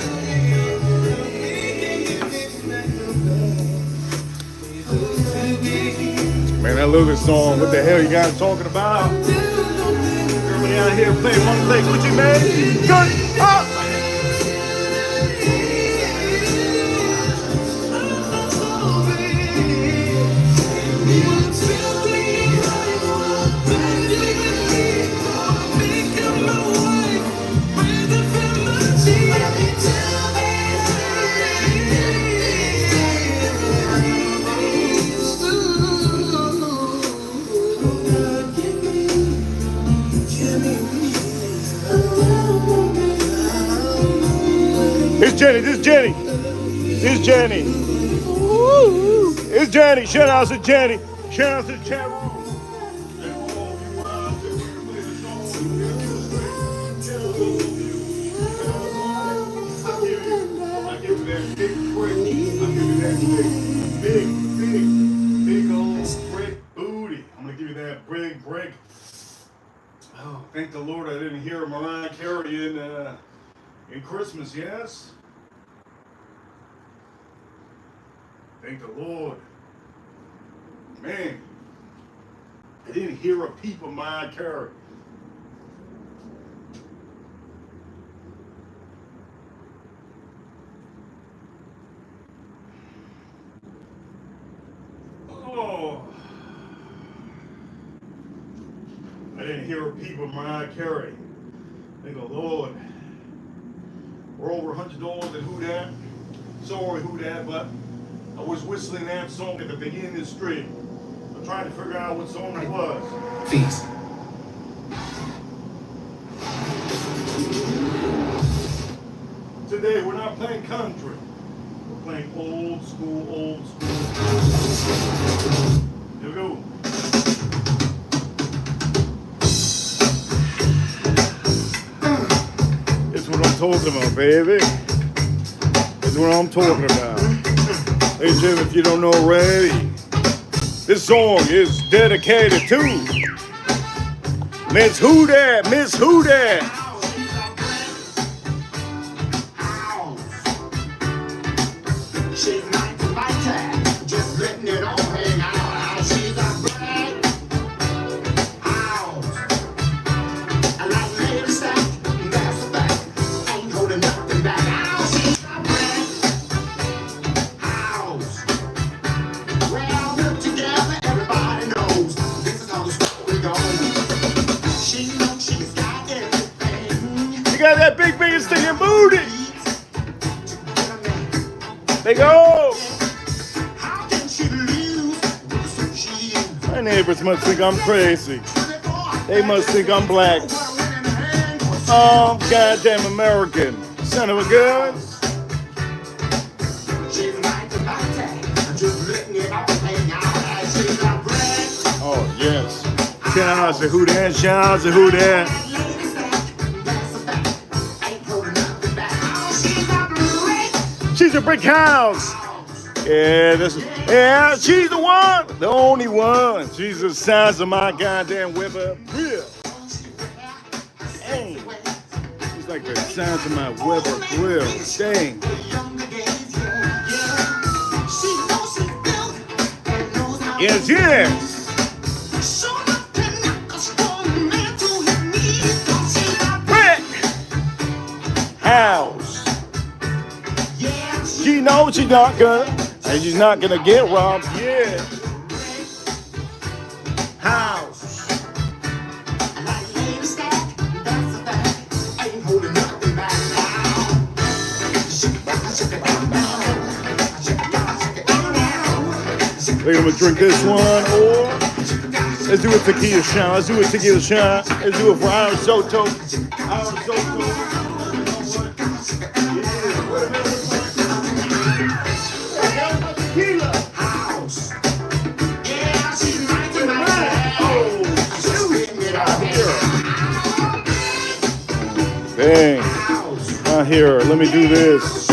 Man, I love this song. What the hell you guys talking about? Everybody out here playing one play Gucci, man. Good up. It's Jenny. This is Jenny. This is Jenny. Woo. It's Jenny. Shout out to Jenny. Shout out to the chat room. I give you that big, big old Thank the Lord I didn't hear Mariah Carey in Christmas, yes? Thank the Lord. Man, I didn't hear a peep of Mariah Carey. Oh. I didn't hear a peep of Mariah Carey. Thank the Lord. We're over $100 at Who Dat. Sorry, Who Dat, but I was whistling that song at the beginning of the stream. I'm trying to figure out what song it was. Peace. Today, we're not playing country. We're playing old school, old school. Here we go. It's what I'm talking about, baby. It's what I'm talking about. Hey, Jim, if you don't know already, this song is dedicated to Miss Who Dat, Miss Who Dat. She's not the fighter, just letting it all hang out. She's a brag. I like lady stack, that's a fact. Ain't holding nothing back. She's a brag. Well, look together, everybody knows this is how the story goes. She knows she's got everything. You got that big stinging booty. They go. How can she lose? So she is. My neighbors must think I'm crazy. They must think I'm black. Oh, goddamn American. Son of a gun. She's like the fighter, just letting it all hang out. She's a brag. Oh, yes. Shout out to Who Dat, shout out to Who Dat. Lady stack, that's a fact. Ain't holding nothing back. She's a brag. She's a brick house. Yeah, she's the one, the only one. She's the size of my goddamn Weber grill. Dang. She's like the size of my Weber grill. Dang. Yes, yes. Brick house. She knows she's not gonna, and she's not gonna get robbed. Yeah. House. We're gonna drink this one, or let's do a tequila shot. Let's do a tequila shot. Let's do it for our Soto. Our Soto. Dang. Not here. Let me do this.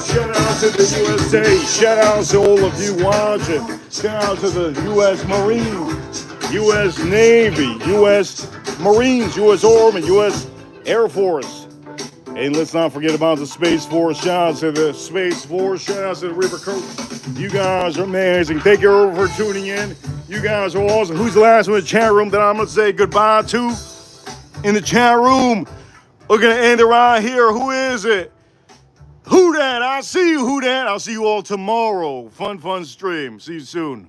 Shout out to the USA. Shout out to all of you watching. Shout out to the U.S. Marines, U.S. Navy, U.S. Marines, U.S. Army, U.S. Air Force. And let's not forget about the Space Force. Shout out to the Space Force. Shout out to the River Coast. You guys are amazing. Thank you all for tuning in. You guys are awesome. Who's the last one in the chat room that I'm going to say goodbye to? In the chat room. We're going to end it right here. Who is it? Who Dat? I see you, Who Dat. I'll see you all tomorrow. Fun stream. See you soon.